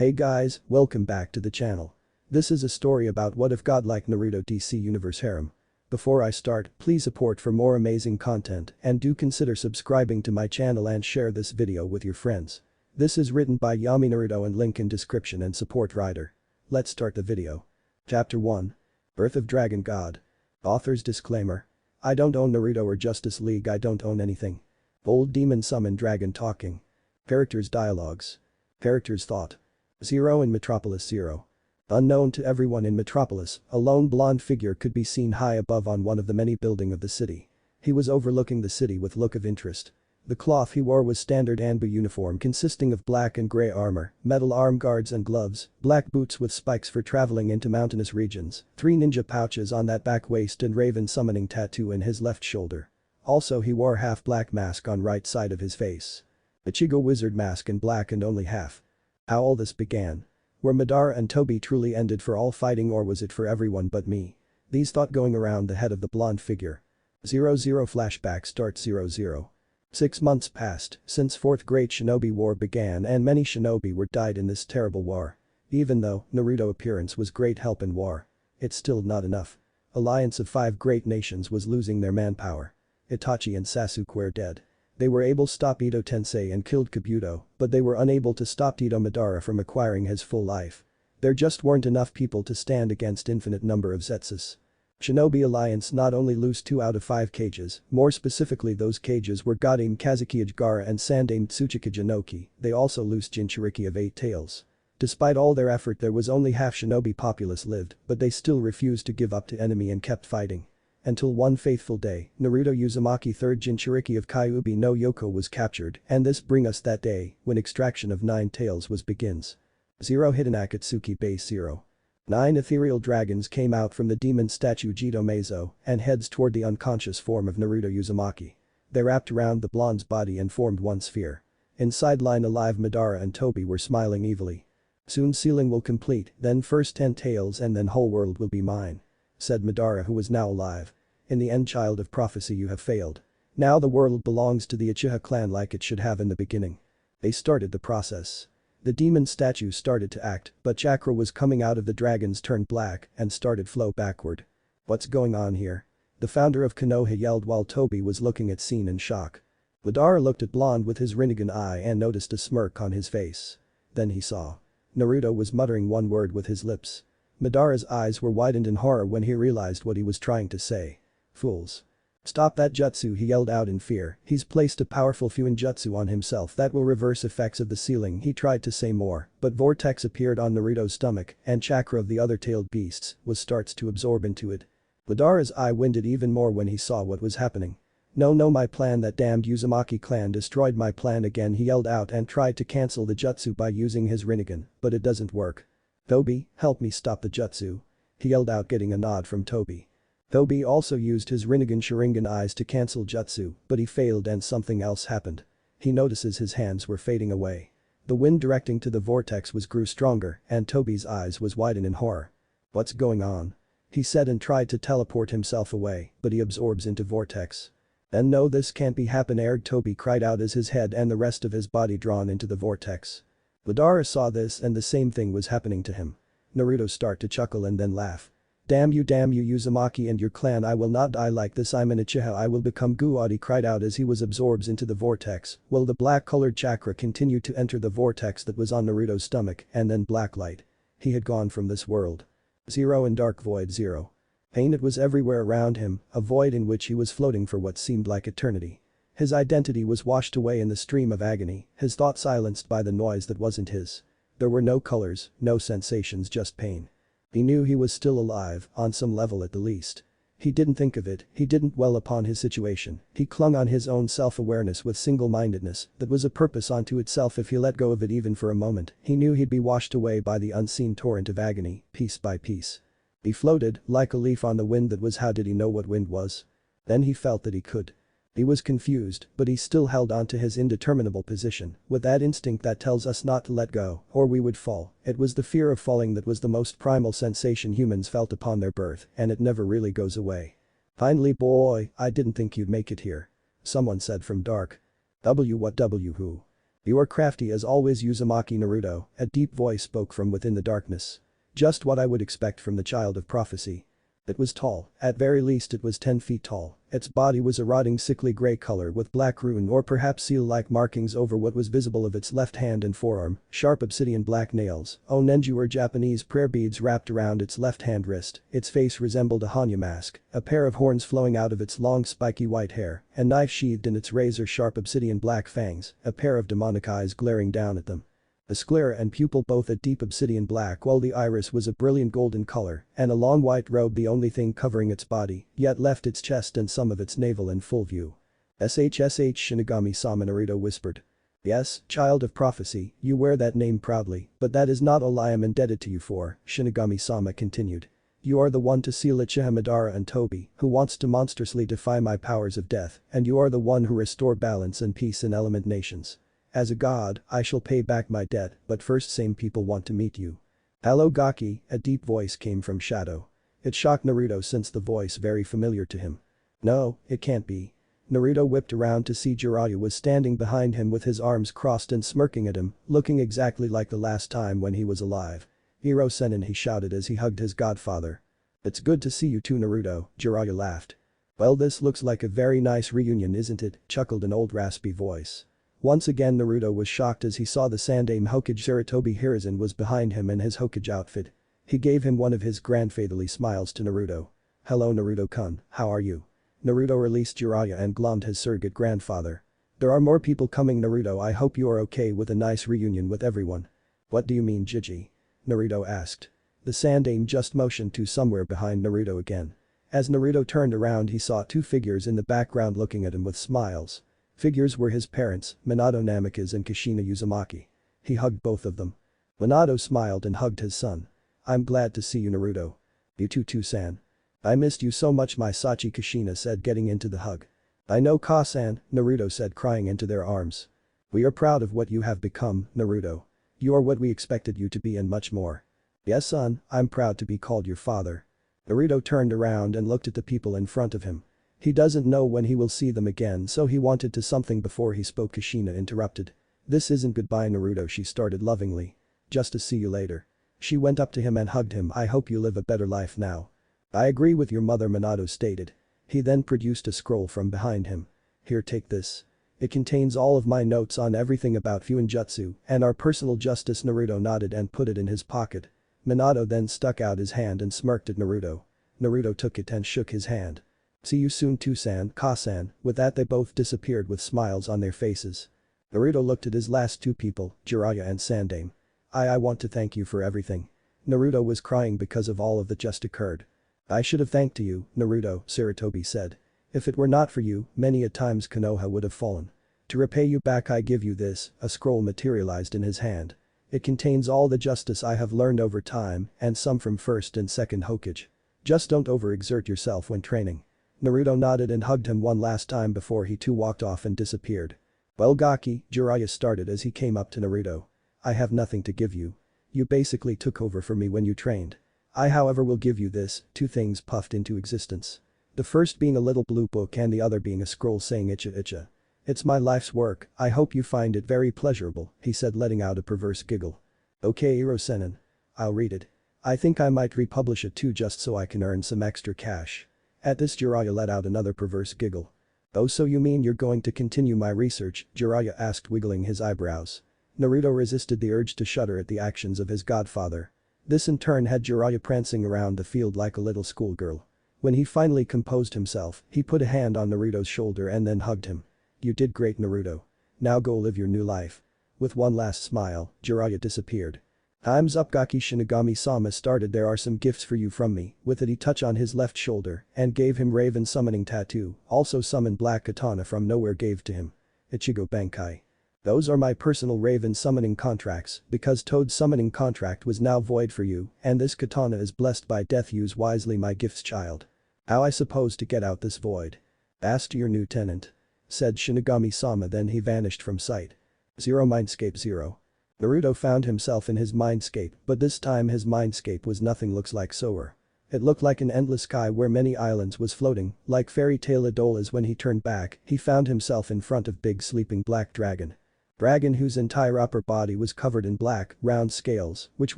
Hey guys, welcome back to the channel. This is a story about what if Godlike Naruto DC Universe harem. Before I start, please support for more amazing content and do consider subscribing to my channel and share this video with your friends. This is written by YamiNaruto and link in description and support writer. Let's start the video. Chapter 1. Birth of Dragon God. Author's disclaimer. I don't own Naruto or Justice League, I don't own anything. Old demon summon dragon talking. Characters dialogues. Characters thought. Zero in Metropolis. Zero. Unknown to everyone in Metropolis, a lone blonde figure could be seen high above on one of the many buildings of the city. He was overlooking the city with look of interest. The cloth he wore was standard Anbu uniform consisting of black and grey armor, metal arm guards and gloves, black boots with spikes for traveling into mountainous regions, 3 ninja pouches on that back waist and raven summoning tattoo in his left shoulder. Also he wore half black mask on right side of his face. Ichigo wizard mask in black and only half. How all this began. Were Madara and Toby truly ended for all fighting, or was it for everyone but me? These thoughts going around the head of the blonde figure. 00 flashback start 00. 6 months passed since 4th Great Shinobi War began and many shinobi were died in this terrible war. Even though Naruto appearance was great help in war, it's still not enough. Alliance of 5 great nations was losing their manpower. Itachi and Sasuke were dead. They were able to stop Ito Tensei and killed Kabuto, but they were unable to stop Ito Madara from acquiring his full life. There just weren't enough people to stand against infinite number of Zetsus. Shinobi Alliance not only lose 2 out of 5 cages, more specifically those cages were Godin Kazuki Ajigara and Sandame Tsuchika Jinoki, they also lose Jinchuriki of 8 tails. Despite all their effort, there was only half shinobi populace lived, but they still refused to give up to enemy and kept fighting. Until one fateful day, Naruto Uzumaki 3rd Jinchuriki of Kyuubi no Yoko was captured, and this bring us that day, when extraction of 9 tails was begins. 0 Hidden Akatsuki Base 0. 9 ethereal dragons came out from the demon statue Jito Meizo and heads toward the unconscious form of Naruto Uzumaki. They wrapped around the blonde's body and formed one sphere. Inside line alive Madara and Toby were smiling evilly. Soon sealing will complete, then first 10 tails and then whole world will be mine. Said Madara, who was now alive. In the end, child of prophecy, you have failed. Now the world belongs to the Uchiha clan like it should have in the beginning. They started the process. The demon statue started to act, but chakra was coming out of the dragons turned black and started flow backward. What's going on here? The founder of Konoha yelled while Toby was looking at scene in shock. Madara looked at blonde with his Rinnegan eye and noticed a smirk on his face. Then he saw. Naruto was muttering one word with his lips. Madara's eyes were widened in horror when he realized what he was trying to say. Fools. Stop that jutsu, he yelled out in fear. He's placed a powerful Fuin jutsu on himself that will reverse effects of the ceiling. He tried to say more, but vortex appeared on Naruto's stomach and chakra of the other tailed beasts starts to absorb into it. Madara's eye winded even more when he saw what was happening. No, my plan, that damned Uzumaki clan destroyed my plan again, he yelled out and tried to cancel the jutsu by using his Rinnegan, but it doesn't work. Toby, help me stop the jutsu. He yelled out, getting a nod from Toby. Toby also used his Rinnegan Sharingan eyes to cancel jutsu, but he failed and something else happened. He notices his hands were fading away. The wind directing to the vortex grew stronger and Toby's eyes was widened in horror. What's going on? He said and tried to teleport himself away, but he absorbs into vortex. And no, this can't be happen, Toby cried out as his head and the rest of his body drawn into the vortex. Madara saw this and the same thing was happening to him. Naruto start to chuckle and then laugh. Damn you Uzumaki and your clan, I will not die like this, I'm an Uchiha, I will become Guard, he cried out as he was absorbed into the vortex, while the black colored chakra continued to enter the vortex that was on Naruto's stomach and then black light. He had gone from this world. 0 in dark void 0. Pain, it was everywhere around him, a void in which he was floating for what seemed like eternity. His identity was washed away in the stream of agony, his thought silenced by the noise that wasn't his. There were no colors, no sensations, just pain. He knew he was still alive, on some level at the least. He didn't think of it, he didn't dwell upon his situation, he clung on his own self-awareness with single-mindedness that was a purpose unto itself. If he let go of it even for a moment, he knew he'd be washed away by the unseen torrent of agony, piece by piece. He floated, like a leaf on the wind that was. How did he know what wind was? Then he felt that he could. He was confused, but he still held on to his indeterminable position, with that instinct that tells us not to let go, or we would fall. It was the fear of falling that was the most primal sensation humans felt upon their birth, and it never really goes away. Finally, boy, I didn't think you'd make it here. Someone said from dark. What who? You are crafty as always, Uzumaki Naruto, a deep voice spoke from within the darkness. Just what I would expect from the child of prophecy. It was tall, at very least it was 10 feet tall, its body was a rotting sickly grey color with black rune or perhaps seal-like markings over what was visible of its left hand and forearm, sharp obsidian black nails, onenju or Japanese prayer beads wrapped around its left hand wrist, its face resembled a Hanya mask, a pair of horns flowing out of its long spiky white hair, a knife sheathed in its razor-sharp obsidian black fangs, a pair of demonic eyes glaring down at them. The sclera and pupil both a deep obsidian black while the iris was a brilliant golden color, and a long white robe the only thing covering its body, yet left its chest and some of its navel in full view. SHSH Shinigami-sama, Naruto whispered. Yes, child of prophecy, you wear that name proudly, but that is not all I am indebted to you for, Shinigami-sama continued. You are the one to seal Uchiha Madara and Tobi, who wants to monstrously defy my powers of death, and you are the one who restore balance and peace in element nations. As a god, I shall pay back my debt, but first same people want to meet you. Hello Gaki, a deep voice came from Shadow. It shocked Naruto since the voice very familiar to him. No, it can't be. Naruto whipped around to see Jiraiya was standing behind him with his arms crossed and smirking at him, looking exactly like the last time when he was alive. Hiro Sennin, he shouted as he hugged his godfather. It's good to see you too, Naruto, Jiraiya laughed. Well, this looks like a very nice reunion, isn't it, chuckled an old raspy voice. Once again Naruto was shocked as he saw the Sandaime Hokage Sarutobi Hiruzen was behind him in his Hokage outfit. He gave him one of his grandfatherly smiles to Naruto. Hello Naruto-kun, how are you? Naruto released Jiraiya and glommed his surrogate grandfather. There are more people coming, Naruto, I hope you are okay with a nice reunion with everyone. What do you mean, Jiji? Naruto asked. The Sandaime just motioned to somewhere behind Naruto again. As Naruto turned around he saw two figures in the background looking at him with smiles. Figures were his parents, Minato Namikaze and Kushina Uzumaki. He hugged both of them. Minato smiled and hugged his son. I'm glad to see you, Naruto. You too, San. I missed you so much, my Sachi, Kushina said, getting into the hug. I know, Ka-san, Naruto said, crying into their arms. We are proud of what you have become, Naruto. You are what we expected you to be and much more. Yes, son, I'm proud to be called your father. Naruto turned around and looked at the people in front of him. He doesn't know when he will see them again, so he wanted to something before he spoke. Kushina interrupted. This isn't goodbye, Naruto, she started lovingly. Just to see you later. She went up to him and hugged him. I hope you live a better life now. I agree with your mother, Minato stated. He then produced a scroll from behind him. Here, take this. It contains all of my notes on everything about Fuinjutsu and our personal justice. Naruto nodded and put it in his pocket. Minato then stuck out his hand and smirked at Naruto. Naruto took it and shook his hand. See you soon too, San, Ka-san. With that they both disappeared with smiles on their faces. Naruto looked at his last two people, Jiraiya and Sandaime. I want to thank you for everything. Naruto was crying because of all of that just occurred. I should have thanked you, Naruto, Sarutobi said. If it were not for you, many a times Konoha would have fallen. To repay you back I give you this, a scroll materialized in his hand. It contains all the justice I have learned over time and some from first and second Hokage. Just don't overexert yourself when training. Naruto nodded and hugged him one last time before he too walked off and disappeared. Well Gaki, Jiraiya started as he came up to Naruto. I have nothing to give you. You basically took over for me when you trained. I however will give you this, two things puffed into existence. The first being a little blue book and the other being a scroll saying Icha Icha. It's my life's work, I hope you find it very pleasurable, he said letting out a perverse giggle. Okay Hiro Sennin. I'll read it. I think I might republish it too just so I can earn some extra cash. At this Jiraiya let out another perverse giggle. Oh, so you mean you're going to continue my research? Jiraiya asked, wiggling his eyebrows. Naruto resisted the urge to shudder at the actions of his godfather. This in turn had Jiraiya prancing around the field like a little schoolgirl. When he finally composed himself, he put a hand on Naruto's shoulder and then hugged him. You did great, Naruto. Now go live your new life. With one last smile, Jiraiya disappeared. Time's up, Gaki, Shinigami-sama started. There are some gifts for you from me. With it he touched on his left shoulder and gave him Raven summoning tattoo, also summoned black katana from nowhere gave to him. Ichigo Bankai. Those are my personal Raven summoning contracts because Toad's summoning contract was now void for you and this katana is blessed by death. Use wisely my gifts, child. How I suppose to get out this void? Ask your new tenant. Said Shinigami-sama, then he vanished from sight. Zero Mindscape 0. Naruto found himself in his mindscape, but this time his mindscape was nothing looks like Sower. It looked like an endless sky where many islands was floating, like fairy tale idolas. When he turned back, he found himself in front of big sleeping black dragon. Dragon whose entire upper body was covered in black, round scales, which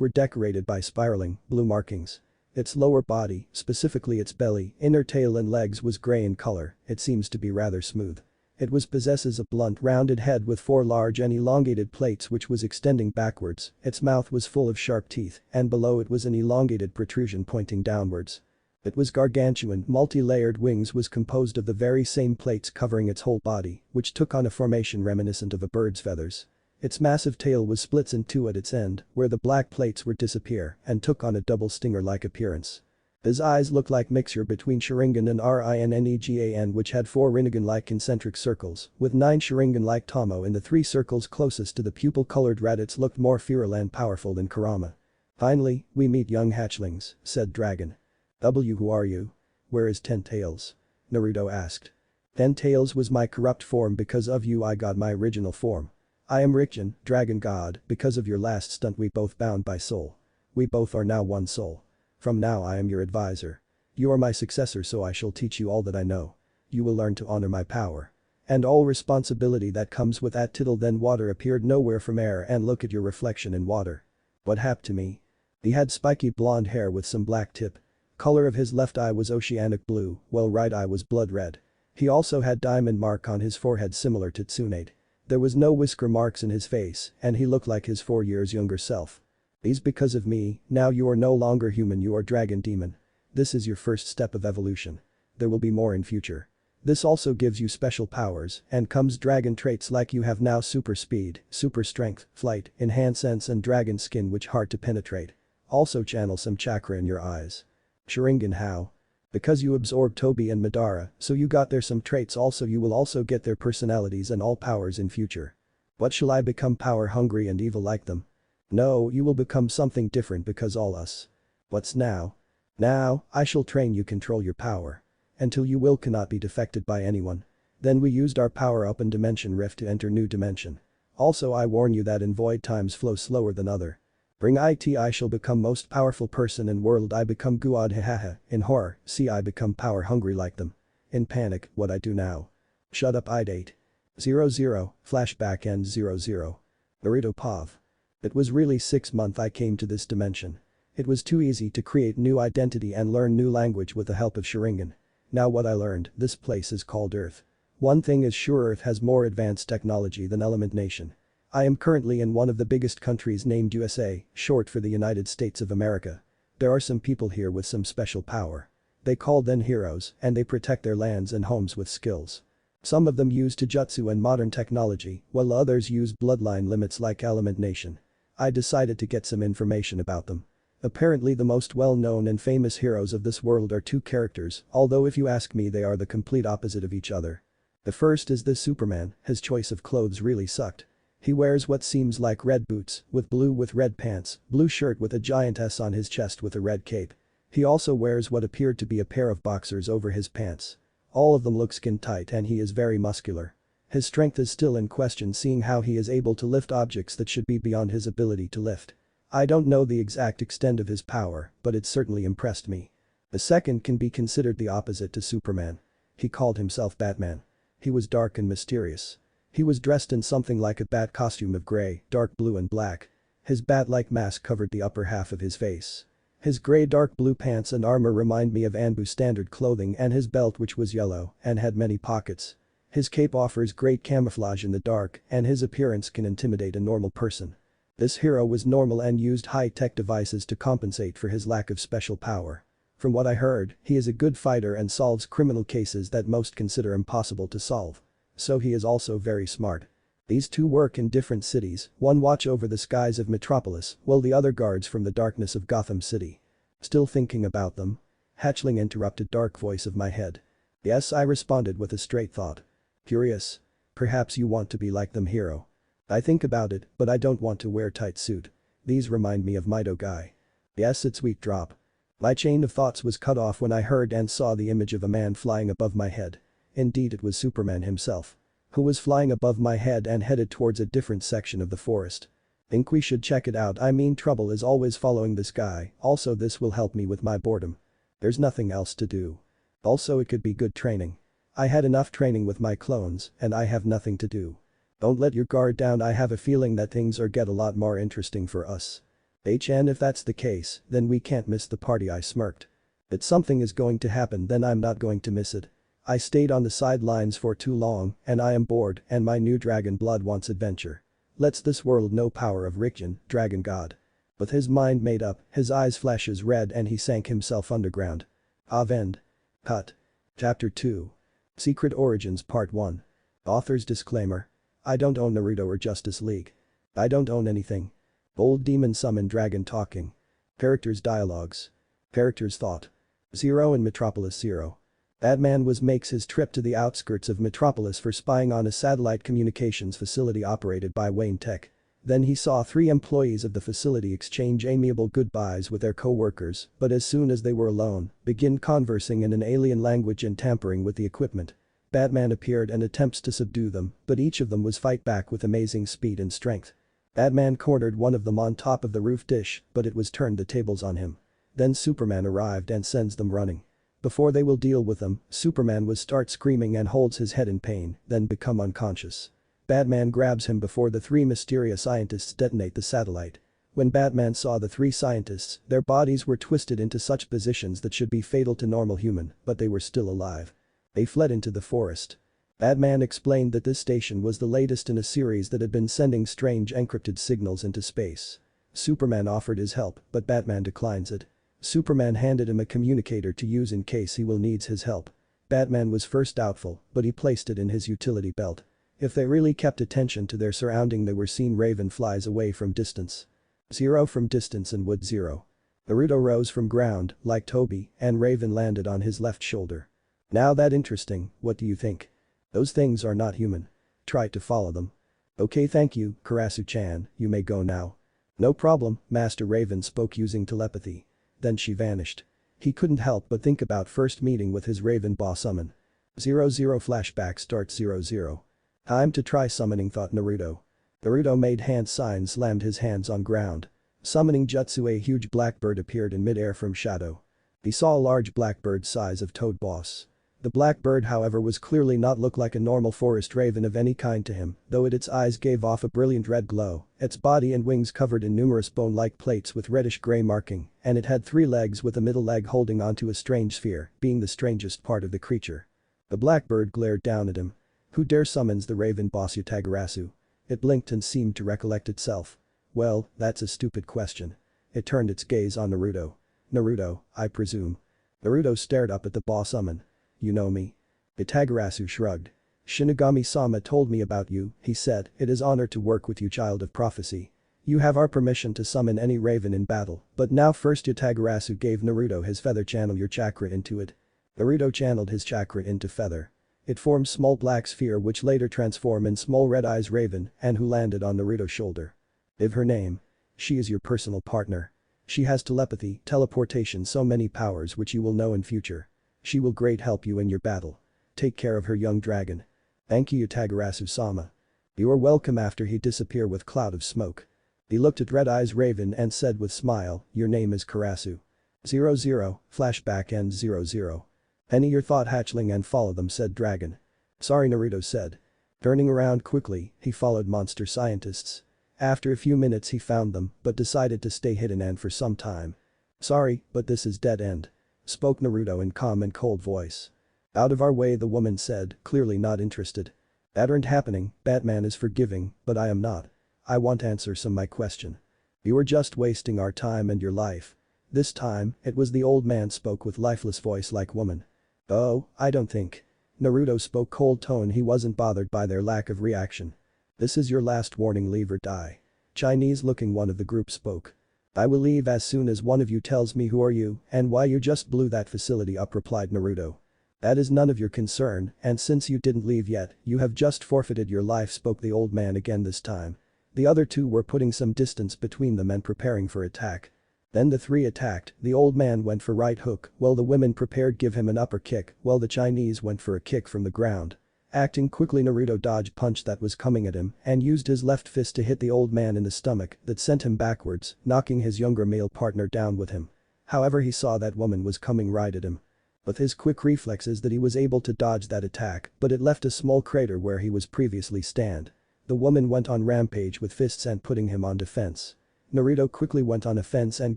were decorated by spiraling, blue markings. Its lower body, specifically its belly, inner tail and legs was grey in color, it seems to be rather smooth. It possesses a blunt rounded head with 4 large and elongated plates which was extending backwards, its mouth was full of sharp teeth, and below it was an elongated protrusion pointing downwards. It was gargantuan, multi-layered wings was composed of the very same plates covering its whole body, which took on a formation reminiscent of a bird's feathers. Its massive tail was split in two at its end, where the black plates would disappear, and took on a double stinger-like appearance. His eyes looked like mixture between Sharingan and Rinnegan, which had 4 Rinnegan-like concentric circles, with 9 Sharingan-like Tomo in the 3 circles closest to the pupil-colored Raditz looked more feral and powerful than Kurama. "Finally, we meet young hatchlings," said Dragon. "Who are you? Where is Ten Tails?" Naruto asked. "Ten Tails was my corrupt form, because of you I got my original form. I am Rikjin, Dragon God, because of your last stunt we both bound by soul. We both are now one soul. From now I am your advisor. You are my successor, so I shall teach you all that I know. You will learn to honor my power. And all responsibility that comes with that." Tittle then water appeared nowhere from air and look at your reflection in water. What happened to me? He had spiky blonde hair with some black tip. Color of his left eye was oceanic blue, while right eye was blood red. He also had diamond mark on his forehead similar to Tsunade. There was no whisker marks in his face, and he looked like his 4 years younger self. "These because of me, now you are no longer human, you are dragon demon. This is your first step of evolution. There will be more in future. This also gives you special powers and comes dragon traits like you have now: super speed, super strength, flight, enhanced sense and dragon skin which hard to penetrate. Also channel some chakra in your eyes." Sharingan how? Because you absorbed Tobi and Madara, so you got their some traits also you will also get their personalities and all powers in future. What shall I become, power hungry and evil like them? No, you will become something different because all us. What's now? Now, I shall train you control your power. Until you will cannot be defected by anyone. Then we used our power up in dimension rift to enter new dimension. Also I warn you that in void times flow slower than other. Bring it I shall become most powerful person in world I become Guad hahaha, in horror, see I become power hungry like them. In panic, what I do now? Shut up I date. 00, flashback end 00. Naruto Pav. It was really 6 months I came to this dimension. It was too easy to create new identity and learn new language with the help of Sharingan. Now what I learned, this place is called Earth. One thing is sure, Earth has more advanced technology than Element Nation. I am currently in one of the biggest countries named USA, short for the United States of America. There are some people here with some special power. They call them heroes and they protect their lands and homes with skills. Some of them use Taijutsu and modern technology, while others use bloodline limits like Element Nation. I decided to get some information about them. Apparently the most well-known and famous heroes of this world are 2 characters, although if you ask me they are the complete opposite of each other. The first is this Superman, his choice of clothes really sucked. He wears what seems like red boots, with red pants, blue shirt with a giant S on his chest with a red cape. He also wears what appeared to be a pair of boxers over his pants. All of them look skin tight and he is very muscular. His strength is still in question, seeing how he is able to lift objects that should be beyond his ability to lift. I don't know the exact extent of his power, but it certainly impressed me. The second can be considered the opposite to Superman. He called himself Batman. He was dark and mysterious. He was dressed in something like a bat costume of grey, dark blue and black. His bat-like mask covered the upper half of his face. His grey dark blue pants and armor remind me of Anbu's standard clothing, and his belt, which was yellow and had many pockets. His cape offers great camouflage in the dark and his appearance can intimidate a normal person. This hero was normal and used high-tech devices to compensate for his lack of special power. From what I heard, he is a good fighter and solves criminal cases that most consider impossible to solve. So he is also very smart. These 2 work in different cities, one watch over the skies of Metropolis, while the other guards from the darkness of Gotham City. Still thinking about them? Hatchling interrupted dark voice of my head. Yes, I responded with a straight thought. Curious? Perhaps you want to be like them, hero. I think about it, but I don't want to wear tight suit. These remind me of Mido guy. Yes, it's weak drop. My chain of thoughts was cut off when I heard and saw the image of a man flying above my head. Indeed, it was Superman himself. Who was flying above my head and headed towards a different section of the forest. Think we should check it out. I mean, trouble is always following this guy, also this will help me with my boredom. There's nothing else to do. Also it could be good training. I had enough training with my clones and I have nothing to do. Don't let your guard down, I have a feeling that things are get a lot more interesting for us. And if that's the case, then we can't miss the party, I smirked. If something is going to happen then I'm not going to miss it. I stayed on the sidelines for too long and I am bored and my new dragon blood wants adventure. Let's this world know power of Rickjan, dragon god. With his mind made up, his eyes flashes red and he sank himself underground. End. Cut. Chapter 2. Secret Origins Part 1. Author's disclaimer. I don't own Naruto or Justice League. I don't own anything. Old demon summon dragon talking. Characters dialogues. Characters thought. Zero in Metropolis Zero. Batman makes his trip to the outskirts of Metropolis for spying on a satellite communications facility operated by Wayne Tech. Then he saw 3 employees of the facility exchange amiable goodbyes with their co-workers, but as soon as they were alone, begin conversing in an alien language and tampering with the equipment. Batman appeared and attempts to subdue them, but each of them was fight back with amazing speed and strength. Batman cornered one of them on top of the roof dish, but it was turned the tables on him. Then Superman arrived and sends them running. Before they will deal with them, Superman start screaming and holds his head in pain, then become unconscious. Batman grabs him before the 3 mysterious scientists detonate the satellite. When Batman saw the 3 scientists, their bodies were twisted into such positions that should be fatal to normal human, but they were still alive. They fled into the forest. Batman explained that this station was the latest in a series that had been sending strange encrypted signals into space. Superman offered his help, but Batman declines it. Superman handed him a communicator to use in case he will needs his help. Batman was first doubtful, but he placed it in his utility belt. If they really kept attention to their surrounding, they were seen Raven flies away from distance. Zero from distance and wood zero. Naruto rose from ground, like Toby, and Raven landed on his left shoulder. Now that interesting, what do you think? Those things are not human. Try to follow them. Okay, thank you, Karasu-chan, you may go now. No problem, Master Raven spoke using telepathy. Then she vanished. He couldn't help but think about first meeting with his Raven boss summon. 00 flashback starts 00. Time to try summoning, thought Naruto. Naruto made hand signs, slammed his hands on ground. Summoning jutsu, a huge blackbird appeared in midair from shadow. He saw a large blackbird size of Toad boss. The blackbird however was clearly not look like a normal forest raven of any kind to him, though its eyes gave off a brilliant red glow, its body and wings covered in numerous bone-like plates with reddish-gray marking, and it had 3 legs with a middle leg holding onto a strange sphere, being the strangest part of the creature. The blackbird glared down at him. Who dare summons the raven boss Yatagarasu? It blinked and seemed to recollect itself. Well, that's a stupid question. It turned its gaze on Naruto. Naruto, I presume. Naruto stared up at the boss summon. You know me? Yatagarasu shrugged. Shinigami-sama told me about you, he said, it is honor to work with you, child of prophecy. You have our permission to summon any raven in battle, but now first Yatagarasu gave Naruto his feather, channel your chakra into it. Naruto channeled his chakra into feather. It formed small black sphere which later transformed in small red eyes raven and who landed on Naruto's shoulder. Give her name. She is your personal partner. She has telepathy, teleportation, so many powers which you will know in future. She will great help you in your battle. Take care of her, young dragon. Thank you, Yatagarasu-sama. You are welcome. After he disappeared with cloud of smoke. He looked at Red Eyes Raven and said with smile, your name is Karasu. 00, flashback ends 00. Penny your thought hatchling and follow them, said Dragon. Sorry, Naruto said. Turning around quickly, he followed monster scientists. After a few minutes he found them, but decided to stay hidden and for some time. Sorry, but this is dead end. Spoke Naruto in calm and cold voice. Out of our way, the woman said, clearly not interested. That aren't happening, Batman is forgiving, but I am not. I want answers my question. You are just wasting our time and your life. This time, it was the old man spoke with lifeless voice like woman. Oh, I don't think. Naruto spoke cold tone, he wasn't bothered by their lack of reaction. This is your last warning, leave or die. Chinese looking one of the group spoke. I will leave as soon as one of you tells me who are you and why you just blew that facility up, replied Naruto. That is none of your concern, and since you didn't leave yet, you have just forfeited your life, spoke the old man again this time. The other 2 were putting some distance between them and preparing for attack. Then the 3 attacked, the old man went for right hook while the women prepared give him an upper kick while the Chinese went for a kick from the ground. Acting quickly, Naruto dodged punch that was coming at him and used his left fist to hit the old man in the stomach that sent him backwards, knocking his younger male partner down with him. However, he saw that woman was coming right at him. With his quick reflexes that he was able to dodge that attack, but it left a small crater where he was previously stand. The woman went on rampage with fists and putting him on defense. Naruto quickly went on offense and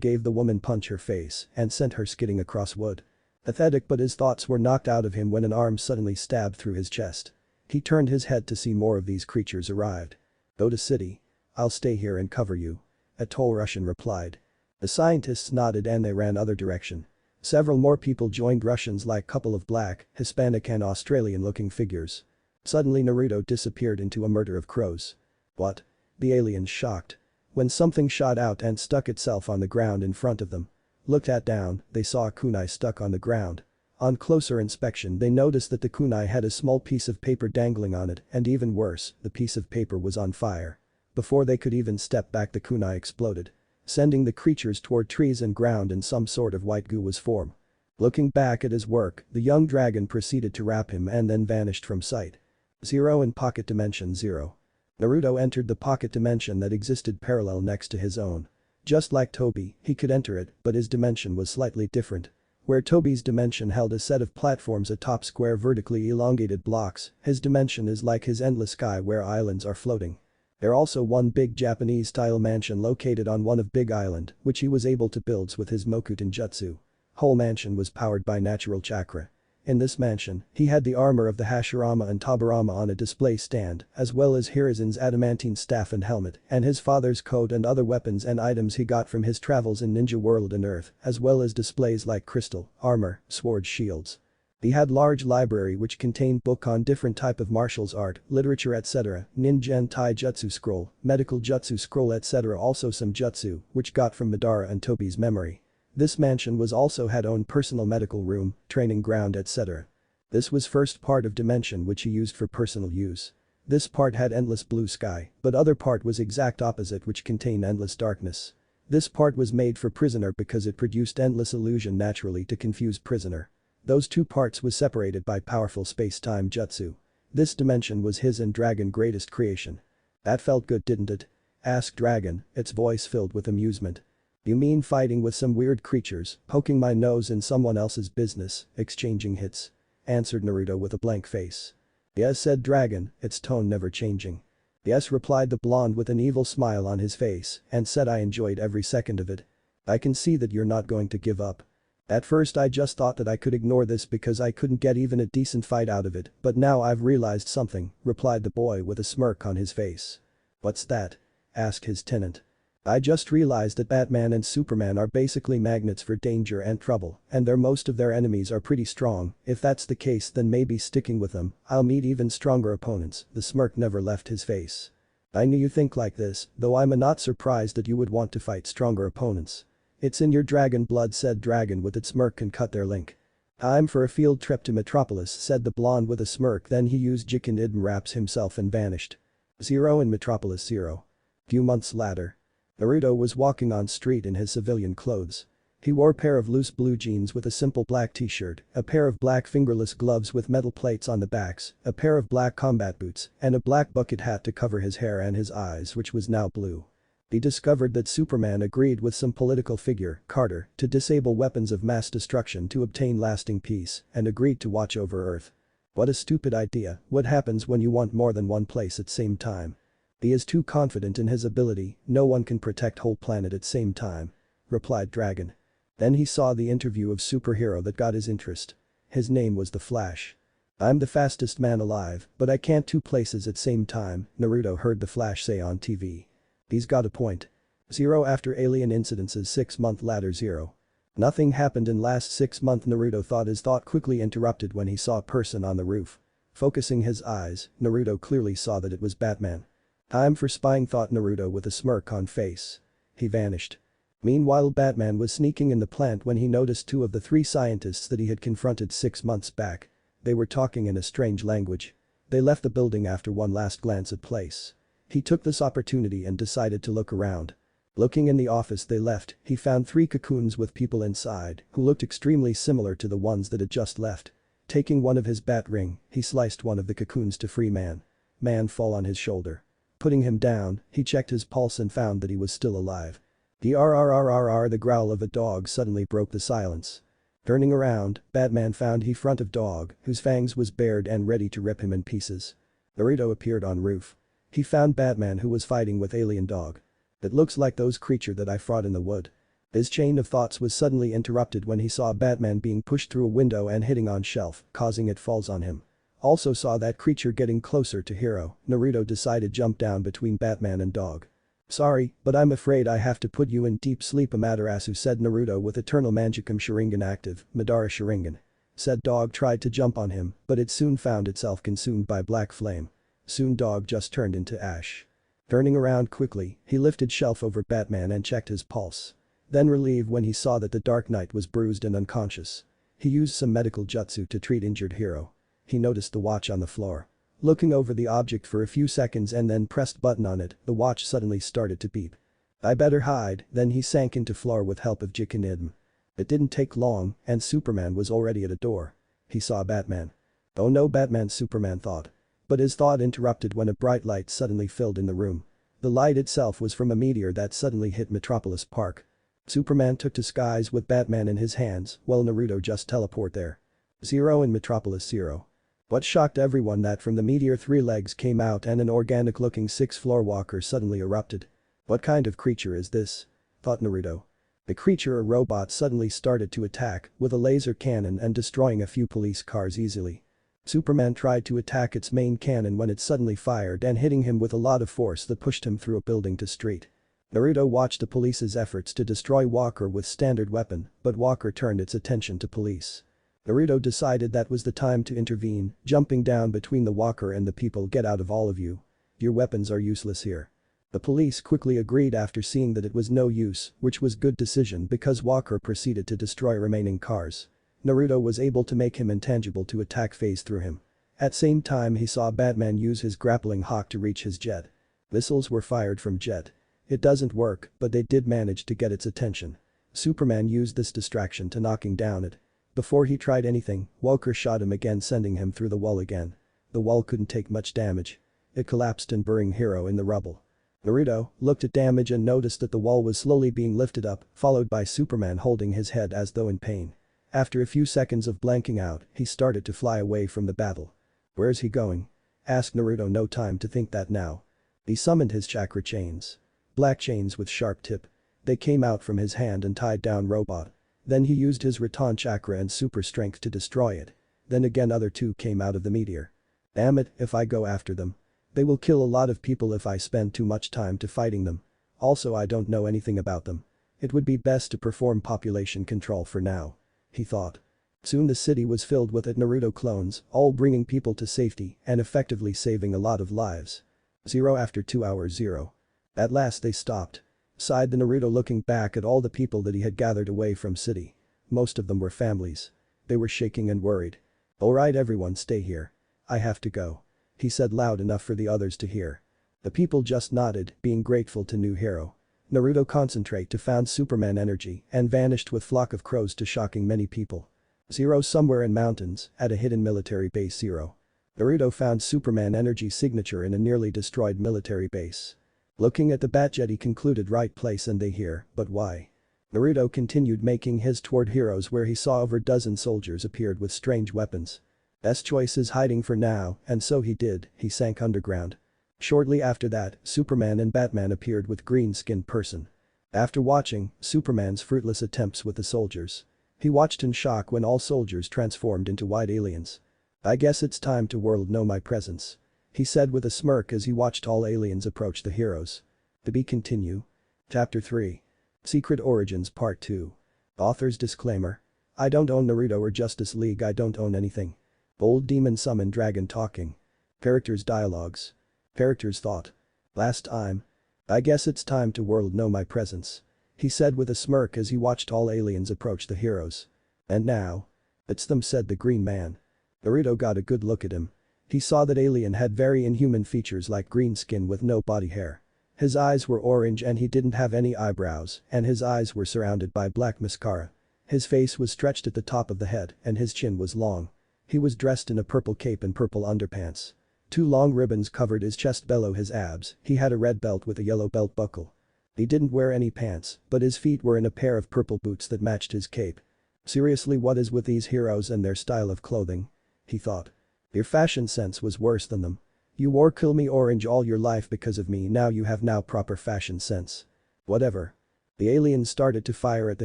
gave the woman punch her face and sent her skidding across wood. Pathetic, but his thoughts were knocked out of him when an arm suddenly stabbed through his chest. He turned his head to see more of these creatures arrived. Go to city. I'll stay here and cover you. A tall Russian replied. The scientists nodded and they ran other direction. Several more people joined Russians like couple of black, Hispanic and Australian looking figures. Suddenly Naruto disappeared into a murder of crows. What? The aliens shocked. When something shot out and stuck itself on the ground in front of them. Looked at down, they saw a kunai stuck on the ground. On closer inspection they noticed that the kunai had a small piece of paper dangling on it and even worse, the piece of paper was on fire. Before they could even step back the kunai exploded. Sending the creatures toward trees and ground and some sort of white goo was formed. Looking back at his work, the young dragon proceeded to wrap him and then vanished from sight. Zero in Pocket Dimension 0. Naruto entered the pocket dimension that existed parallel next to his own. Just like Toby, he could enter it, but his dimension was slightly different. Where Toby's dimension held a set of platforms atop square vertically elongated blocks, his dimension is like his endless sky where islands are floating. There also one big Japanese-style mansion located on one of Big Island, which he was able to build with his Mokuten Jutsu. Whole mansion was powered by natural chakra. In this mansion, he had the armor of the Hashirama and Tobirama on a display stand, as well as Hirazen's adamantine staff and helmet, and his father's coat and other weapons and items he got from his travels in Ninja World and Earth, as well as displays like crystal, armor, swords, shields. He had large library which contained book on different type of martials art, literature etc, ninja and tai jutsu scroll, medical jutsu scroll etc, also some jutsu, which got from Madara and Toby's memory. This mansion was also had own personal medical room, training ground etc. This was first part of dimension which he used for personal use. This part had endless blue sky, but other part was exact opposite which contained endless darkness. This part was made for prisoner because it produced endless illusion naturally to confuse prisoner. Those two parts was separated by powerful space-time jutsu. This dimension was his and Dragon greatest creation. That felt good, didn't it? Asked Dragon, its voice filled with amusement. You mean fighting with some weird creatures, poking my nose in someone else's business, exchanging hits? Answered Naruto with a blank face. Yes, said Dragon, its tone never changing. Yes, replied the blonde with an evil smile on his face and said I enjoyed every second of it. I can see that you're not going to give up. At first I just thought that I could ignore this because I couldn't get even a decent fight out of it, but now I've realized something, replied the boy with a smirk on his face. What's that? Asked his tenant. I just realized that Batman and Superman are basically magnets for danger and trouble, and most of their enemies are pretty strong. If that's the case then maybe sticking with them, I'll meet even stronger opponents. The smirk never left his face. I knew you think like this, though I'm not surprised that you would want to fight stronger opponents. It's in your dragon blood, said Dragon with its smirk and cut their link. Time for a field trip to Metropolis, said the blonde with a smirk, then he used Jikin Idm wraps himself and vanished. Zero in Metropolis 0. Few months later. Naruto was walking on street in his civilian clothes. He wore a pair of loose blue jeans with a simple black t-shirt, a pair of black fingerless gloves with metal plates on the backs, a pair of black combat boots, and a black bucket hat to cover his hair and his eyes, which was now blue. He discovered that Superman agreed with some political figure, Carter, to disable weapons of mass destruction to obtain lasting peace and agreed to watch over Earth. What a stupid idea. What happens when you want more than one place at same time? He is too confident in his ability, no one can protect whole planet at same time. Replied Dragon. Then he saw the interview of superhero that got his interest. His name was the Flash. I'm the fastest man alive, but I can't two places at same time, Naruto heard the Flash say on TV. He's got a point. 0 after alien incidences 6 months later 0. Nothing happened in last 6 months, Naruto thought. His thought quickly interrupted when he saw a person on the roof. Focusing his eyes, Naruto clearly saw that it was Batman. Time for spying, thought Naruto with a smirk on face. He vanished. Meanwhile Batman was sneaking in the plant when he noticed 2 of the 3 scientists that he had confronted 6 months back. They were talking in a strange language. They left the building after one last glance at place. He took this opportunity and decided to look around. Looking in the office they left, he found 3 cocoons with people inside who looked extremely similar to the ones that had just left. Taking one of his bat ring, he sliced one of the cocoons to free man. Man fall on his shoulder. Putting him down, he checked his pulse and found that he was still alive. The growl of a dog suddenly broke the silence. Turning around, Batman found he front of dog, whose fangs was bared and ready to rip him in pieces. Naruto appeared on roof. He found Batman who was fighting with alien dog. It looks like those creature that I fought in the wood. His chain of thoughts was suddenly interrupted when he saw Batman being pushed through a window and hitting on shelf, causing it falls on him. Also saw that creature getting closer to Hero. Naruto decided jump down between Batman and dog. Sorry, but I'm afraid I have to put you in deep sleep, Amaterasu, said Naruto with Eternal Mangekyo Sharingan active, Madara Sharingan. Said dog tried to jump on him, but it soon found itself consumed by black flame. Soon dog just turned into ash. Turning around quickly, he lifted shelf over Batman and checked his pulse. Then relieved when he saw that the Dark Knight was bruised and unconscious. He used some medical jutsu to treat injured Hero. He noticed the watch on the floor. Looking over the object for a few seconds and then pressed button on it, the watch suddenly started to beep. I better hide, then he sank into floor with help of Jikinidm. It didn't take long, and Superman was already at a door. He saw Batman. Oh no, Batman, Superman thought. But his thought interrupted when a bright light suddenly filled in the room. The light itself was from a meteor that suddenly hit Metropolis Park. Superman took to skies with Batman in his hands, while Naruto just teleport there. Zero in Metropolis Zero. What shocked everyone that from the meteor 3 legs came out and an organic-looking 6th-floor walker suddenly erupted. What kind of creature is this? Thought Naruto. The creature, a robot, suddenly started to attack with a laser cannon and destroying a few police cars easily. Superman tried to attack its main cannon when it suddenly fired and hitting him with a lot of force that pushed him through a building to street. Naruto watched the police's efforts to destroy Walker with standard weapon, but Walker turned its attention to police. Naruto decided that was the time to intervene, jumping down between the Walker and the people. Get out of all of you. Your weapons are useless here. The police quickly agreed after seeing that it was no use, which was good decision because Walker proceeded to destroy remaining cars. Naruto was able to make him intangible to attack phase through him. At same time he saw Batman use his grappling hook to reach his jet. Missiles were fired from jet. It doesn't work, but they did manage to get its attention. Superman used this distraction to knocking down it. Before he tried anything, Walker shot him again, sending him through the wall again. The wall couldn't take much damage. It collapsed and burying Hero in the rubble. Naruto looked at damage and noticed that the wall was slowly being lifted up, followed by Superman holding his head as though in pain. After a few seconds of blanking out, he started to fly away from the battle. Where's he going? Asked Naruto. No time to think that now. He summoned his chakra chains. Black chains with sharp tip. They came out from his hand and tied down robot. Then he used his Raton chakra and super strength to destroy it. Then again other two came out of the meteor. Damn it, if I go after them. They will kill a lot of people if I spend too much time to fighting them. Also I don't know anything about them. It would be best to perform population control for now. He thought. Soon the city was filled with Naruto clones, all bringing people to safety and effectively saving a lot of lives. Zero after 2 hours 0. At last they stopped. Sighed the Naruto looking back at all the people that he had gathered away from city. Most of them were families. They were shaking and worried. Alright everyone, stay here. I have to go. He said loud enough for the others to hear. The people just nodded, being grateful to new hero. Naruto concentrate to found Superman energy and vanished with flock of crows to shocking many people. Zero somewhere in mountains, at a hidden military base. Zero. Naruto found Superman energy signature in a nearly destroyed military base. Looking at the Batjet he concluded right place and they here, but why? Naruto continued making his toward heroes where he saw over a dozen soldiers appeared with strange weapons. Best choice is hiding for now, and so he did, he sank underground. Shortly after that, Superman and Batman appeared with green-skinned person. After watching Superman's fruitless attempts with the soldiers, he watched in shock when all soldiers transformed into white aliens. I guess it's time to world know my presence. He said with a smirk as he watched all aliens approach the heroes. To be continue. Chapter 3. Secret Origins Part 2. Author's disclaimer. I don't own Naruto or Justice League. I don't own anything. Bold demon summon dragon talking. Characters dialogues. Characters thought. Last time. I guess it's time to world know my presence. He said with a smirk as he watched all aliens approach the heroes. And now. It's them, said the green man. Naruto got a good look at him. He saw that alien had very inhuman features like green skin with no body hair. His eyes were orange and he didn't have any eyebrows and his eyes were surrounded by black mascara. His face was stretched at the top of the head and his chin was long. He was dressed in a purple cape and purple underpants. 2 long ribbons covered his chest below his abs. He had a red belt with a yellow belt buckle. He didn't wear any pants, but his feet were in a pair of purple boots that matched his cape. Seriously, what is with these heroes and their style of clothing? He thought. Their fashion sense was worse than them. You wore kill me orange all your life because of me, now you have now proper fashion sense. Whatever. The aliens started to fire at the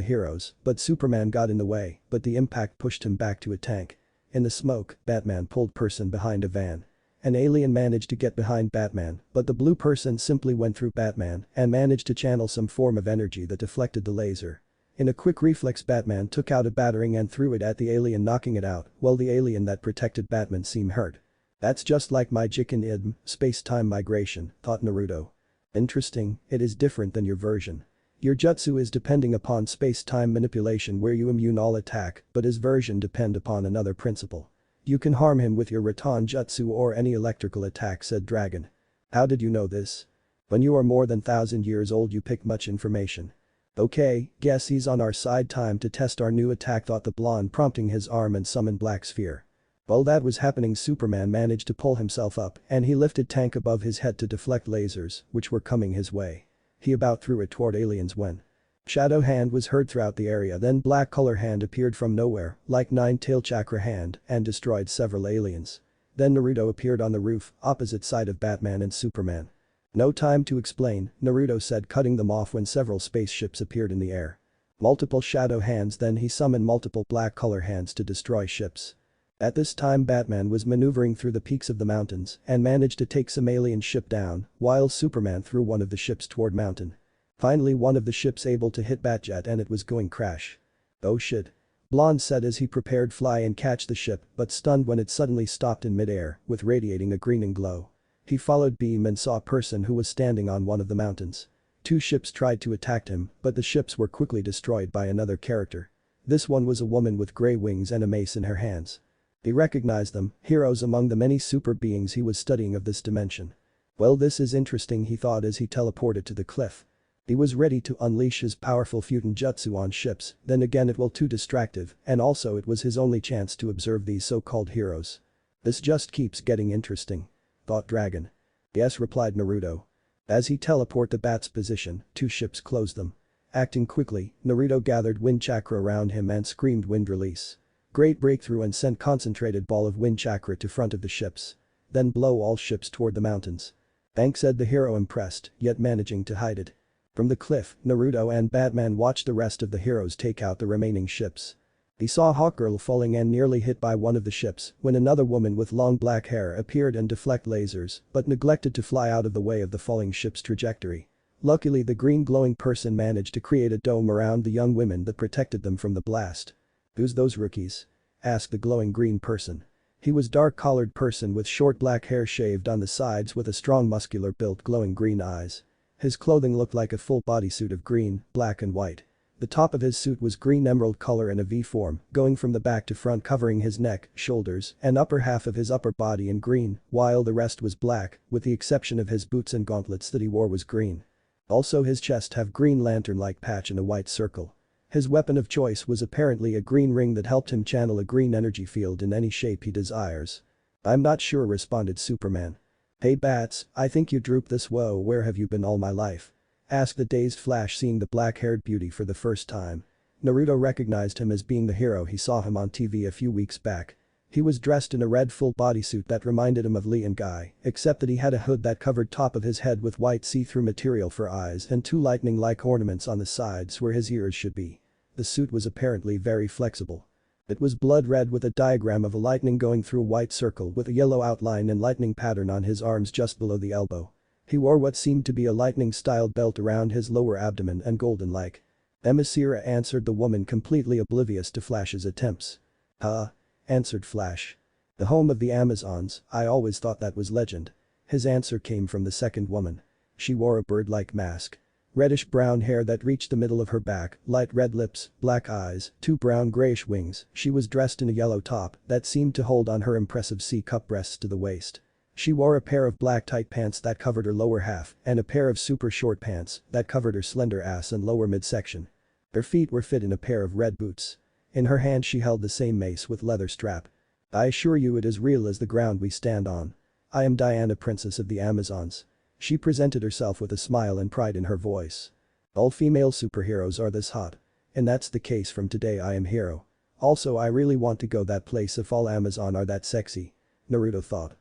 heroes, but Superman got in the way, but the impact pushed him back to a tank. In the smoke, Batman pulled person behind a van. An alien managed to get behind Batman, but the blue person simply went through Batman and managed to channel some form of energy that deflected the laser. In a quick reflex, Batman took out a battering and threw it at the alien, knocking it out, while the alien that protected Batman seemed hurt. That's just like my Jikin idm, space-time migration, thought Naruto. Interesting, it is different than your version. Your jutsu is depending upon space-time manipulation where you immune all attack, but his version depend upon another principle. You can harm him with your Raton jutsu or any electrical attack, said Dragon. How did you know this? When you are more than 1,000 years old you pick much information. Okay, guess he's on our side, time to test our new attack, thought the blonde, prompting his arm and summoned Black Sphere. While that was happening, Superman managed to pull himself up and he lifted tank above his head to deflect lasers, which were coming his way. He about threw it toward aliens when Shadow Hand was heard throughout the area, then Black Color Hand appeared from nowhere, like Nine-Tail Chakra Hand, and destroyed several aliens. Then Naruto appeared on the roof, opposite side of Batman and Superman. No time to explain, Naruto said, cutting them off when several spaceships appeared in the air. Multiple Shadow Hands, then he summoned multiple Black Color Hands to destroy ships. At this time Batman was maneuvering through the peaks of the mountains and managed to take some alien ship down, while Superman threw one of the ships toward mountain. Finally one of the ships able to hit Batjet and it was going crash. Oh shit. Blonde said as he prepared fly and catch the ship, but stunned when it suddenly stopped in midair, with radiating a greening glow. He followed beam and saw a person who was standing on one of the mountains. Two ships tried to attack him, but the ships were quickly destroyed by another character. This one was a woman with grey wings and a mace in her hands. He recognized them, heroes among the many super beings he was studying of this dimension. Well, this is interesting, he thought as he teleported to the cliff. He was ready to unleash his powerful Futen Jutsu on ships, then again it was too distractive, and also it was his only chance to observe these so-called heroes. This just keeps getting interesting, thought Dragon. Yes, replied Naruto. As he teleported to Bat's position, two ships closed them. Acting quickly, Naruto gathered wind chakra around him and screamed wind release. Great breakthrough, and sent concentrated ball of wind chakra to front of the ships. Then blow all ships toward the mountains. Thanks, said the hero, impressed, yet managing to hide it. From the cliff, Naruto and Batman watched the rest of the heroes take out the remaining ships. He saw Hawkgirl falling and nearly hit by one of the ships when another woman with long black hair appeared and deflect lasers, but neglected to fly out of the way of the falling ship's trajectory. Luckily the green glowing person managed to create a dome around the young women that protected them from the blast. Who's those rookies? Asked the glowing green person. He was dark-collared person with short black hair shaved on the sides with a strong muscular built glowing green eyes. His clothing looked like a full bodysuit of green, black and white. The top of his suit was green emerald color in a V form, going from the back to front, covering his neck, shoulders, and upper half of his upper body in green, while the rest was black, with the exception of his boots and gauntlets that he wore was green. Also his chest have green lantern-like patch and a white circle. His weapon of choice was apparently a green ring that helped him channel a green energy field in any shape he desires. I'm not sure, responded Superman. Hey Bats, I think you drooped this. Whoa, where have you been all my life? Asked the dazed Flash, seeing the black-haired beauty for the first time. Naruto recognized him as being the hero he saw him on TV a few weeks back. He was dressed in a red full bodysuit that reminded him of Lee and Guy, except that he had a hood that covered top of his head with white see-through material for eyes and two lightning-like ornaments on the sides where his ears should be. The suit was apparently very flexible. It was blood red with a diagram of a lightning going through a white circle with a yellow outline and lightning pattern on his arms just below the elbow. He wore what seemed to be a lightning-styled belt around his lower abdomen and golden-like. Emisira, answered the woman, completely oblivious to Flash's attempts. Huh? Answered Flash. The home of the Amazons, I always thought that was legend. His answer came from the second woman. She wore a bird-like mask. Reddish-brown hair that reached the middle of her back, light red lips, black eyes, two brown-grayish wings. She was dressed in a yellow top that seemed to hold on her impressive C-cup breasts to the waist. She wore a pair of black tight pants that covered her lower half and a pair of super short pants that covered her slender ass and lower midsection. Her feet were fit in a pair of red boots. In her hand she held the same mace with leather strap. I assure you it is real as the ground we stand on. I am Diana, Princess of the Amazons. She presented herself with a smile and pride in her voice. All female superheroes are this hot. And that's the case from today. I am hero. Also I really want to go that place if all Amazon are that sexy. Naruto thought.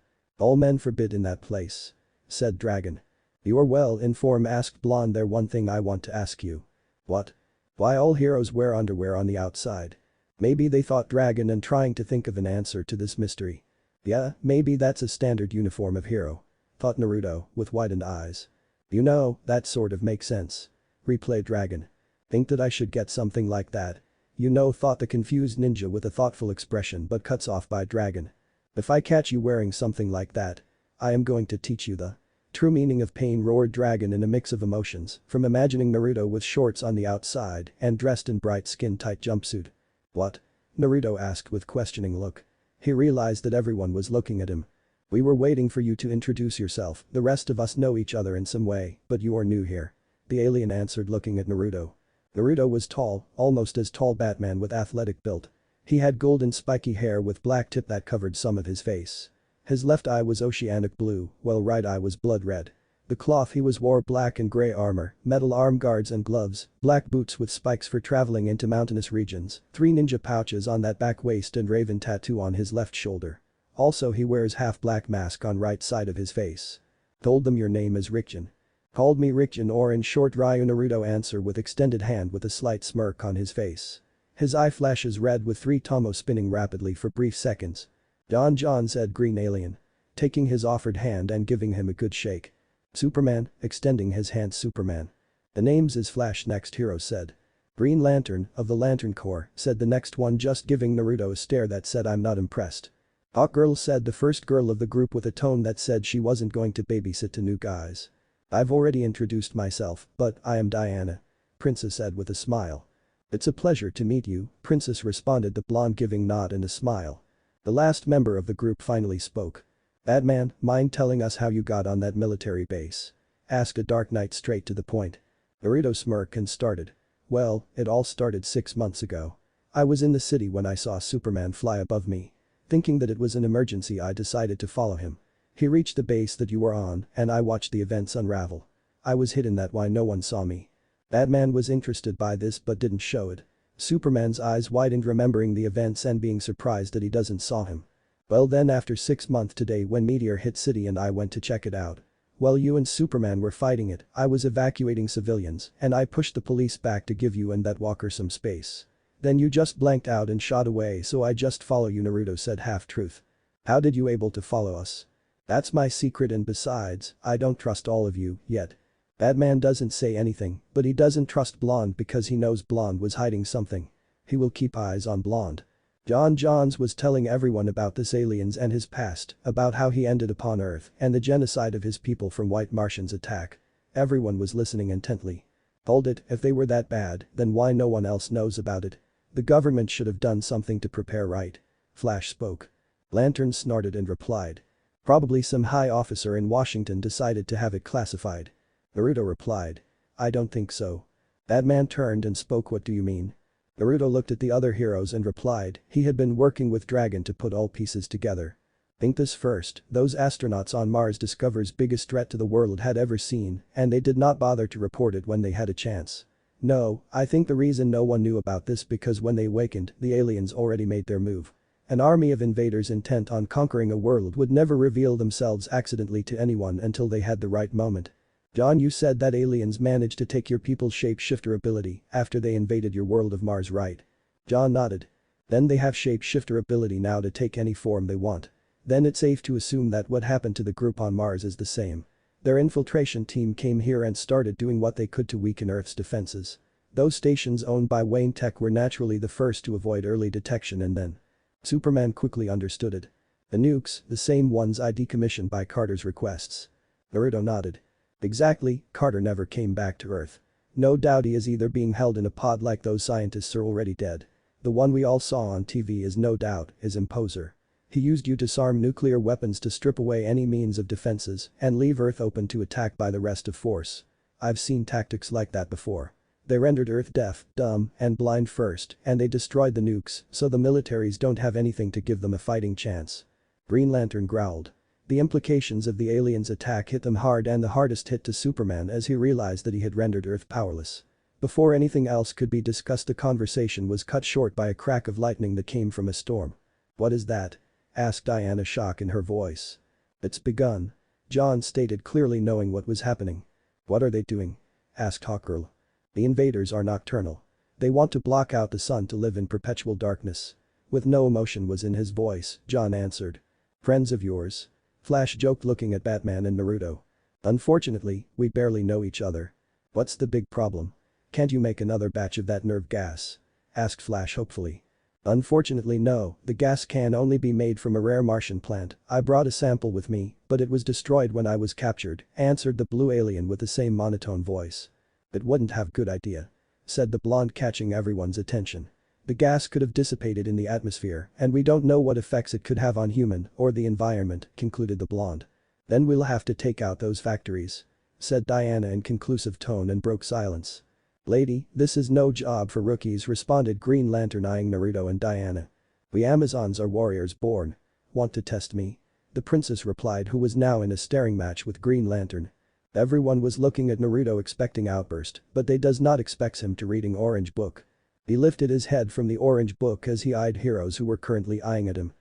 All men forbid in that place. Said Dragon. You're well informed, asked Blonde. There one thing I want to ask you. What? Why all heroes wear underwear on the outside? Maybe they thought Dragon and trying to think of an answer to this mystery. Yeah, maybe that's a standard uniform of hero. Thought Naruto, with widened eyes. You know, that sort of makes sense. Replayed Dragon. Think that I should get something like that? You know, thought the confused ninja with a thoughtful expression but cuts off by Dragon. If I catch you wearing something like that, I am going to teach you the true meaning of pain, roared Dragon in a mix of emotions, from imagining Naruto with shorts on the outside and dressed in bright skin-tight jumpsuit. What? Naruto asked with questioning look. He realized that everyone was looking at him. We were waiting for you to introduce yourself, the rest of us know each other in some way, but you are new here. The alien answered looking at Naruto. Naruto was tall, almost as tall Batman with athletic build. He had golden spiky hair with black tip that covered some of his face. His left eye was oceanic blue, while right eye was blood red. The cloth he wore black and gray armor, metal arm guards and gloves, black boots with spikes for traveling into mountainous regions, 3 ninja pouches on that back waist and raven tattoo on his left shoulder. Also he wears half black mask on right side of his face. Told them your name is Rikjin. Called me Rikjin, or in short Ryu. Naruto answer with extended hand with a slight smirk on his face. His eye flashes red with 3 tomo spinning rapidly for brief seconds. John said green alien. Taking his offered hand and giving him a good shake. Superman, extending his hand. Superman. The names is Flash, next hero said. Green Lantern, of the Lantern Corps, said the next one, just giving Naruto a stare that said I'm not impressed. Hawk Girl, said the first girl of the group with a tone that said she wasn't going to babysit 2 new guys. I've already introduced myself, but I am Diana. Princess said with a smile. It's a pleasure to meet you, Princess responded, the blonde giving nod and a smile. The last member of the group finally spoke. Batman, mind telling us how you got on that military base? Asked a Dark Knight straight to the point. Naruto smirked and started. Well, it all started 6 months ago. I was in the city when I saw Superman fly above me. Thinking that it was an emergency, I decided to follow him. He reached the base that you were on and I watched the events unravel. I was hidden, that why no one saw me. Batman was interested by this but didn't show it. Superman's eyes widened remembering the events and being surprised that he doesn't saw him. Well then, after 6 months today when meteor hit city and I went to check it out. While you and Superman were fighting it, I was evacuating civilians and I pushed the police back to give you and that walker some space. Then you just blanked out and shot away, so I just follow you, Naruto said half-truth. How did you able to follow us? That's my secret, and besides, I don't trust all of you, yet. Batman doesn't say anything, but he doesn't trust Blonde because he knows Blonde was hiding something. He will keep eyes on Blonde. Johns was telling everyone about this aliens and his past, about how he ended upon Earth and the genocide of his people from White Martians' attack. Everyone was listening intently. Hold it, if they were that bad, then why no one else knows about it? The government should have done something to prepare, right? Flash spoke. Lantern snorted and replied. Probably some high officer in Washington decided to have it classified. Naruto replied. I don't think so. Batman turned and spoke. What do you mean? Naruto looked at the other heroes and replied, he had been working with Dragon to put all pieces together. Think this first, those astronauts on Mars discovers biggest threat to the world had ever seen, and they did not bother to report it when they had a chance. No, I think the reason no one knew about this because when they awakened, the aliens already made their move. An army of invaders intent on conquering a world would never reveal themselves accidentally to anyone until they had the right moment. John, you said that aliens managed to take your people's shapeshifter ability after they invaded your world of Mars, right? John nodded. Then they have shapeshifter ability now to take any form they want. Then it's safe to assume that what happened to the group on Mars is the same. Their infiltration team came here and started doing what they could to weaken Earth's defenses. Those stations owned by Wayne Tech were naturally the first to avoid early detection, and then Superman quickly understood it. The nukes, the same ones I decommissioned by Carter's requests. Naruto nodded. Exactly, Carter never came back to Earth. No doubt he is either being held in a pod like those scientists or already dead. The one we all saw on TV is no doubt his imposer. He used you to disarm nuclear weapons to strip away any means of defenses and leave Earth open to attack by the rest of force. I've seen tactics like that before. They rendered Earth deaf, dumb, and blind first, and they destroyed the nukes, so the militaries don't have anything to give them a fighting chance. Green Lantern growled. The implications of the aliens' attack hit them hard, and the hardest hit to Superman as he realized that he had rendered Earth powerless. Before anything else could be discussed, the conversation was cut short by a crack of lightning that came from a storm. What is that? Asked Diana, shock in her voice. It's begun. John stated, clearly knowing what was happening. What are they doing? Asked Hawkgirl. The invaders are nocturnal. They want to block out the sun to live in perpetual darkness. With no emotion was in his voice, John answered. Friends of yours? Flash joked, looking at Batman and Naruto. Unfortunately, we barely know each other. What's the big problem? Can't you make another batch of that nerve gas? Asked Flash hopefully. Unfortunately no, the gas can only be made from a rare Martian plant. I brought a sample with me, but it was destroyed when I was captured, answered the blue alien with the same monotone voice. It wouldn't have good idea. Said the blonde, catching everyone's attention. The gas could have dissipated in the atmosphere, and we don't know what effects it could have on human or the environment, concluded the blonde. Then we'll have to take out those factories. Said Diana in conclusive tone and broke silence. Lady, this is no job for rookies, responded Green Lantern, eyeing Naruto and Diana. We Amazons are warriors born. Want to test me? The princess replied, who was now in a staring match with Green Lantern. Everyone was looking at Naruto expecting outburst, but they does not expect him to reading orange book. He lifted his head from the orange book as he eyed heroes who were currently eyeing at him.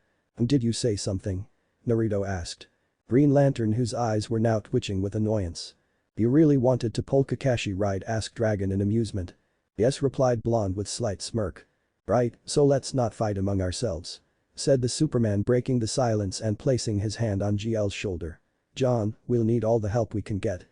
Did you say something? Naruto asked. Green Lantern, whose eyes were now twitching with annoyance. You really wanted to pull Kakashi, right? Asked Dragon in amusement. Yes, replied Blonde with slight smirk. Right, so let's not fight among ourselves. Said the Superman, breaking the silence and placing his hand on GL's shoulder. John, we'll need all the help we can get.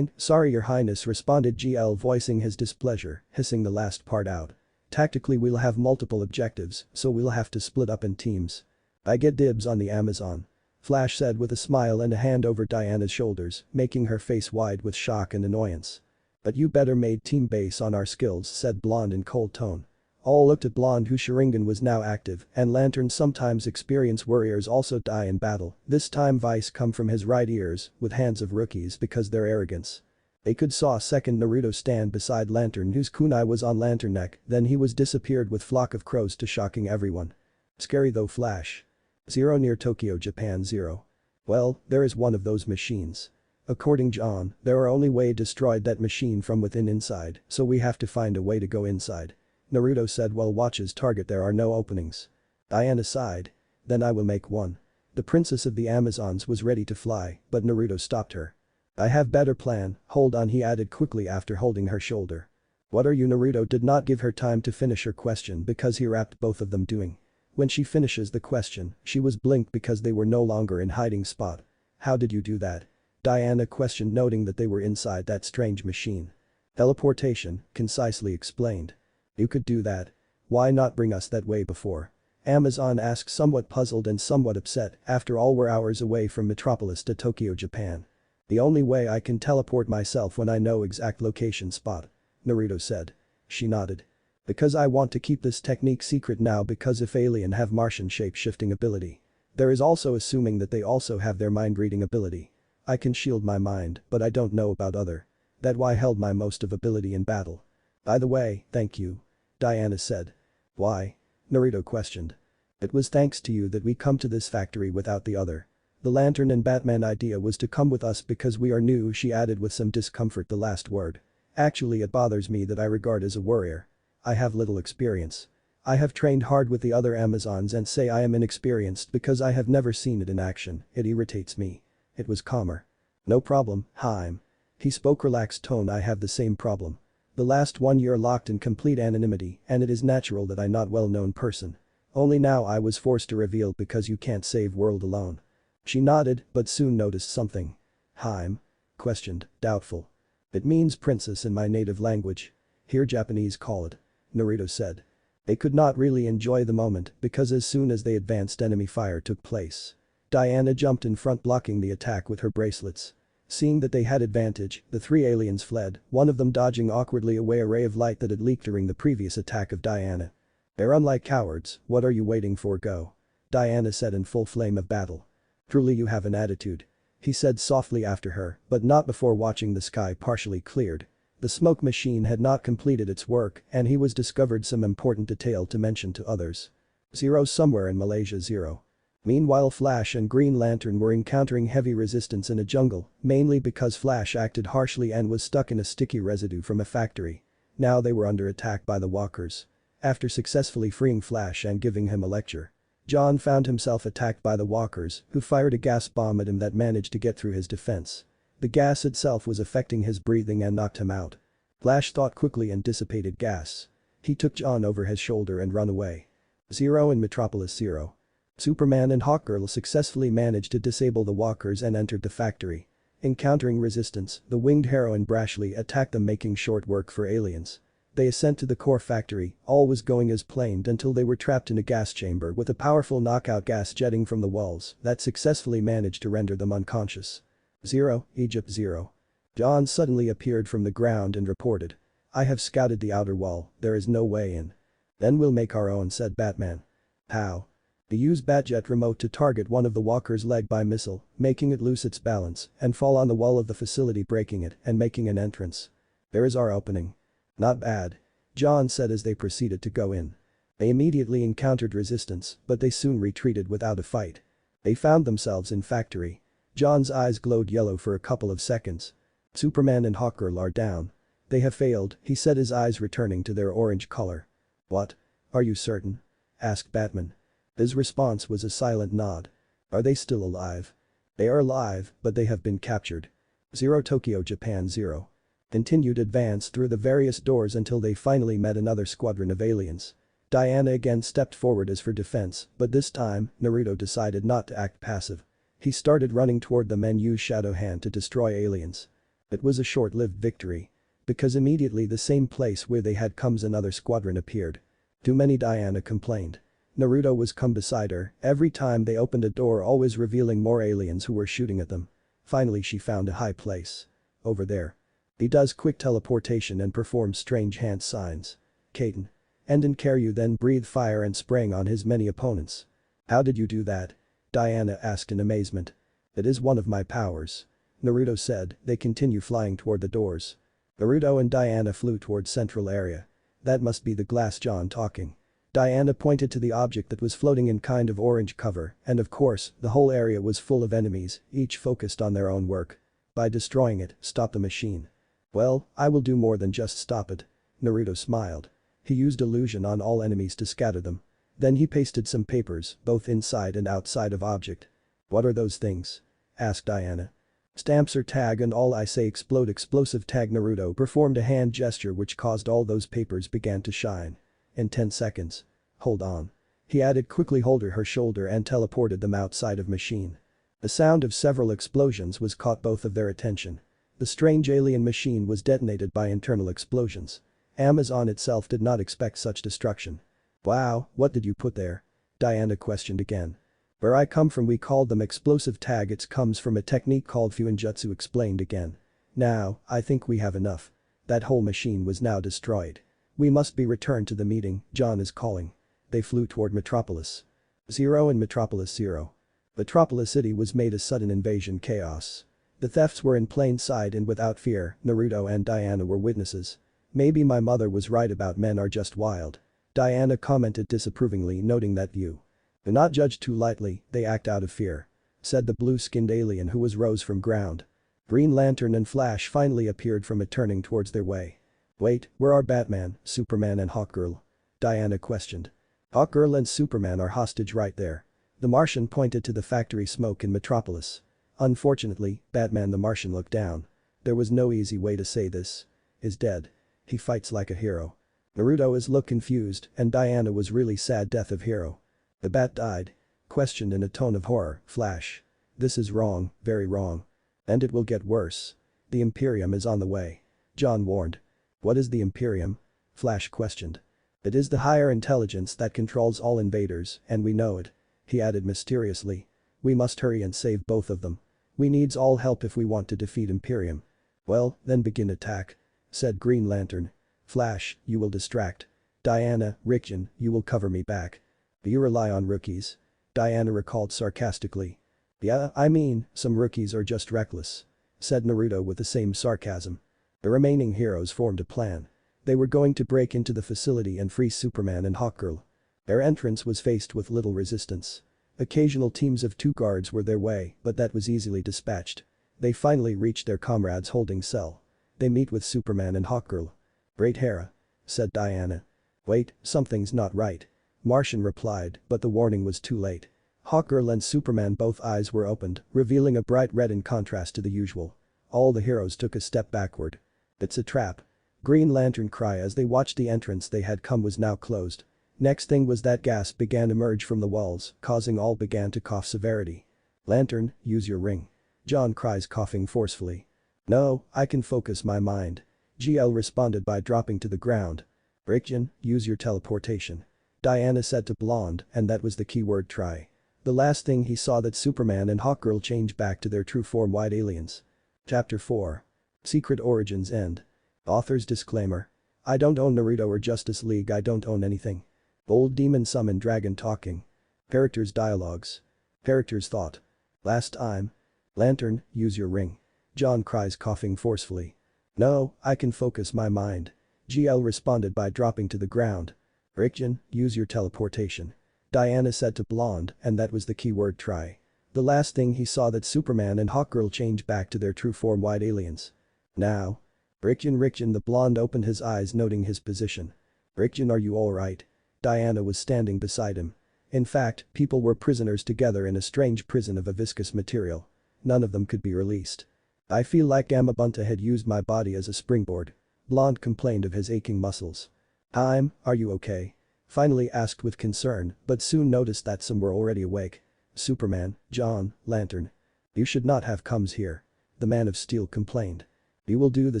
Sorry your highness, responded GL, voicing his displeasure, hissing the last part out. Tactically we'll have multiple objectives, so we'll have to split up in teams. I get dibs on the Amazon. Flash said with a smile and a hand over Diana's shoulders, making her face wide with shock and annoyance. But you better made team base on our skills, said Blonde in cold tone. All looked at Blonde, whose Sharingan was now active, and lanterns sometimes experience warriors also die in battle. This time Vice come from his right ears, with hands of rookies because their arrogance. They could saw second Naruto stand beside Lantern, whose kunai was on Lantern neck, then he was disappeared with flock of crows to shocking everyone. Scary though. Flash. 0 near Tokyo, Japan. 0. Well, there is one of those machines. According John, there are only way destroyed that machine from within inside, so we have to find a way to go inside. Naruto said, well, watches target, there are no openings. Diana sighed. Then I will make one. The princess of the Amazons was ready to fly, but Naruto stopped her. I have better plan, hold on, he added quickly after holding her shoulder. What are you? Naruto did not give her time to finish her question because he wrapped both of them doing. When she finishes the question, she was blinked because they were no longer in hiding spot. How did you do that? Diana questioned, noting that they were inside that strange machine. Teleportation, concisely explained. You could do that. Why not bring us that way before? Amazon asked, somewhat puzzled and somewhat upset. After all, we're hours away from Metropolis to Tokyo, Japan. The only way I can teleport myself when I know exact location spot. Naruto said. She nodded. Because I want to keep this technique secret now, because if alien have Martian shape-shifting ability. There is also assuming that they also have their mind-reading ability. I can shield my mind, but I don't know about other. That why held my most of ability in battle. By the way, thank you. Diana said. Why? Naruto questioned. It was thanks to you that we come to this factory without the other. The Lantern and Batman idea was to come with us because we are new, she added with some discomfort the last word. Actually, it bothers me that I regard as a warrior. I have little experience. I have trained hard with the other Amazons and say I am inexperienced because I have never seen it in action. It irritates me. It was calmer. No problem, Haim. He spoke relaxed tone. I have the same problem. The last 1 year locked in complete anonymity, and it is natural that I not well-known person. Only now I was forced to reveal because you can't save world alone. She nodded, but soon noticed something. Haim? Questioned, doubtful. It means princess in my native language. Here Japanese call it. Naruto said. They could not really enjoy the moment because as soon as they advanced, enemy fire took place. Diana jumped in front, blocking the attack with her bracelets. Seeing that they had advantage, the three aliens fled, one of them dodging awkwardly away a ray of light that had leaked during the previous attack of Diana. They're unlike cowards, what are you waiting for? Go. Diana said in full flame of battle. Truly you have an attitude. He said softly after her, but not before watching the sky partially cleared. The smoke machine had not completed its work and he was discovered some important detail to mention to others. 0 somewhere in Malaysia. 0. Meanwhile, Flash and Green Lantern were encountering heavy resistance in a jungle, mainly because Flash acted harshly and was stuck in a sticky residue from a factory. Now they were under attack by the walkers. After successfully freeing Flash and giving him a lecture, John found himself attacked by the walkers, who fired a gas bomb at him that managed to get through his defense. The gas itself was affecting his breathing and knocked him out. Flash thought quickly and dissipated gas. He took John over his shoulder and ran away. Zero in Metropolis 0. Superman and Hawkgirl successfully managed to disable the walkers and entered the factory. Encountering resistance, the winged heroine brashly attacked them, making short work for aliens. They ascent to the core factory, all was going as planned until they were trapped in a gas chamber with a powerful knockout gas jetting from the walls that successfully managed to render them unconscious. 0, Egypt 0. John suddenly appeared from the ground and reported. I have scouted the outer wall, there is no way in. Then we'll make our own, said Batman. How? He used Batjet remote to target one of the walker's leg by missile, making it lose its balance and fall on the wall of the facility, breaking it and making an entrance. There is our opening. Not bad. John said as they proceeded to go in. They immediately encountered resistance, but they soon retreated without a fight. They found themselves in factory. John's eyes glowed yellow for a couple of seconds. Superman and Hawkgirl are down. They have failed, he said, his eyes returning to their orange color. What? Are you certain? Asked Batman. His response was a silent nod. Are they still alive? They are alive, but they have been captured. 0 Tokyo, Japan 0. Continued advance through the various doors until they finally met another squadron of aliens. Diana again stepped forward as for defense, but this time, Naruto decided not to act passive. He started running toward them and used Shadow Hand to destroy aliens. It was a short-lived victory. Because immediately the same place where they had come another squadron appeared. Too many, Diana complained. Naruto was come beside her, every time they opened a door always revealing more aliens who were shooting at them. Finally she found a high place. Over there. He does quick teleportation and performs strange hand signs. Kaiten. And Karyu then breathed fire and spraying on his many opponents. How did you do that? Diana asked in amazement. It is one of my powers. Naruto said. They continue flying toward the doors. Naruto and Diana flew toward central area. That must be the glass, John talking. Diana pointed to the object that was floating in kind of orange cover, and of course, the whole area was full of enemies, each focused on their own work. By destroying it, stop the machine. Well, I will do more than just stop it. Naruto smiled. He used illusion on all enemies to scatter them. Then he pasted some papers, both inside and outside of object. What are those things? Asked Diana. Stamps or tag and all I say explode explosive tag. Naruto performed a hand gesture which caused all those papers began to shine. In 10 seconds. Hold on. He added quickly, hold her shoulder and teleported them outside of machine. The sound of several explosions was caught both of their attention. The strange alien machine was detonated by internal explosions. Amazon itself did not expect such destruction. Wow, what did you put there? Diana questioned again. Where I come from we called them explosive tag. It comes from a technique called Fuinjutsu, explained again. Now, I think we have enough. That whole machine was now destroyed. We must be returned to the meeting, John is calling. They flew toward Metropolis 0 and Metropolis 0. Metropolis City was made a sudden invasion chaos. The thefts were in plain sight and without fear, Naruto and Diana were witnesses. Maybe my mother was right about men are just wild. Diana commented disapprovingly, noting that view. Do not judge too lightly, they act out of fear. Said the blue-skinned alien who was rose from ground. Green Lantern and Flash finally appeared from it, turning towards their way. Wait, where are Batman, Superman and Hawkgirl? Diana questioned. Hawkgirl and Superman are hostage right there. The Martian pointed to the factory smoke in Metropolis. Unfortunately, Batman the Martian looked down. There was no easy way to say this. Is dead. He fights like a hero. Naruto is look confused and Diana was really sad. Death of hero. The bat died. Questioned in a tone of horror, Flash. This is wrong, very wrong. And it will get worse. The Imperium is on the way. John warned. What is the Imperium? Flash questioned. It is the higher intelligence that controls all invaders, and we know it. He added mysteriously. We must hurry and save both of them. We needs all help if we want to defeat Imperium. Well, then begin attack. Said Green Lantern. Flash, you will distract. Diana, Rickjan, you will cover me back. You rely on rookies. Diana recalled sarcastically. Yeah, I mean, some rookies are just reckless. Said Naruto with the same sarcasm. The remaining heroes formed a plan. They were going to break into the facility and free Superman and Hawkgirl. Their entrance was faced with little resistance. Occasional teams of 2 guards were their way, but that was easily dispatched. They finally reached their comrades' holding cell. They meet with Superman and Hawkgirl. Great Hera. Said Diana. Wait, something's not right. Martian replied, but the warning was too late. Hawkgirl and Superman both eyes were opened, revealing a bright red in contrast to the usual. All the heroes took a step backward. It's a trap. Green Lantern cried as they watched the entrance they had come was now closed. Next thing was that gas began to emerge from the walls, causing all began to cough severity. Lantern, use your ring. John cries coughing forcefully. No, I can focus my mind. GL responded by dropping to the ground. Rickjan, use your teleportation. Diana said to Blonde, and that was the keyword try. The last thing he saw that Superman and Hawkgirl change back to their true form white aliens. Chapter 4. Secret Origins End. Author's disclaimer. I don't own Naruto or Justice League, I don't own anything. Old demon summon dragon talking. Characters dialogues. Characters thought. Last time. Lantern, use your ring. John cries coughing forcefully. No, I can focus my mind. GL responded by dropping to the ground. Rickjan, use your teleportation. Diana said to Blonde, and that was the keyword try. The last thing he saw that Superman and Hawkgirl change back to their true form white aliens. Now. Rickjan, the blonde opened his eyes noting his position. Rickjan, are you alright? Diana was standing beside him. In fact, people were prisoners together in a strange prison of a viscous material. None of them could be released. I feel like Gamabunta had used my body as a springboard. Blonde complained of his aching muscles. Are you okay? Finally asked with concern, but soon noticed that some were already awake. Superman, John, Lantern. You should not have comes here. The Man of Steel complained. You will do the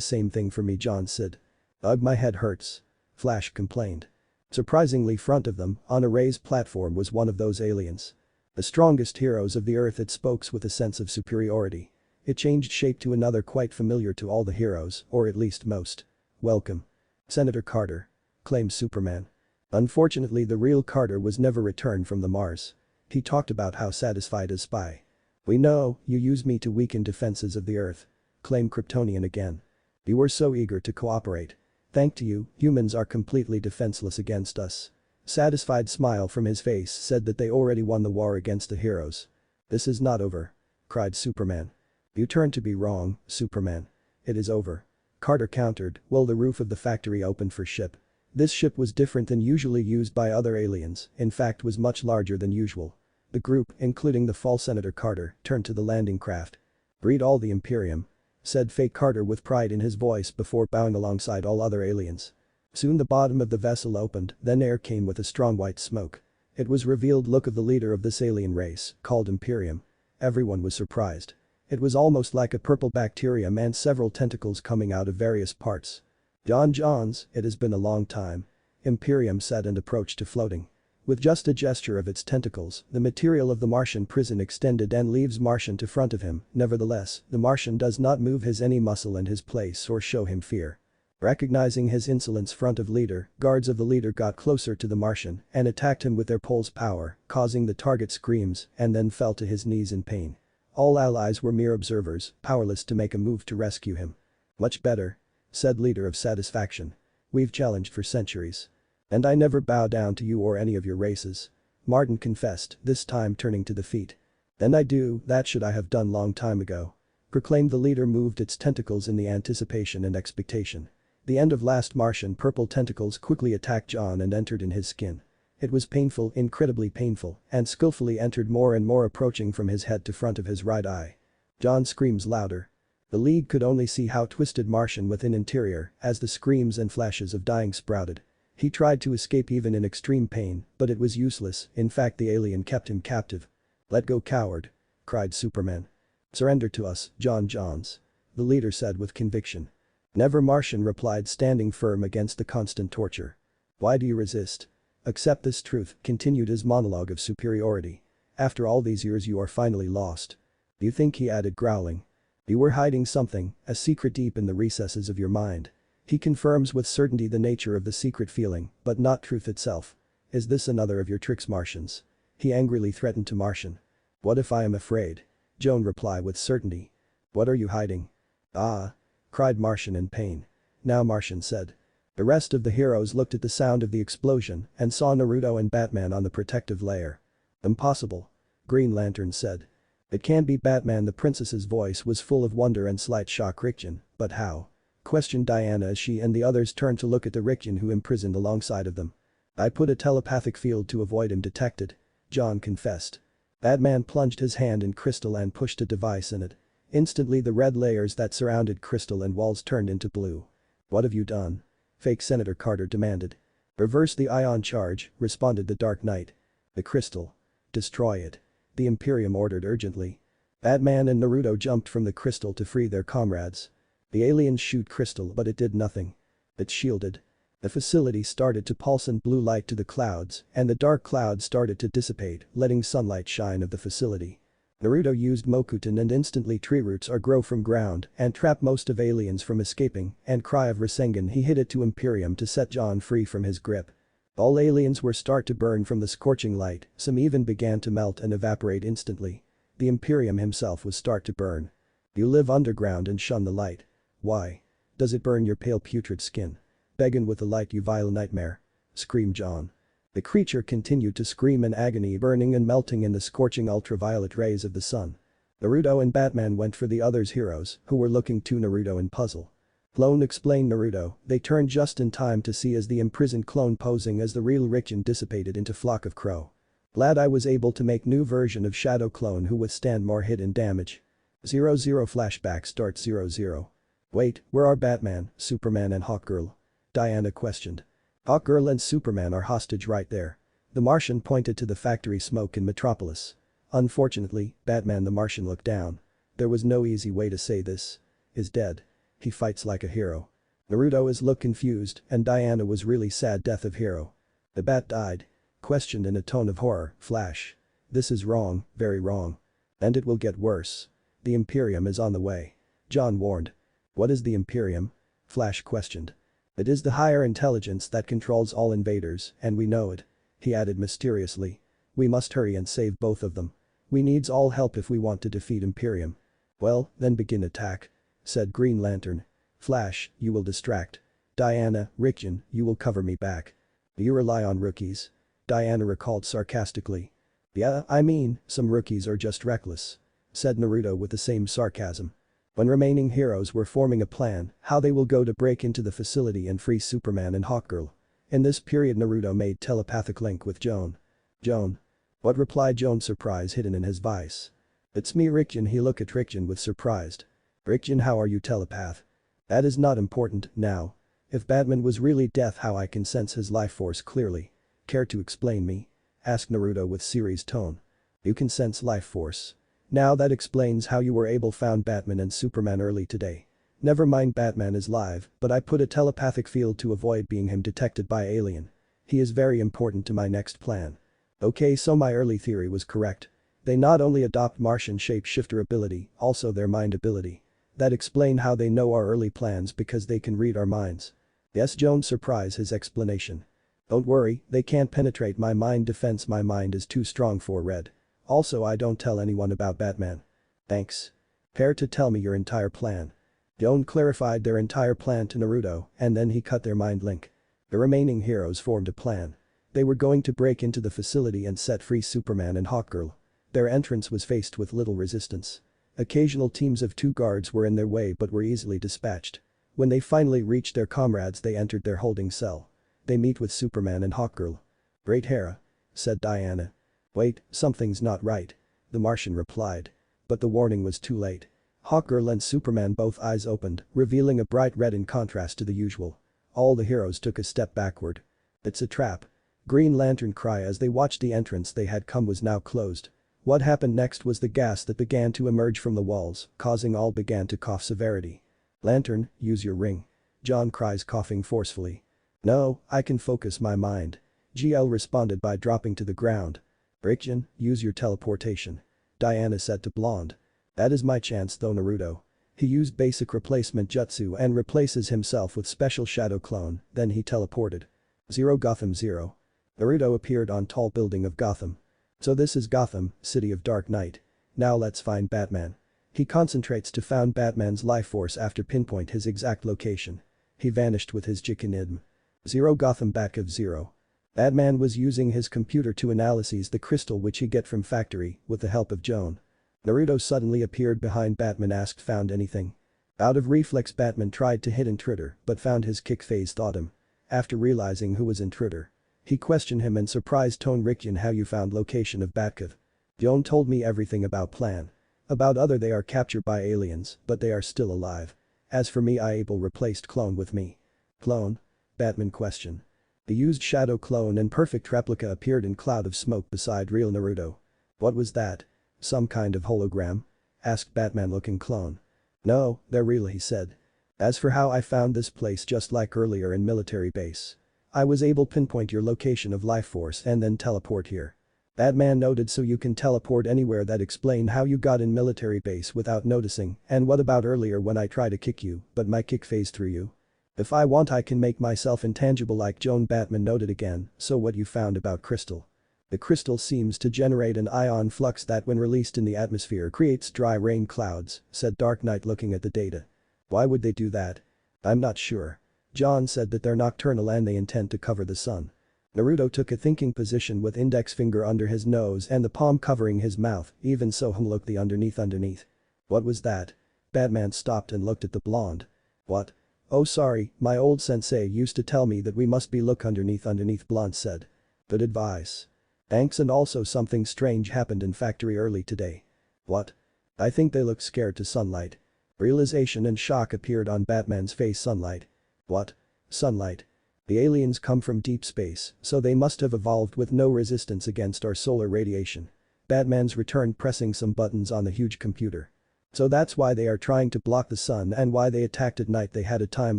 same thing for me, John said. Ugh, my head hurts. Flash complained. Surprisingly, front of them, on a raised platform, was one of those aliens. The strongest heroes of the Earth, it spoke with a sense of superiority. It changed shape to another quite familiar to all the heroes, or at least most. Welcome. Senator Carter. Claimed Superman. Unfortunately, the real Carter was never returned from the Mars. He talked about how satisfied as spy. We know, you use me to weaken defenses of the Earth. Claimed Kryptonian again. You were so eager to cooperate. Thanks to you, humans are completely defenseless against us. Satisfied smile from his face said that they already won the war against the heroes. This is not over. Cried Superman. You turn to be wrong, Superman. It is over. Carter countered, while the roof of the factory opened for ship. This ship was different than usually used by other aliens, in fact was much larger than usual. The group, including the false Senator Carter, turned to the landing craft. Breed all the Imperium. Said fake Carter with pride in his voice before bowing alongside all other aliens. Soon the bottom of the vessel opened, then air came with a strong white smoke. It was revealed look of the leader of this alien race, called Imperium. Everyone was surprised. It was almost like a purple bacterium and several tentacles coming out of various parts. Johns, it has been a long time. Imperium said and approached to floating. With just a gesture of its tentacles, the material of the Martian prison extended and leaves Martian to front of him. Nevertheless, the Martian does not move his any muscle in his place or show him fear. Recognizing his insolence front of leader, guards of the leader got closer to the Martian and attacked him with their pole's power, causing the target screams and then fell to his knees in pain. All allies were mere observers, powerless to make a move to rescue him. Much better. Said leader of satisfaction. We've challenged for centuries. And I never bow down to you or any of your races. Martin confessed, this time turning to the feet. And I do, that should I have done long time ago. Proclaimed the leader moved its tentacles in the anticipation and expectation. The end of last Martian purple tentacles quickly attacked John and entered in his skin. It was painful, incredibly painful, and skillfully entered more and more approaching from his head to front of his right eye. John screams louder. The League could only see how twisted Martian within interior as the screams and flashes of dying sprouted. He tried to escape even in extreme pain, but it was useless, in fact the alien kept him captive. Let go, coward. Cried Superman. Surrender to us, Johns. The leader said with conviction. Never, Martian replied, standing firm against the constant torture. Why do you resist? Accept this truth, continued his monologue of superiority. After all these years you are finally lost. You think, he added, growling. You were hiding something, a secret deep in the recesses of your mind. He confirms with certainty the nature of the secret feeling, but not truth itself. Is this another of your tricks, Martians? He angrily threatened to Martian. What if I am afraid? Joan replied with certainty. What are you hiding? Ah! Cried Martian in pain. Now, Martian said. The rest of the heroes looked at the sound of the explosion and saw Naruto and Batman on the protective layer. Impossible. Green Lantern said. It can't be Batman. The princess's voice was full of wonder and slight shock. Rickjan, but how? Questioned Diana as she and the others turned to look at the Rickjan who imprisoned alongside of them. I put a telepathic field to avoid him detected. John confessed. Batman plunged his hand in Crystal and pushed a device in it. Instantly the red layers that surrounded Crystal and walls turned into blue. What have you done? Fake Senator Carter demanded. Reverse the ion charge, responded the Dark Knight. The crystal. Destroy it. The Imperium ordered urgently. Batman and Naruto jumped from the crystal to free their comrades. The aliens shoot Crystal but it did nothing. It shielded. The facility started to pulse and blue light to the clouds, and the dark clouds started to dissipate, letting sunlight shine of the facility. Naruto used Mokuton and instantly tree roots are grow from ground and trap most of aliens from escaping, and Cry of Rasengan he hit it to Imperium to set John free from his grip. All aliens were start to burn from the scorching light, some even began to melt and evaporate instantly. The Imperium himself was start to burn. You live underground and shun the light. Why? Does it burn your pale putrid skin? Begin with the light you vile nightmare. Screamed John. The creature continued to scream in agony, burning and melting in the scorching ultraviolet rays of the sun. Naruto and Batman went for the others' heroes, who were looking to Naruto in puzzle. Clone, explained Naruto. They turned just in time to see as the imprisoned clone posing as the real Richen dissipated into flock of crow. Glad I was able to make new version of Shadow Clone who withstand more hit and damage. 00 flashback start 00. Wait, where are Batman, Superman and Hawkgirl? Diana questioned. Hawkgirl and Superman are hostage right there. The Martian pointed to the factory smoke in Metropolis. Unfortunately, Batman the Martian looked down. There was no easy way to say this. Is dead. He fights like a hero. Naruto is look confused and Diana was really sad death of hero. The Bat died. Questioned in a tone of horror, Flash. This is wrong, very wrong. And it will get worse. The Imperium is on the way. John warned. What is the Imperium? Flash questioned. It is the higher intelligence that controls all invaders, and we know it. He added mysteriously. We must hurry and save both of them. We needs all help if we want to defeat Imperium. Well, then begin attack. Said Green Lantern. Flash, you will distract. Diana, Richen, you will cover me back. You rely on rookies. Diana recalled sarcastically. Yeah, I mean, some rookies are just reckless. Said Naruto with the same sarcasm. When remaining heroes were forming a plan, how they will go to break into the facility and free Superman and Hawkgirl. In this period Naruto made telepathic link with Joan. Joan. What replied Joan, surprise hidden in his voice. It's me Richen, he looked at Richen with surprised. Richen, how are you telepath? That is not important now. If Batman was really death, how I can sense his life force clearly. Care to explain me? Asked Naruto with serious tone. You can sense life force. Now that explains how you were able found Batman and Superman early today. Never mind, Batman is live, but I put a telepathic field to avoid being him detected by alien. He is very important to my next plan. Okay, so my early theory was correct. They not only adopt Martian shapeshifter ability, also their mind ability. That explain how they know our early plans because they can read our minds. Yes, Jones surprised his explanation. Don't worry, they can't penetrate my mind defense, my mind is too strong for Red. Also I don't tell anyone about Batman. Thanks. Care to tell me your entire plan? Joan clarified their entire plan to Naruto and then he cut their mind link. The remaining heroes formed a plan. They were going to break into the facility and set free Superman and Hawkgirl. Their entrance was faced with little resistance. Occasional teams of 2 guards were in their way but were easily dispatched. When they finally reached their comrades they entered their holding cell. They meet with Superman and Hawkgirl. Great Hera. Said Diana. Wait, something's not right. The Martian replied. But the warning was too late. Hawkgirl and Superman both eyes opened, revealing a bright red in contrast to the usual. All the heroes took a step backward. It's a trap. Green Lantern cry as they watched the entrance they had come was now closed. What happened next was the gas that began to emerge from the walls, causing all began to cough severity. Lantern, use your ring. John cries coughing forcefully. No, I can focus my mind. GL responded by dropping to the ground. Richen, use your teleportation. Diana said to Blonde. That is my chance though, Naruto. He used basic replacement jutsu and replaces himself with special shadow clone, then he teleported. 0 Gotham 0. Naruto appeared on tall building of Gotham. So this is Gotham, city of Dark Knight. Now let's find Batman. He concentrates to found Batman's life force after pinpoint his exact location. He vanished with his Jikinidm. 0 Gotham back of 0. Batman was using his computer to analyze the crystal which he get from factory with the help of Joan. Naruto suddenly appeared behind Batman, asked found anything. Out of reflex Batman tried to hit intruder but found his kick phase thought him. After realizing who was intruder. He questioned him in surprised tone. Rickyan, how you found location of Batcave? Yon told me everything about plan. About other they are captured by aliens, but they are still alive. As for me I able replaced clone with me. Clone? Batman questioned. The used shadow clone and perfect replica appeared in cloud of smoke beside real Naruto. What was that? Some kind of hologram? Asked Batman looking clone. No, they're real, he said. As for how I found this place, just like earlier in military base. I was able pinpoint your location of life force and then teleport here. Batman noted. So you can teleport anywhere. That explained how you got in military base without noticing. And what about earlier when I tried to kick you but my kick phased through you? If I want I can make myself intangible like Joan. Batman noted again. So what you found about crystal? The crystal seems to generate an ion flux that when released in the atmosphere creates dry rain clouds, said Dark Knight looking at the data. Why would they do that? I'm not sure. John said that they're nocturnal and they intend to cover the sun. Naruto took a thinking position with index finger under his nose and the palm covering his mouth. Even so, look the underneath. What was that? Batman stopped and looked at the blonde. What? Oh sorry, my old sensei used to tell me that we must be look underneath, blonde said. Good advice. Thanks. And also something strange happened in factory early today. What? I think they look scared to sunlight. Realization and shock appeared on Batman's face. Sunlight? What? Sunlight? The aliens come from deep space, so they must have evolved with no resistance against our solar radiation. Batman's returned pressing some buttons on the huge computer. So that's why they are trying to block the sun and why they attacked at night. They had a time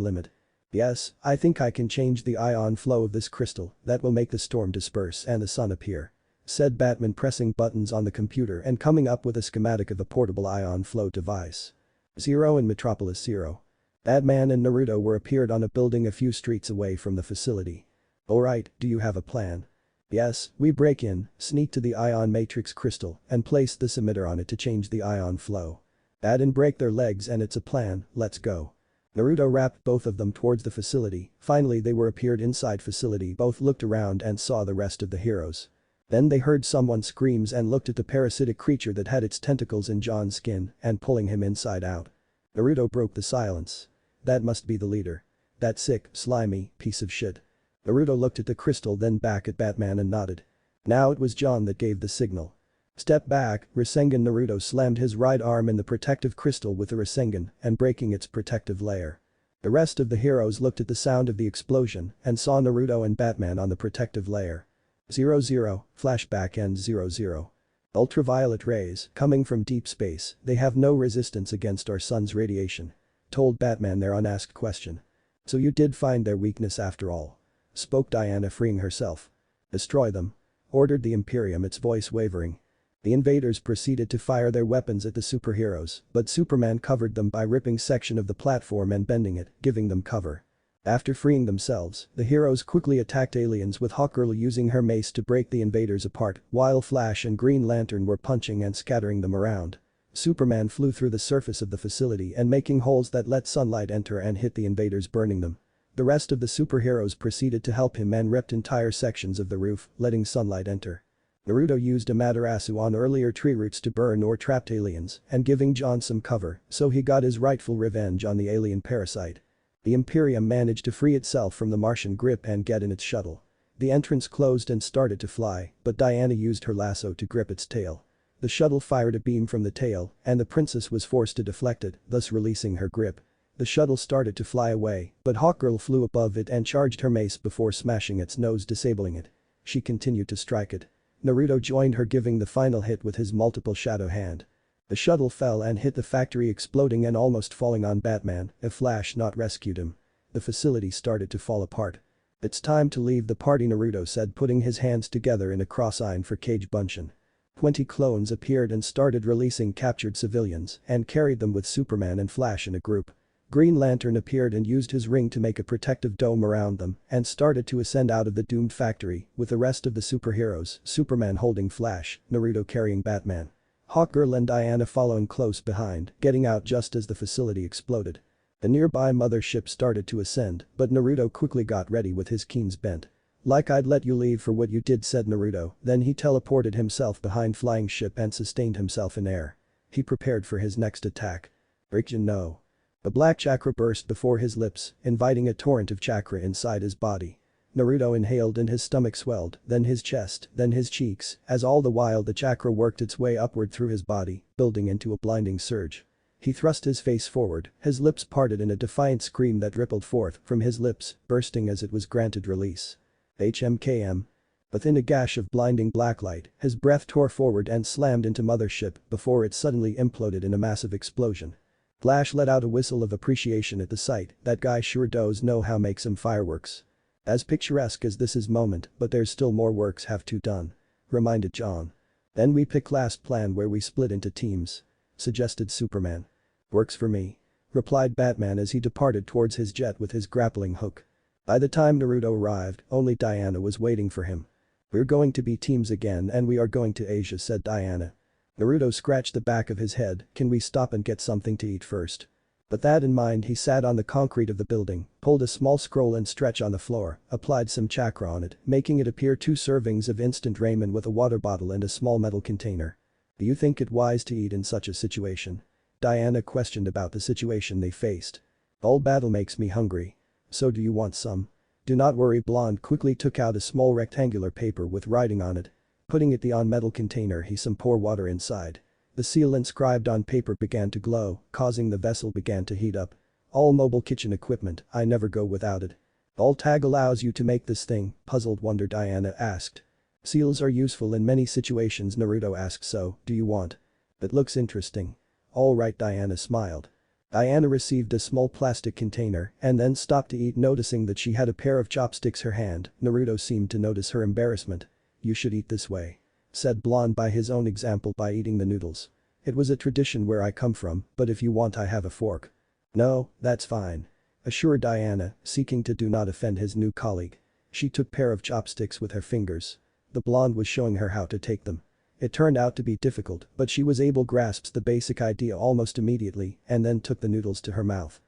limit. Yes, I think I can change the ion flow of this crystal that will make the storm disperse and the sun appear. Said Batman pressing buttons on the computer and coming up with a schematic of a portable ion flow device. Zero in Metropolis Zero. Batman and Naruto were appeared on a building a few streets away from the facility. Alright, do you have a plan? Yes, we break in, sneak to the ion matrix crystal and place this emitter on it to change the ion flow. Add and break their legs and it's a plan, let's go. Naruto wrapped both of them towards the facility. Finally they were appeared inside facility. Both looked around and saw the rest of the heroes. Then they heard someone screams and looked at the parasitic creature that had its tentacles in John's skin and pulling him inside out. Naruto broke the silence. That must be the leader. That sick, slimy piece of shit. Naruto looked at the crystal then back at Batman and nodded. Now it was John that gave the signal. Step back, Rasengan. Naruto slammed his right arm in the protective crystal with the Rasengan and breaking its protective layer. The rest of the heroes looked at the sound of the explosion and saw Naruto and Batman on the protective layer. 00, flashback and 00. Ultraviolet rays coming from deep space, they have no resistance against our sun's radiation. Told Batman their unasked question. So you did find their weakness after all. Spoke Diana freeing herself. Destroy them. Ordered the Imperium, its voice wavering. The invaders proceeded to fire their weapons at the superheroes, but Superman covered them by ripping section of the platform and bending it, giving them cover. After freeing themselves, the heroes quickly attacked aliens with Hawkgirl using her mace to break the invaders apart, while Flash and Green Lantern were punching and scattering them around. Superman flew through the surface of the facility and making holes that let sunlight enter and hit the invaders, burning them. The rest of the superheroes proceeded to help him and ripped entire sections of the roof, letting sunlight enter. Naruto used Amaterasu on earlier tree roots to burn or trapped aliens and giving John some cover, so he got his rightful revenge on the alien parasite. The Imperium managed to free itself from the Martian grip and get in its shuttle. The entrance closed and started to fly, but Diana used her lasso to grip its tail. The shuttle fired a beam from the tail, and the princess was forced to deflect it, thus releasing her grip. The shuttle started to fly away, but Hawkgirl flew above it and charged her mace before smashing its nose, disabling it. She continued to strike it. Naruto joined her, giving the final hit with his multiple shadow hand. The shuttle fell and hit the factory, exploding and almost falling on Batman if Flash not rescued him. The facility started to fall apart. It's time to leave the party, Naruto said, putting his hands together in a cross sign for Cage Bunshin. 20 clones appeared and started releasing captured civilians and carried them with Superman and Flash in a group. Green Lantern appeared and used his ring to make a protective dome around them and started to ascend out of the doomed factory with the rest of the superheroes, Superman holding Flash, Naruto carrying Batman. Hawkgirl and Diana following close behind, getting out just as the facility exploded. The nearby mothership started to ascend, but Naruto quickly got ready with his keens bent. Like I'd let you leave for what you did, said Naruto, then he teleported himself behind flying ship and sustained himself in air. He prepared for his next attack. Rickyan, no. A black chakra burst before his lips, inviting a torrent of chakra inside his body. Naruto inhaled and his stomach swelled, then his chest, then his cheeks, as all the while the chakra worked its way upward through his body, building into a blinding surge. He thrust his face forward, his lips parted in a defiant scream that rippled forth from his lips, bursting as it was granted release. HMKM. Within a gash of blinding blacklight, his breath tore forward and slammed into Mothership before it suddenly imploded in a massive explosion. Flash let out a whistle of appreciation at the sight. That guy sure does know how make some fireworks. As picturesque as this is moment, but there's still more works have to done. Reminded John. Then we pick last plan where we split into teams. Suggested Superman. Works for me. Replied Batman as he departed towards his jet with his grappling hook. By the time Naruto arrived, only Diana was waiting for him. We're going to be teams again and we are going to Asia, said Diana. Naruto scratched the back of his head. Can we stop and get something to eat first? With that in mind, he sat on the concrete of the building, pulled a small scroll and stretch on the floor, applied some chakra on it, making it appear 2 servings of instant ramen with a water bottle and a small metal container. Do you think it wise to eat in such a situation? Diana questioned about the situation they faced. All battle makes me hungry. So do you want some? Do not worry, Blonde quickly took out a small rectangular paper with writing on it. Putting it on metal container, he some pour water inside. The seal inscribed on paper began to glow, causing the vessel began to heat up. All mobile kitchen equipment, I never go without it. All tag allows you to make this thing, puzzled wonder Diana asked. Seals are useful in many situations, Naruto asked, so, do you want? It looks interesting. Alright, Diana smiled. Diana received a small plastic container and then stopped to eat, noticing that she had a pair of chopsticks her hand. Naruto seemed to notice her embarrassment. You should eat this way. Said Blonde by his own example by eating the noodles. It was a tradition where I come from, but if you want I have a fork. No, that's fine. Assured Diana, seeking to do not offend his new colleague. She took pair of chopsticks with her fingers. The blonde was showing her how to take them. It turned out to be difficult, but she was able to grasp the basic idea almost immediately and then took the noodles to her mouth.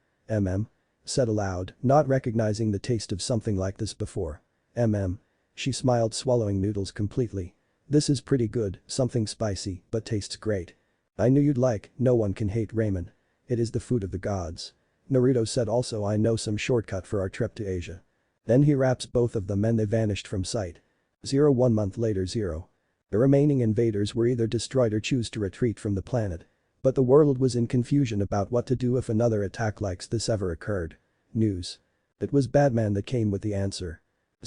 Said aloud, not recognizing the taste of something like this before. She smiled, swallowing noodles completely. This is pretty good, something spicy, but tastes great. I knew you'd like, no one can hate ramen. It is the food of the gods. Naruto said, also I know some shortcut for our trip to Asia. Then he wraps both of them and they vanished from sight. 1 month later. The remaining invaders were either destroyed or choose to retreat from the planet. But the world was in confusion about what to do if another attack like this ever occurred. News. It was Batman that came with the answer.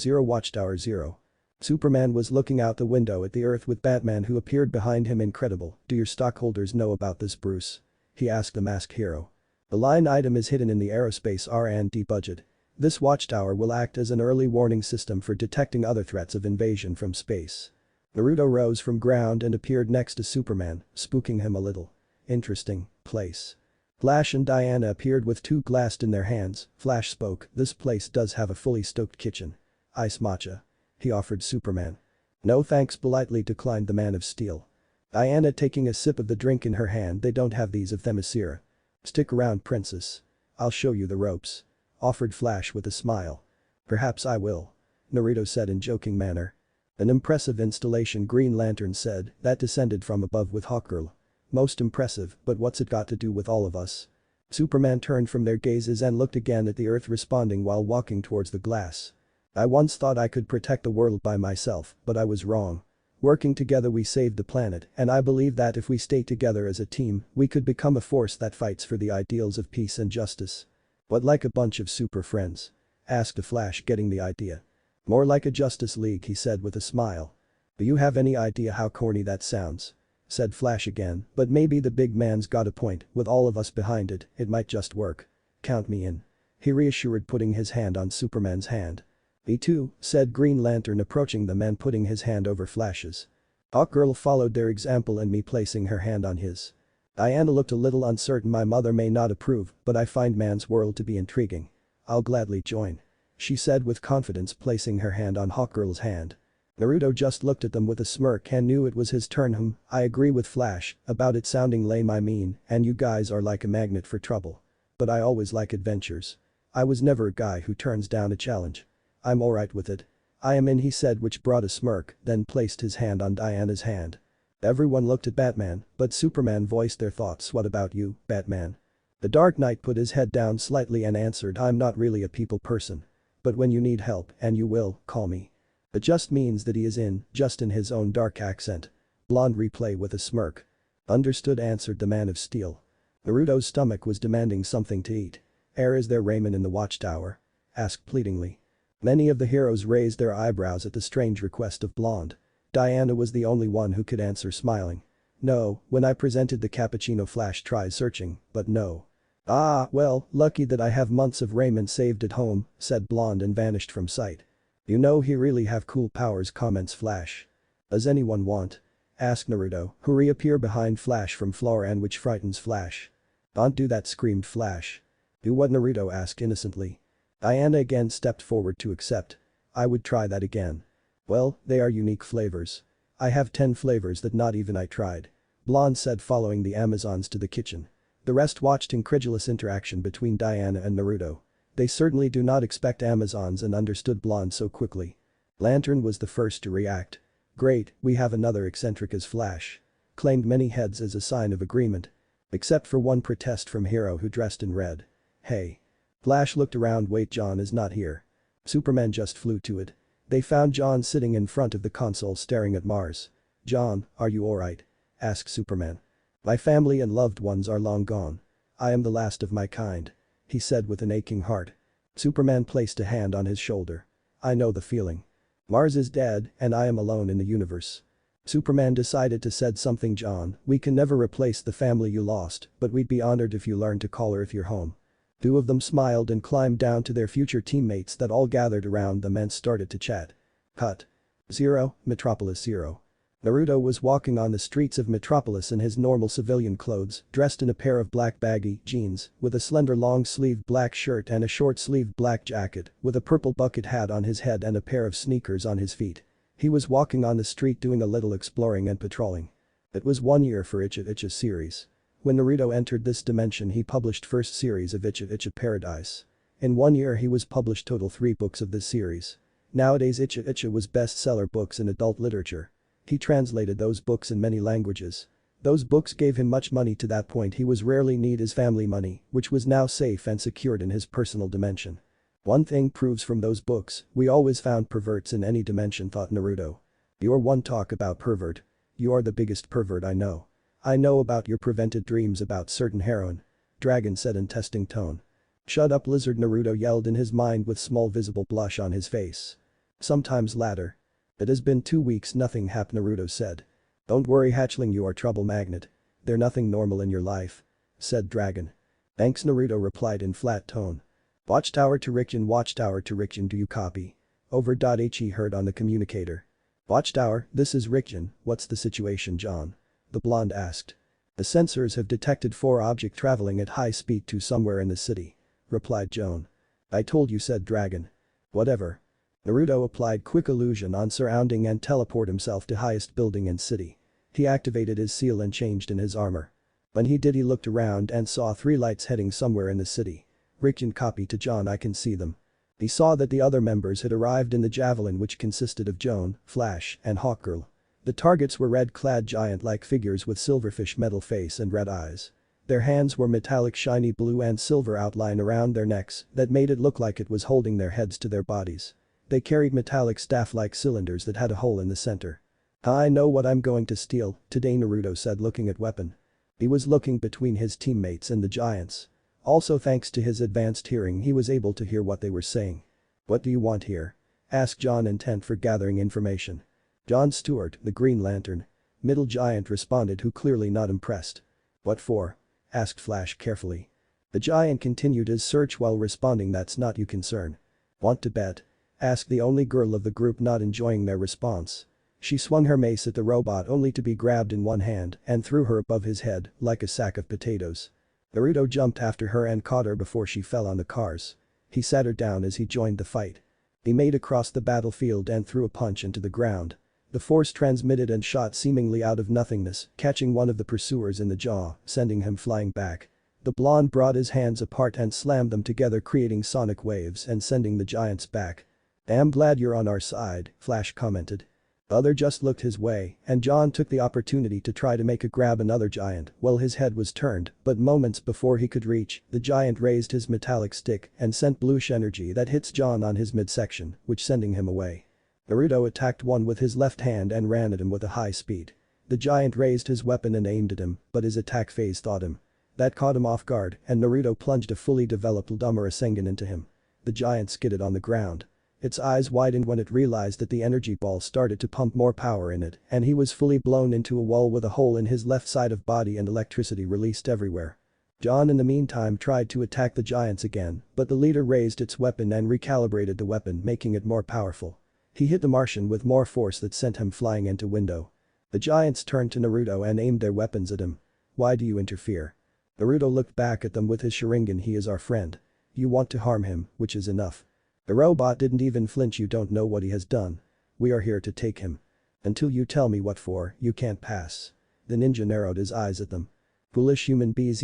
Watchtower 0. Superman was looking out the window at the Earth with Batman, who appeared behind him. Incredible. Do your stockholders know about this, Bruce? He asked the masked hero. The line item is hidden in the aerospace R&D budget. This watchtower will act as an early warning system for detecting other threats of invasion from space. Naruto rose from ground and appeared next to Superman, spooking him a little. Interesting place. Flash and Diana appeared with 2 glasses in their hands. Flash spoke, this place does have a fully stocked kitchen. Ice matcha. He offered Superman. No thanks, politely declined the Man of Steel. Diana taking a sip of the drink in her hand. They don't have these of Themyscira. Stick around, princess. I'll show you the ropes. Offered Flash with a smile. Perhaps I will. Naruto said in joking manner. An impressive installation, Green Lantern said, that descended from above with Hawkgirl. Most impressive, but what's it got to do with all of us? Superman turned from their gazes and looked again at the Earth, responding while walking towards the glass. I once thought I could protect the world by myself, but I was wrong. Working together we saved the planet, and I believe that if we stay together as a team, we could become a force that fights for the ideals of peace and justice. What, like a bunch of super friends? Asked the Flash, getting the idea. More like a Justice League, he said with a smile. Do you have any idea how corny that sounds? Said Flash again, but maybe the big man's got a point, with all of us behind it, it might just work. Count me in. He reassured, putting his hand on Superman's hand. Me too, said Green Lantern, approaching them and putting his hand over Flash's. Hawkgirl followed their example and me placing her hand on his. Diana looked a little uncertain. My mother may not approve, but I find man's world to be intriguing. I'll gladly join. She said with confidence, placing her hand on Hawkgirl's hand. Naruto just looked at them with a smirk and knew it was his turn. I agree with Flash about it sounding lame, and you guys are like a magnet for trouble. But I always like adventures. I was never a guy who turns down a challenge. I'm alright with it. I am in, he said, which brought a smirk, then placed his hand on Diana's hand. Everyone looked at Batman, but Superman voiced their thoughts. What about you, Batman? The Dark Knight put his head down slightly and answered, I'm not really a people person. But when you need help, and you will, call me. It just means that he is just in his own dark accent. Blonde replay with a smirk. Understood, answered the man of steel. Naruto's stomach was demanding something to eat. Is there ramen in the watchtower? Asked pleadingly. Many of the heroes raised their eyebrows at the strange request of Blonde. Diana was the only one who could answer, smiling. No, when I presented the cappuccino. Flash tried searching, but no. Ah, well, lucky that I have months of ramen saved at home, said Blonde and vanished from sight. You know he really have cool powers, comments Flash. Does anyone want? Asked Naruto, who reappear behind Flash from floor and which frightens Flash. Don't do that, screamed Flash. Do what? Naruto asked innocently. Diana again stepped forward to accept. I would try that again. Well, they are unique flavors. I have 10 flavors that not even I tried. Blonde said, following the Amazons to the kitchen. The rest watched incredulous interaction between Diana and Naruto. They certainly do not expect Amazons and understood Blonde so quickly. Lantern was the first to react. Great, we have another eccentric as Flash. Claimed many heads as a sign of agreement. Except for one protest from Hero who dressed in red. Hey. Flash looked around. Wait, John is not here. Superman just flew to it. They found John sitting in front of the console staring at Mars. John, are you alright? Asked Superman. My family and loved ones are long gone. I am the last of my kind. He said with an aching heart. Superman placed a hand on his shoulder. I know the feeling. Mars is dead and I am alone in the universe. Superman decided to said something. John, we can never replace the family you lost, but we'd be honored if you learn to call Earth your home. Two of them smiled and climbed down to their future teammates that all gathered around them and started to chat. Cut. 0, Metropolis 0. Naruto was walking on the streets of Metropolis in his normal civilian clothes, dressed in a pair of black baggy jeans, with a slender long-sleeved black shirt and a short-sleeved black jacket, with a purple bucket hat on his head and a pair of sneakers on his feet. He was walking on the street doing a little exploring and patrolling. It was 1 year for Ichi's series. When Naruto entered this dimension, he published first series of Ichi Paradise. In 1 year he was published total 3 books of this series. Nowadays Ichi was bestseller books in adult literature. He translated those books in many languages. Those books gave him much money. To that point he was rarely need his family money, which was now safe and secured in his personal dimension. One thing proves from those books, we always found perverts in any dimension, thought Naruto. You're one talk about pervert. You are the biggest pervert I know. I know about your prevented dreams about certain heroine. Dragon said in testing tone. Shut up, lizard, Naruto yelled in his mind with small visible blush on his face. Sometimes latter. It has been 2 weeks, nothing happened, Naruto said. Don't worry, hatchling, you are trouble magnet. There's nothing normal in your life. Said Dragon. Thanks, Naruto replied in flat tone. Watchtower to Rickjin, do you copy? Over. He heard on the communicator. Watchtower, this is Rickjin, what's the situation, John? The blonde asked. The sensors have detected 4 objects traveling at high speed to somewhere in the city. Replied Joan. I told you, said Dragon. Whatever. Naruto applied quick illusion on surrounding and teleport himself to highest building in city. He activated his seal and changed in his armor. When he did, he looked around and saw 3 lights heading somewhere in the city. Rickjin, copy to John, I can see them. He saw that the other members had arrived in the Javelin, which consisted of Joan, Flash, and Hawkgirl. The targets were red-clad giant-like figures with silverfish metal face and red eyes. Their hands were metallic shiny blue and silver outline around their necks that made it look like it was holding their heads to their bodies. They carried metallic staff-like cylinders that had a hole in the center. I know what I'm going to steal today, Naruto said, looking at weapon. He was looking between his teammates and the giants. Also, thanks to his advanced hearing, he was able to hear what they were saying. What do you want here? Asked John, intent for gathering information. John Stewart, the Green Lantern. Middle giant responded, who clearly not impressed. What for? Asked Flash carefully. The giant continued his search while responding, that's not your concern. Want to bet? Asked the only girl of the group, not enjoying their response. She swung her mace at the robot only to be grabbed in one hand and threw her above his head like a sack of potatoes. Naruto jumped after her and caught her before she fell on the cars. He sat her down as he joined the fight. He made across the battlefield and threw a punch into the ground. The force transmitted and shot seemingly out of nothingness, catching one of the pursuers in the jaw, sending him flying back. The blonde brought his hands apart and slammed them together, creating sonic waves and sending the giants back. Damn glad you're on our side, Flash commented. The other just looked his way, and John took the opportunity to try to make a grab another giant while his head was turned, but moments before he could reach, the giant raised his metallic stick and sent bluish energy that hits John on his midsection, which sending him away. Naruto attacked one with his left hand and ran at him with a high speed. The giant raised his weapon and aimed at him, but his attack phase thought him. That caught him off guard, and Naruto plunged a fully developed Udama Rasengan into him. The giant skidded on the ground. Its eyes widened when it realized that the energy ball started to pump more power in it, and he was fully blown into a wall with a hole in his left side of body and electricity released everywhere. John in the meantime tried to attack the giants again, but the leader raised its weapon and recalibrated the weapon, making it more powerful. He hit the Martian with more force that sent him flying into window. The giants turned to Naruto and aimed their weapons at him. "Why do you interfere?" Naruto looked back at them with his Sharingan. "He is our friend. You want to harm him, which is enough." The robot didn't even flinch. "You don't know what he has done. We are here to take him. Until you tell me what for, you can't pass." The ninja narrowed his eyes at them. Foolish human bees.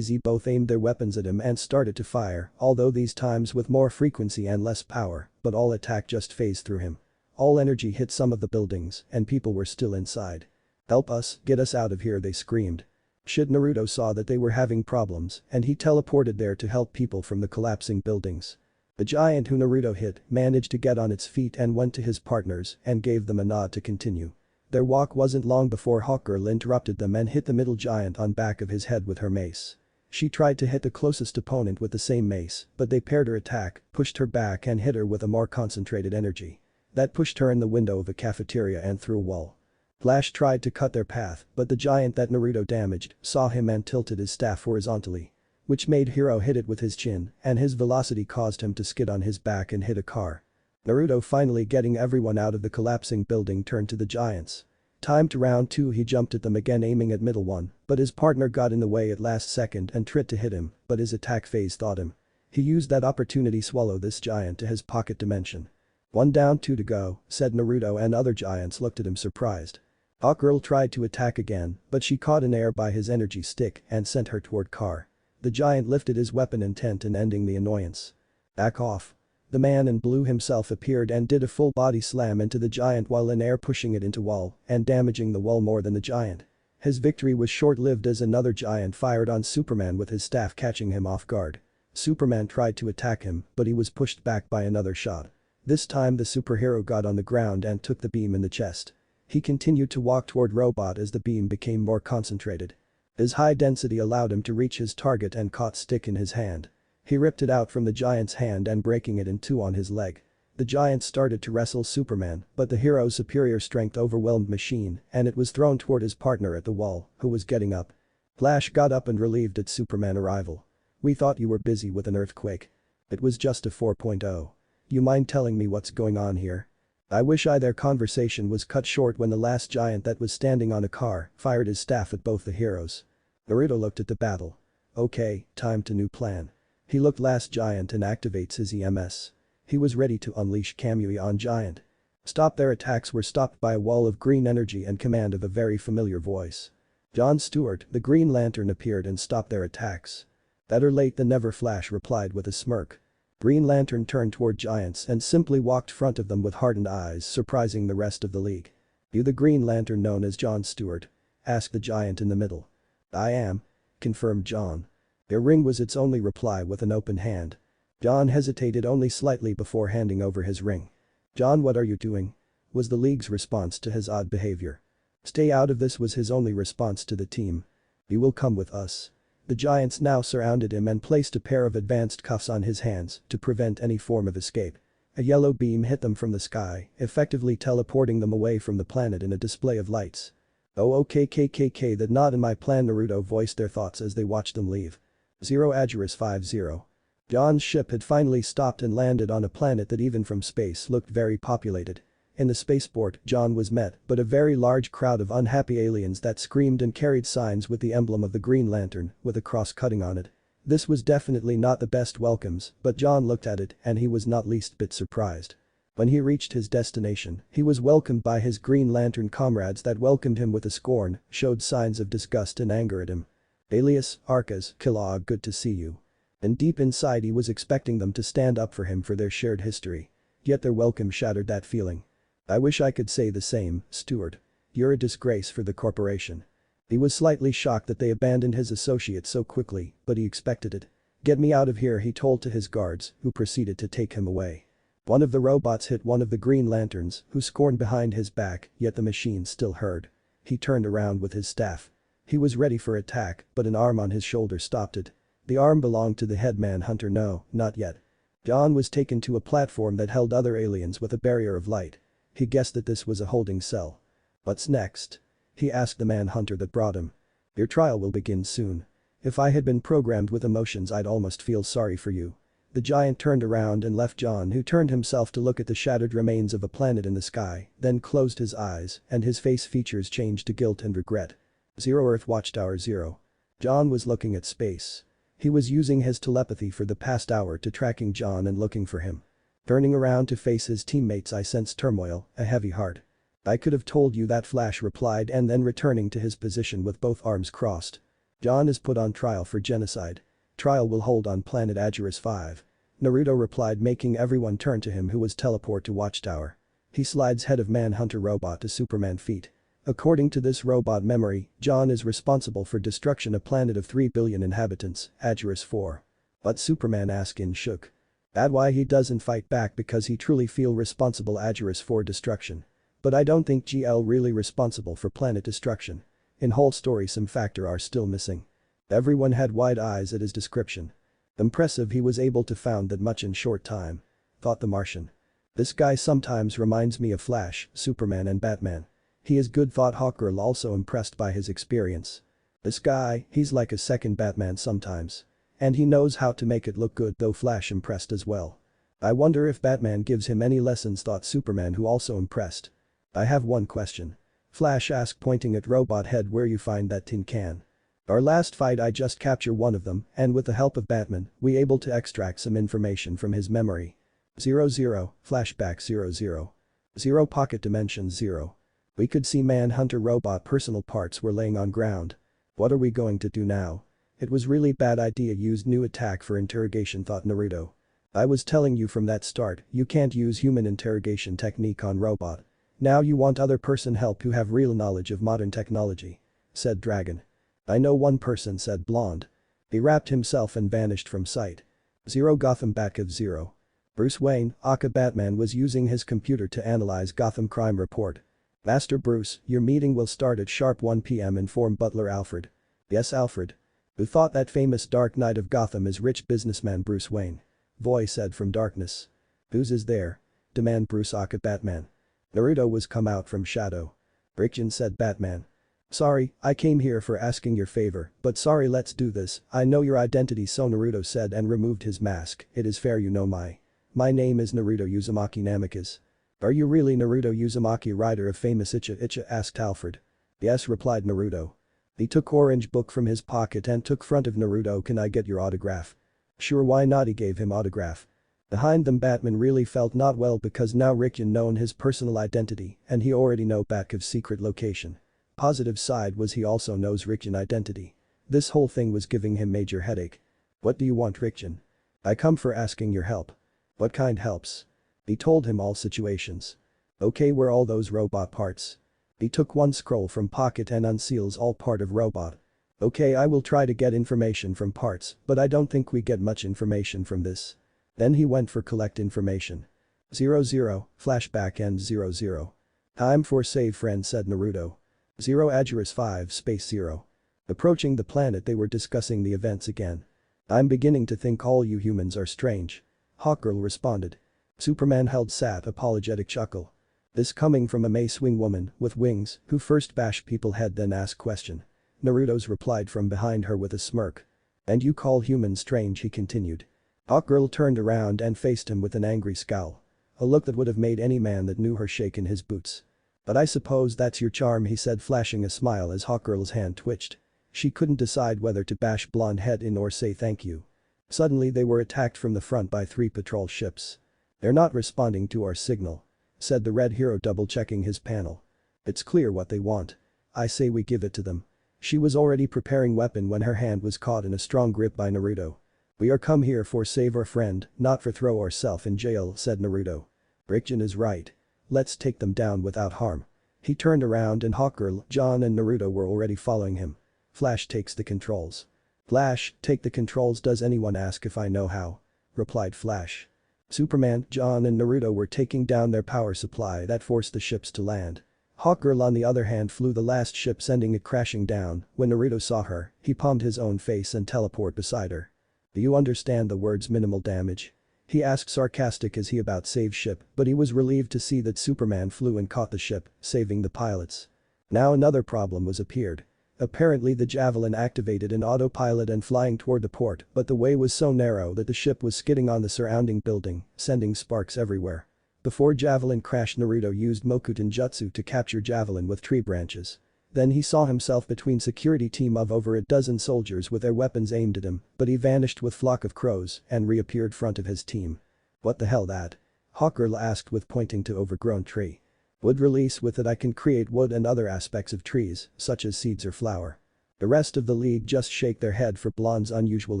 Both aimed their weapons at him and started to fire, although these times with more frequency and less power, but all attack just phased through him. All energy hit some of the buildings, and people were still inside. "Help us, get us out of here," they screamed. Naruto saw that they were having problems, and he teleported there to help people from the collapsing buildings. The giant who Naruto hit managed to get on its feet and went to his partners and gave them a nod to continue. Their walk wasn't long before Hawkgirl interrupted them and hit the middle giant on back of his head with her mace. She tried to hit the closest opponent with the same mace, but they paired her attack, pushed her back and hit her with a more concentrated energy. That pushed her in the window of a cafeteria and through a wall. Flash tried to cut their path, but the giant that Naruto damaged saw him and tilted his staff horizontally, which made Hiro hit it with his chin, and his velocity caused him to skid on his back and hit a car. Naruto, finally getting everyone out of the collapsing building, turned to the giants. Timed to round 2. He jumped at them again, aiming at middle one, but his partner got in the way at last second and tried to hit him, but his attack phase thought him. He used that opportunity swallow this giant to his pocket dimension. "One down, 2 to go," said Naruto, and other giants looked at him surprised. Hawkgirl tried to attack again, but she caught in air by his energy stick and sent her toward car. The giant lifted his weapon, intent in ending the annoyance. "Back off." The man in blue himself appeared and did a full body slam into the giant while in air, pushing it into wall and damaging the wall more than the giant. His victory was short-lived as another giant fired on Superman with his staff, catching him off guard. Superman tried to attack him, but he was pushed back by another shot. This time the superhero got on the ground and took the beam in the chest. He continued to walk toward Robot as the beam became more concentrated. His high density allowed him to reach his target and caught stick in his hand. He ripped it out from the giant's hand and breaking it in two on his leg. The giant started to wrestle Superman, but the hero's superior strength overwhelmed Machine and it was thrown toward his partner at the wall, who was getting up. Flash got up and relieved at Superman's arrival. "We thought you were busy with an earthquake. It was just a 4.0. You mind telling me what's going on here?" I wish their conversation was cut short when the last giant that was standing on a car fired his staff at both the heroes. Naruto looked at the battle. "Okay, time to new plan." He looked last giant and activates his EMS. He was ready to unleash Kamui on giant. Stop. Their attacks were stopped by a wall of green energy and command of a very familiar voice. John Stewart, the Green Lantern, appeared and stopped their attacks. "Better late than never," Flash replied with a smirk. Green Lantern turned toward giants and simply walked front of them with hardened eyes, surprising the rest of the league. "You the Green Lantern known as John Stewart?" asked the giant in the middle. "I am," confirmed John. Their ring was its only reply with an open hand. John hesitated only slightly before handing over his ring. "John, what are you doing?" was the league's response to his odd behavior. "Stay out of this," was his only response to the team. "You will come with us." The giants now surrounded him and placed a pair of advanced cuffs on his hands to prevent any form of escape. A yellow beam hit them from the sky, effectively teleporting them away from the planet in a display of lights. "Oh okay, that not in my plan," Naruto voiced their thoughts as they watched them leave. 0 Agerus 50. John's ship had finally stopped and landed on a planet that even from space looked very populated. In the spaceport, John was met by a very large crowd of unhappy aliens that screamed and carried signs with the emblem of the Green Lantern with a cross cutting on it. This was definitely not the best welcomes, but John looked at it and he was not least bit surprised. When he reached his destination, he was welcomed by his Green Lantern comrades that welcomed him with a scorn, showed signs of disgust and anger at him. "Alias, Arcas, Kilog, good to see you." And deep inside he was expecting them to stand up for him for their shared history. Yet their welcome shattered that feeling. I wish I could say the same, steward. You're a disgrace for the corporation. He was slightly shocked that they abandoned his associate so quickly, but he expected it. Get me out of here, he told to his guards, who proceeded to take him away. One of the robots hit one of the Green Lanterns, who scorned behind his back, yet the machine still heard. He turned around with his staff. He was ready for attack, but an arm on his shoulder stopped it. The arm belonged to the head manhunter. No, not yet. John was taken to a platform that held other aliens with a barrier of light. He guessed that this was a holding cell. What's next? He asked the manhunter that brought him. Your trial will begin soon. If I had been programmed with emotions, I'd almost feel sorry for you. The giant turned around and left John, who turned himself to look at the shattered remains of a planet in the sky, then closed his eyes and his face features changed to guilt and regret. 0 Earth Watchtower 0. John was looking at space. He was using his telepathy for the past hour to tracking John and looking for him. Turning around to face his teammates, I sensed turmoil, a heavy heart. I could have told you that, Flash replied, and then returning to his position with both arms crossed. John is put on trial for genocide. Trial will hold on planet Agerus 5. Naruto replied, making everyone turn to him, who was teleport to Watchtower. He slides head of Manhunter robot to Superman feet. According to this robot memory, John is responsible for destruction of planet of 3 billion inhabitants, Agerus 4. But Superman asked in shook. That why he doesn't fight back because he truly feel responsible Agerus 4 destruction. But I don't think GL really responsible for planet destruction. In whole story some factor are still missing. Everyone had wide eyes at his description. Impressive, he was able to found that much in short time. Thought the Martian. This guy sometimes reminds me of Flash, Superman and Batman. He is good, thought Hawkgirl, also impressed by his experience. This guy, he's like a second Batman sometimes. And he knows how to make it look good, though Flash impressed as well. I wonder if Batman gives him any lessons, thought Superman, who also impressed. I have one question. Flash asked, pointing at robot head, where you find that tin can. Our last fight I just captured one of them, and with the help of Batman, we able to extract some information from his memory. 00, flashback 00. 0 pocket dimension 0. We could see Manhunter robot personal parts were laying on ground. What are we going to do now? It was really bad idea, used new attack for interrogation, thought Naruto. I was telling you from that start, you can't use human interrogation technique on robot. Now you want other person help who have real knowledge of modern technology. Said Dragon. I know one person, said Blonde. He wrapped himself and vanished from sight. 0 Gotham back of 0. Bruce Wayne, aka Batman, was using his computer to analyze Gotham crime report. Master Bruce, your meeting will start at sharp 1 p.m. inform Butler Alfred. Yes, Alfred. Who thought that famous Dark Knight of Gotham is rich businessman Bruce Wayne? Voice said from darkness. Whose is there? Demand Bruce, aka Batman. Naruto was come out from shadow. Rickon, said Batman. Sorry, I came here for asking your favor, but sorry, let's do this. I know your identity, so Naruto said and removed his mask. It is fair, you know my name is Naruto Uzumaki Namikaze. Are you really Naruto Uzumaki, writer of famous Icha? Asked Alfred. Yes, replied Naruto. He took orange book from his pocket and took front of Naruto. Can I get your autograph? Sure, why not, he gave him autograph. Behind them Batman really felt not well because now Rickon known his personal identity and he already know Batcave's secret location. Positive side was he also knows Rickon identity. This whole thing was giving him major headache. What do you want, Rickon? I come for asking your help. What kind helps? He told him all situations. Okay, where all those robot parts? He took one scroll from pocket and unseals all part of robot. Okay, I will try to get information from parts, but I don't think we get much information from this. Then he went for collect information. 00, flashback end 00. Time for save friend, said Naruto. 0 Agerus 5 space 0. Approaching the planet, they were discussing the events again. I'm beginning to think all you humans are strange. Hawkgirl responded. Superman held sat apologetic chuckle. This coming from a Mace Wing woman with wings who first bash people head then ask question. Naruto's replied from behind her with a smirk. And you call humans strange, he continued. Hawkgirl turned around and faced him with an angry scowl. A look that would have made any man that knew her shake in his boots. But I suppose that's your charm, he said, flashing a smile as Hawkgirl's hand twitched. She couldn't decide whether to bash blonde head in or say thank you. Suddenly they were attacked from the front by 3 patrol ships. They're not responding to our signal. Said the red hero, double checking his panel. It's clear what they want. I say we give it to them. She was already preparing weapon when her hand was caught in a strong grip by Naruto. We are come here for save our friend, not for throw ourself in jail, said Naruto. Rickon is right. Let's take them down without harm. He turned around and Hawkgirl, John and Naruto were already following him. Flash takes the controls. Flash, take the controls. Does anyone ask if I know how? Replied Flash. Superman, John and Naruto were taking down their power supply that forced the ships to land. Hawkgirl on the other hand flew the last ship sending it crashing down. When Naruto saw her, he palmed his own face and teleported beside her. Do you understand the words minimal damage? He asked sarcastic as he about save ship, but he was relieved to see that Superman flew and caught the ship, saving the pilots. Now another problem was appeared. Apparently the Javelin activated an autopilot and flying toward the port, but the way was so narrow that the ship was skidding on the surrounding building, sending sparks everywhere. Before Javelin crashed, Naruto used Mokuton Jutsu to capture Javelin with tree branches. Then he saw himself between security team of over a dozen soldiers with their weapons aimed at him, but he vanished with flock of crows and reappeared front of his team. What the hell that? Hawkgirl asked with pointing to overgrown tree. Wood release. With it I can create wood and other aspects of trees, such as seeds or flower. The rest of the league just shake their head for Blonde's unusual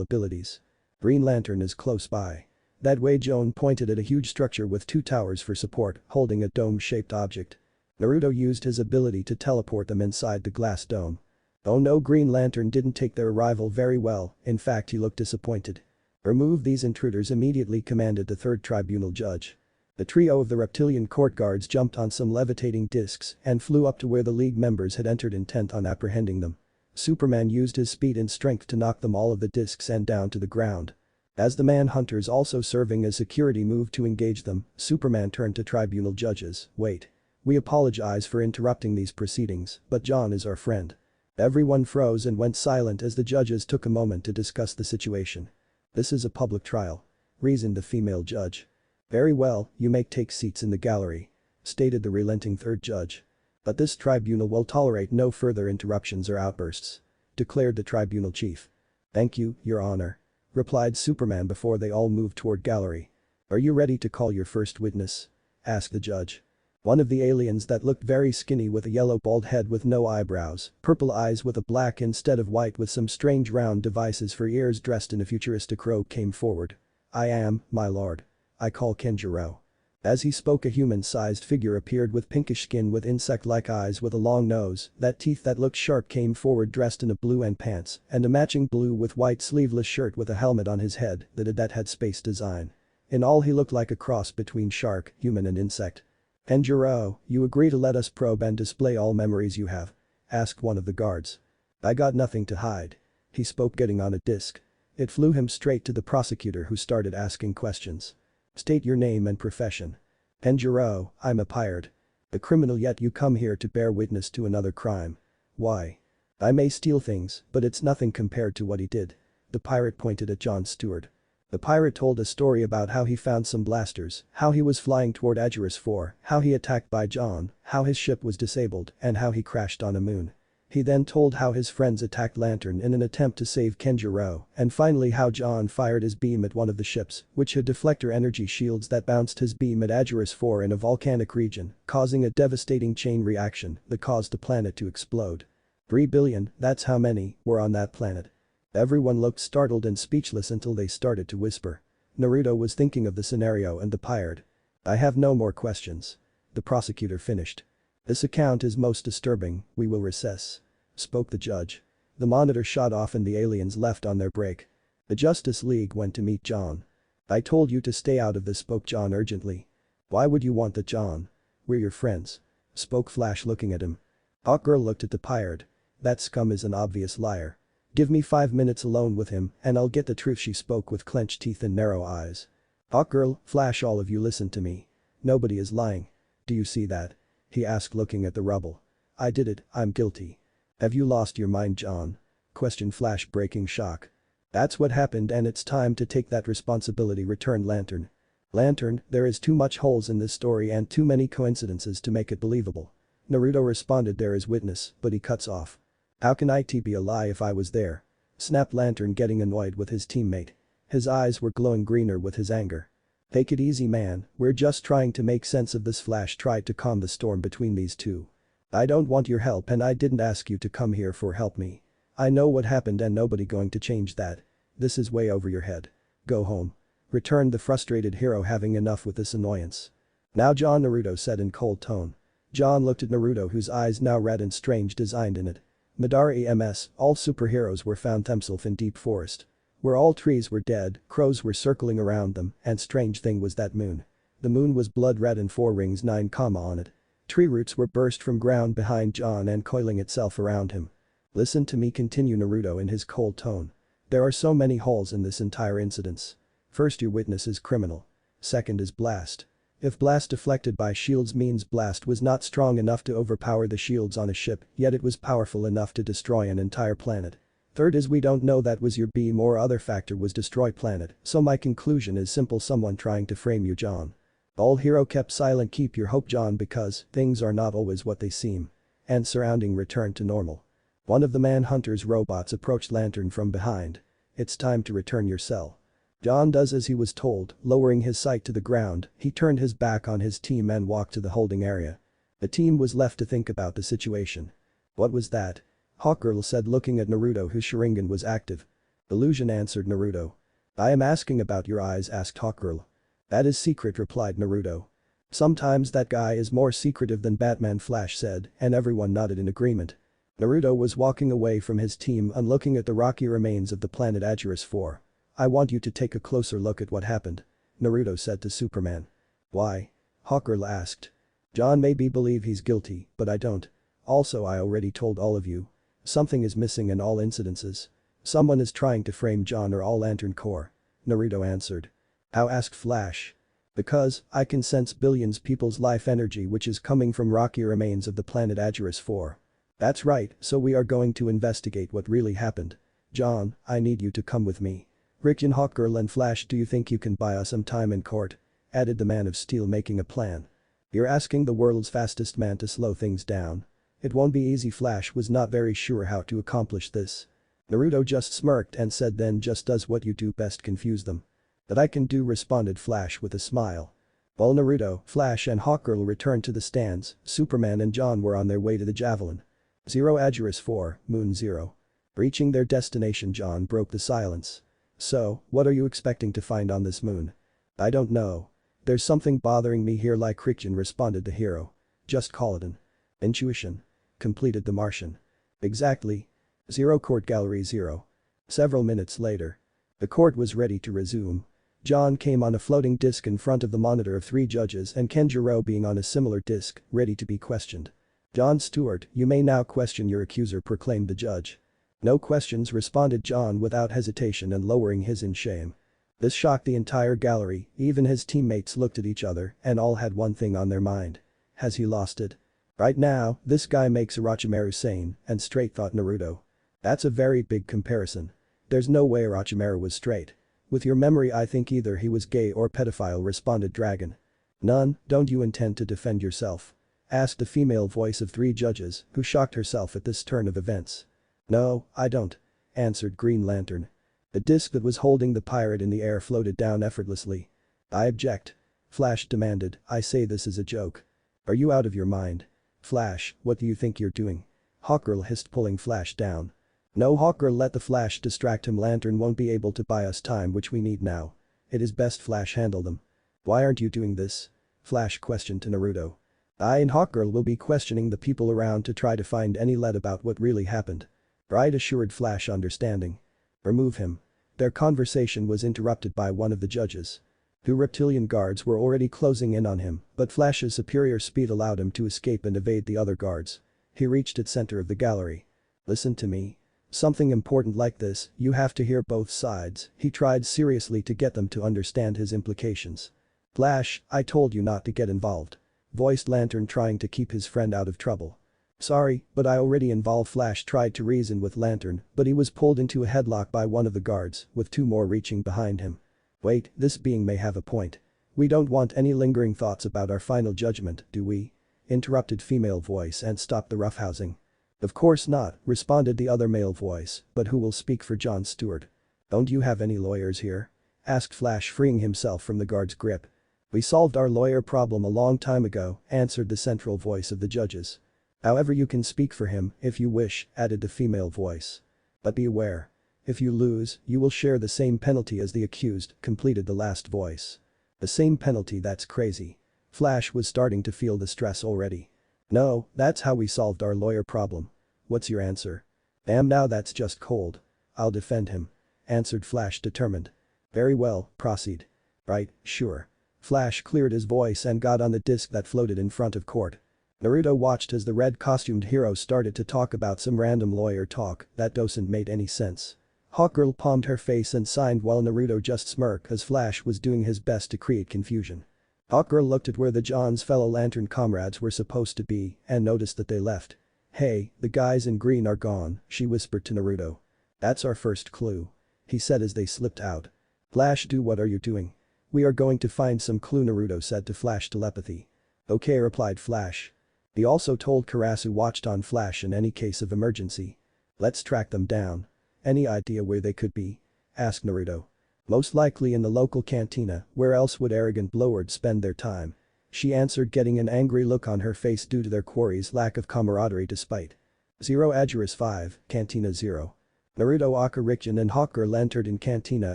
abilities. Green Lantern is close by. That way. Joan pointed at a huge structure with 2 towers for support, holding a dome-shaped object. Naruto used his ability to teleport them inside the glass dome. Oh no, Green Lantern didn't take their arrival very well, in fact he looked disappointed. Remove these intruders immediately, commanded the third tribunal judge. The trio of the reptilian court guards jumped on some levitating discs and flew up to where the league members had entered, intent on apprehending them. Superman used his speed and strength to knock them all of the discs and down to the ground. As the manhunters also serving as security moved to engage them, Superman turned to tribunal judges. Wait. We apologize for interrupting these proceedings, but John is our friend. Everyone froze and went silent as the judges took a moment to discuss the situation. This is a public trial, reasoned the female judge. Very well, you may take seats in the gallery, stated the relenting third judge. But this tribunal will tolerate no further interruptions or outbursts, declared the tribunal chief. Thank you, Your Honor, replied Superman before they all moved toward gallery. Are you ready to call your first witness? Asked the judge. One of the aliens that looked very skinny with a yellow bald head with no eyebrows, purple eyes with a black instead of white with some strange round devices for ears, dressed in a futuristic robe, came forward. I am, my lord. I call Kenjiro. As he spoke, a human-sized figure appeared with pinkish skin with insect-like eyes with a long nose, that teeth that looked sharp, came forward dressed in a blue and pants and a matching blue with white sleeveless shirt with a helmet on his head that had space design. In all he looked like a cross between shark, human and insect. Kenjiro, you agree to let us probe and display all memories you have? Asked one of the guards. I got nothing to hide. He spoke, getting on a disc. It flew him straight to the prosecutor, who started asking questions. State your name and profession. Kenjiro, I'm a pirate. A criminal, yet you come here to bear witness to another crime. Why? I may steal things, but it's nothing compared to what he did. The pirate pointed at Jon Stewart. The pirate told a story about how he found some blasters, how he was flying toward Aegis 4, how he attacked by John, how his ship was disabled, and how he crashed on a moon. He then told how his friends attacked Lantern in an attempt to save Kenjiro, and finally how John fired his beam at one of the ships, which had deflector energy shields that bounced his beam at Aegis 4 in a volcanic region, causing a devastating chain reaction that caused the planet to explode. 3 billion, that's how many, were on that planet. Everyone looked startled and speechless until they started to whisper. Naruto was thinking of the scenario and the pirate. I have no more questions. The prosecutor finished. This account is most disturbing, we will recess, spoke the judge. The monitor shot off and the aliens left on their break. The Justice League went to meet John. I told you to stay out of this, spoke John urgently. Why would you want that, John? We're your friends, spoke Flash, looking at him. Hawkgirl looked at the pirate. That scum is an obvious liar. Give me 5 minutes alone with him and I'll get the truth, she spoke with clenched teeth and narrow eyes. Hawkgirl, Flash, all of you listen to me. Nobody is lying. Do you see that? He asked, looking at the rubble. I did it, I'm guilty. Have you lost your mind, John? Questioned Flash, breaking shock. That's what happened and it's time to take that responsibility, returned Lantern. Lantern, there is too much holes in this story and too many coincidences to make it believable. Naruto responded, there is witness, but he cuts off. How can it be a lie if I was there? Snapped Lantern, getting annoyed with his teammate. His eyes were glowing greener with his anger. Take it easy, man, we're just trying to make sense of this. Flash tried to calm the storm between these two. I don't want your help and I didn't ask you to come here for help me. I know what happened and nobody going to change that. This is way over your head. Go home. Returned the frustrated hero, having enough with this annoyance. Now John, Naruto said in cold tone. John looked at Naruto, whose eyes now read and strange designed in it. Madara EMS, all superheroes were found themselves in deep forest. Where all trees were dead, crows were circling around them, and strange thing was that moon. The moon was blood red and 4 rings 9, on it. Tree roots were burst from ground behind John and coiling itself around him. Listen to me, continue Naruto in his cold tone. There are so many holes in this entire incident. First, your witness is criminal. Second is blast. If blast deflected by shields means blast was not strong enough to overpower the shields on a ship, yet it was powerful enough to destroy an entire planet. Third is we don't know that was your beam or other factor was destroy planet, so my conclusion is simple, someone trying to frame you, John. All hero kept silent, keep your hope, John, because things are not always what they seem. And surrounding returned to normal. One of the manhunter's robots approached Lantern from behind. It's time to return your cell. John does as he was told, lowering his sight to the ground, he turned his back on his team and walked to the holding area. The team was left to think about the situation. What was that? Hawkgirl said, looking at Naruto, whose Sharingan was active. Illusion, answered Naruto. I am asking about your eyes, asked Hawkgirl. That is secret, replied Naruto. Sometimes that guy is more secretive than Batman, Flash said, and everyone nodded in agreement. Naruto was walking away from his team and looking at the rocky remains of the planet Agerus 4. I want you to take a closer look at what happened, Naruto said to Superman. Why? Hawkgirl asked. John maybe believe he's guilty, but I don't. Also, I already told all of you. Something is missing in all incidences. Someone is trying to frame John or all Lantern Corps, Naruto answered. How, asked Flash. Because, I can sense billions people's life energy which is coming from rocky remains of the planet Agerus 4. That's right, so we are going to investigate what really happened. John, I need you to come with me. Rick and Hawkgirl and Flash, do you think you can buy us some time in court? Added the Man of Steel, making a plan. You're asking the world's fastest man to slow things down. It won't be easy. Flash was not very sure how to accomplish this. Naruto just smirked and said, then just does what you do best, confuse them. That I can do, responded Flash with a smile. While Naruto, Flash and Hawkgirl returned to the stands, Superman and John were on their way to the Javelin. 0 Agerus 4, Moon 0. Reaching their destination, John broke the silence. So, what are you expecting to find on this moon? I don't know. There's something bothering me here, like Christian, responded the hero. Just call it an intuition, completed the Martian. Exactly. 0 Court Gallery 0. Several minutes later. The court was ready to resume. John came on a floating disc in front of the monitor of 3 judges and Kenjiro being on a similar disc, ready to be questioned. John Stewart, you may now question your accuser, proclaimed the judge. No questions, responded John without hesitation and lowering his in shame. This shocked the entire gallery, even his teammates looked at each other and all had one thing on their mind. Has he lost it? Right now, this guy makes Orochimaru sane and straight, thought Naruto. That's a very big comparison. There's no way Orochimaru was straight. With your memory, I think either he was gay or pedophile, responded Dragon. None, don't you intend to defend yourself? Asked the female voice of 3 judges, who shocked herself at this turn of events. No, I don't, answered Green Lantern. The disc that was holding the pirate in the air floated down effortlessly. I object. Flash demanded, I say this is a joke. Are you out of your mind? Flash, what do you think you're doing? Hawkgirl hissed, pulling Flash down. No, Hawkgirl, let the Flash distract him. Lantern won't be able to buy us time which we need now. It is best Flash handle them. Why aren't you doing this? Flash questioned to Naruto. I and Hawkgirl will be questioning the people around to try to find any lead about what really happened. Right, assured Flash, understanding. Remove him. Their conversation was interrupted by one of the judges. 2 reptilian guards were already closing in on him, but Flash's superior speed allowed him to escape and evade the other guards. He reached its center of the gallery. Listen to me. Something important like this, you have to hear both sides. He tried seriously to get them to understand his implications. Flash, I told you not to get involved. Voiced Lantern, trying to keep his friend out of trouble. Sorry, but I already involved. Flash tried to reason with Lantern, but he was pulled into a headlock by one of the guards, with 2 more reaching behind him. Wait, this being may have a point. We don't want any lingering thoughts about our final judgment, do we? Interrupted female voice and stopped the roughhousing. Of course not, responded the other male voice, but who will speak for John Stewart? Don't you have any lawyers here? Asked Flash, freeing himself from the guard's grip. We solved our lawyer problem a long time ago, answered the central voice of the judges. However, you can speak for him if you wish, added the female voice. But be aware. If you lose, you will share the same penalty as the accused, completed the last voice. The same penalty? That's crazy. Flash was starting to feel the stress already. "No, that's how we solved our lawyer problem. What's your answer?" Now that's just cold. I'll defend him," answered Flash determined. "Very well, proceed." "Right, sure." Flash cleared his voice and got on the disc that floated in front of court. Naruto watched as the red-costumed hero started to talk about some random lawyer talk that doesn't make any sense. Hawkgirl palmed her face and signed while Naruto just smirked as Flash was doing his best to create confusion. Hawkgirl looked at where the John's fellow lantern comrades were supposed to be and noticed that they left. "Hey, the guys in green are gone," she whispered to Naruto. "That's our first clue," he said as they slipped out. "Flash, what are you doing?" "We are going to find some clue," Naruto said to Flash telepathy. "Okay," replied Flash. He also told Karasu watched on Flash in any case of emergency. "Let's track them down." "Any idea where they could be?" asked Naruto. "Most likely in the local cantina, where else would arrogant blowhards spend their time?" she answered, getting an angry look on her face due to their quarry's lack of camaraderie despite. 0 Agerus 5, Cantina 0. Naruto, Akarichen and Hawkgirl entered in cantina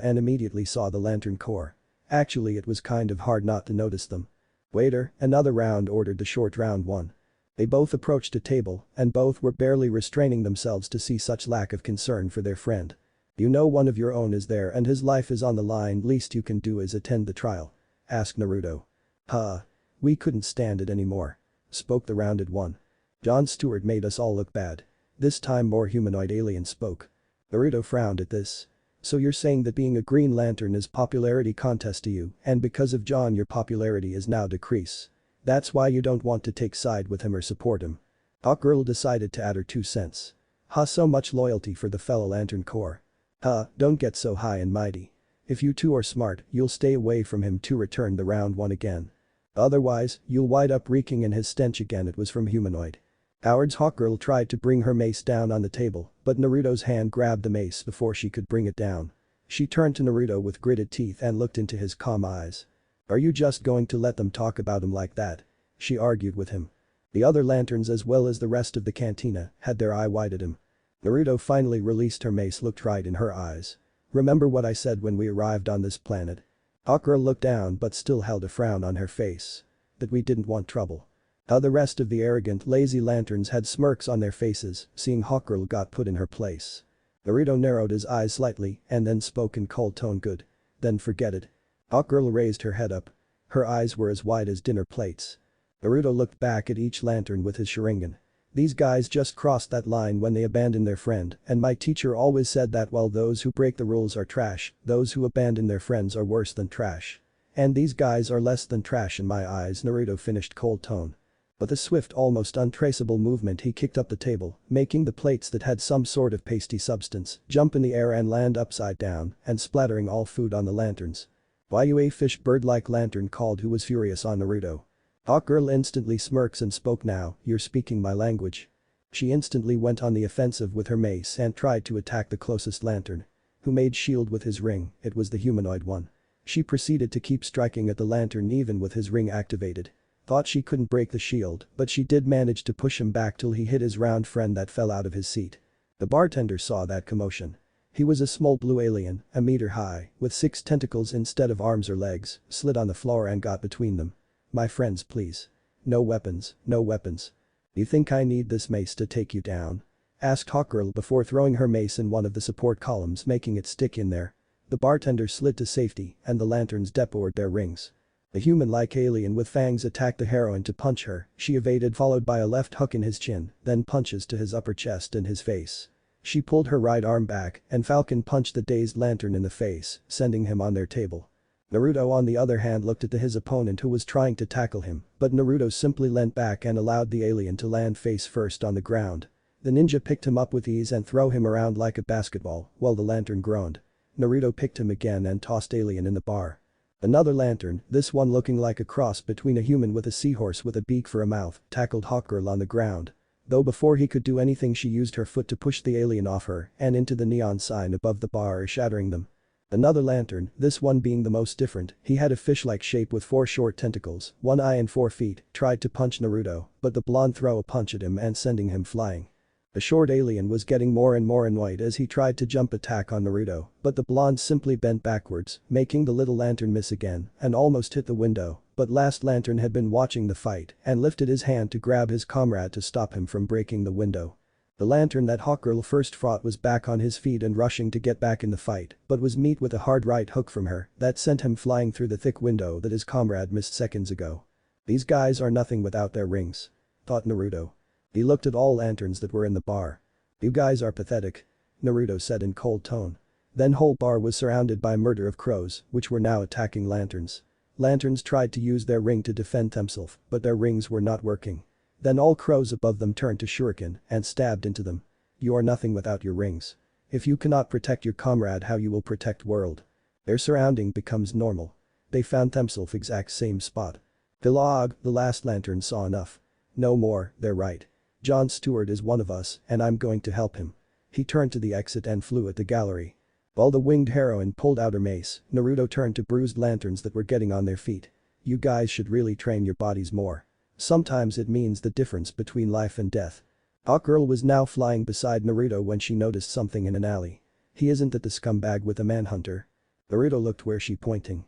and immediately saw the lantern corps. Actually, it was kind of hard not to notice them. "Waiter, another round," ordered the short round one. They both approached a table and both were barely restraining themselves to see such lack of concern for their friend. "You know one of your own is there and his life is on the line, least you can do is attend the trial?" asked Naruto. "Huh. We couldn't stand it anymore," spoke the rounded one. "Jon Stewart made us all look bad." This time more humanoid alien spoke. Naruto frowned at this. "So you're saying that being a Green Lantern is popularity contest to you and because of Jon your popularity is now decrease. That's why you don't want to take side with him or support him." Hawkgirl decided to add her 2 cents. "Huh, so much loyalty for the fellow Lantern Corps. Huh, don't get so high and mighty. If you two are smart, you'll stay away from him to return the round one again. Otherwise, you'll wind up reeking in his stench again." It was from humanoid. Howard's Hawkgirl tried to bring her mace down on the table, but Naruto's hand grabbed the mace before she could bring it down. She turned to Naruto with gritted teeth and looked into his calm eyes. "Are you just going to let them talk about him like that?" she argued with him. The other lanterns as well as the rest of the cantina had their eye wide at him. Naruto finally released her mace, looked right in her eyes. "Remember what I said when we arrived on this planet?" Hawkgirl looked down but still held a frown on her face. "That we didn't want trouble." How the rest of the arrogant, lazy lanterns had smirks on their faces, seeing Hawkgirl got put in her place. Naruto narrowed his eyes slightly and then spoke in cold tone. "Good. Then forget it." Hawkgirl raised her head up. Her eyes were as wide as dinner plates. Naruto looked back at each lantern with his Sharingan. "These guys just crossed that line when they abandoned their friend, and my teacher always said that while those who break the rules are trash, those who abandon their friends are worse than trash. And these guys are less than trash in my eyes," Naruto finished cold tone. With a swift, almost untraceable movement he kicked up the table, making the plates that had some sort of pasty substance jump in the air and land upside down and splattering all food on the lanterns. "You a fish bird-like lantern," called who was furious on Naruto. Hawkgirl instantly smirks and spoke. "Now, you're speaking my language." She instantly went on the offensive with her mace and tried to attack the closest lantern. Who made shield with his ring, it was the humanoid one. She proceeded to keep striking at the lantern even with his ring activated. Thought she couldn't break the shield, but she did manage to push him back till he hit his round friend that fell out of his seat. The bartender saw that commotion. He was a small blue alien, a meter high, with 6 tentacles instead of arms or legs, slid on the floor and got between them. "My friends, please. No weapons, no weapons." "You think I need this mace to take you down?" asked Hawkgirl before throwing her mace in one of the support columns, making it stick in there. The bartender slid to safety and the lanterns deployed their rings. The human-like alien with fangs attacked the heroine to punch her. She evaded, followed by a left hook in his chin, then punches to his upper chest and his face. She pulled her right arm back and Falcon punched the dazed lantern in the face, sending him on their table. Naruto on the other hand looked at his opponent who was trying to tackle him, but Naruto simply leant back and allowed the alien to land face first on the ground. The ninja picked him up with ease and threw him around like a basketball while the lantern groaned. Naruto picked him again and tossed alien in the bar. Another lantern, this one looking like a cross between a human with a seahorse with a beak for a mouth, tackled Hawkgirl on the ground. Though before he could do anything she used her foot to push the alien off her and into the neon sign above the bar, shattering them. Another lantern, this one being the most different, he had a fish-like shape with 4 short tentacles, 1 eye and 4 feet, tried to punch Naruto, but the blonde threw a punch at him and sending him flying. The short alien was getting more and more annoyed as he tried to jump attack on Naruto, but the blonde simply bent backwards, making the little lantern miss again and almost hit the window, But Last Lantern had been watching the fight and lifted his hand to grab his comrade to stop him from breaking the window. The lantern that Hawkgirl first fought was back on his feet and rushing to get back in the fight, but was met with a hard right hook from her that sent him flying through the thick window that his comrade missed seconds ago. These guys are nothing without their rings, thought Naruto. He looked at all lanterns that were in the bar. You guys are pathetic, Naruto said in cold tone. Then whole bar was surrounded by a murder of crows, which were now attacking lanterns. Lanterns tried to use their ring to defend themselves, but their rings were not working. Then all crows above them turned to shuriken and stabbed into them. You are nothing without your rings. If you cannot protect your comrade, how you will protect world? Their surrounding becomes normal. They found themselves exact same spot. Vilog, the Last Lantern saw enough. No more, they're right. John Stewart is one of us and I'm going to help him. He turned to the exit and flew at the gallery. While the winged heroine pulled out her mace, Naruto turned to bruised lanterns that were getting on their feet. You guys should really train your bodies more. Sometimes it means the difference between life and death. Hawkgirl was now flying beside Naruto when she noticed something in an alley. He isn't that the scumbag with a manhunter? Naruto looked where she pointing.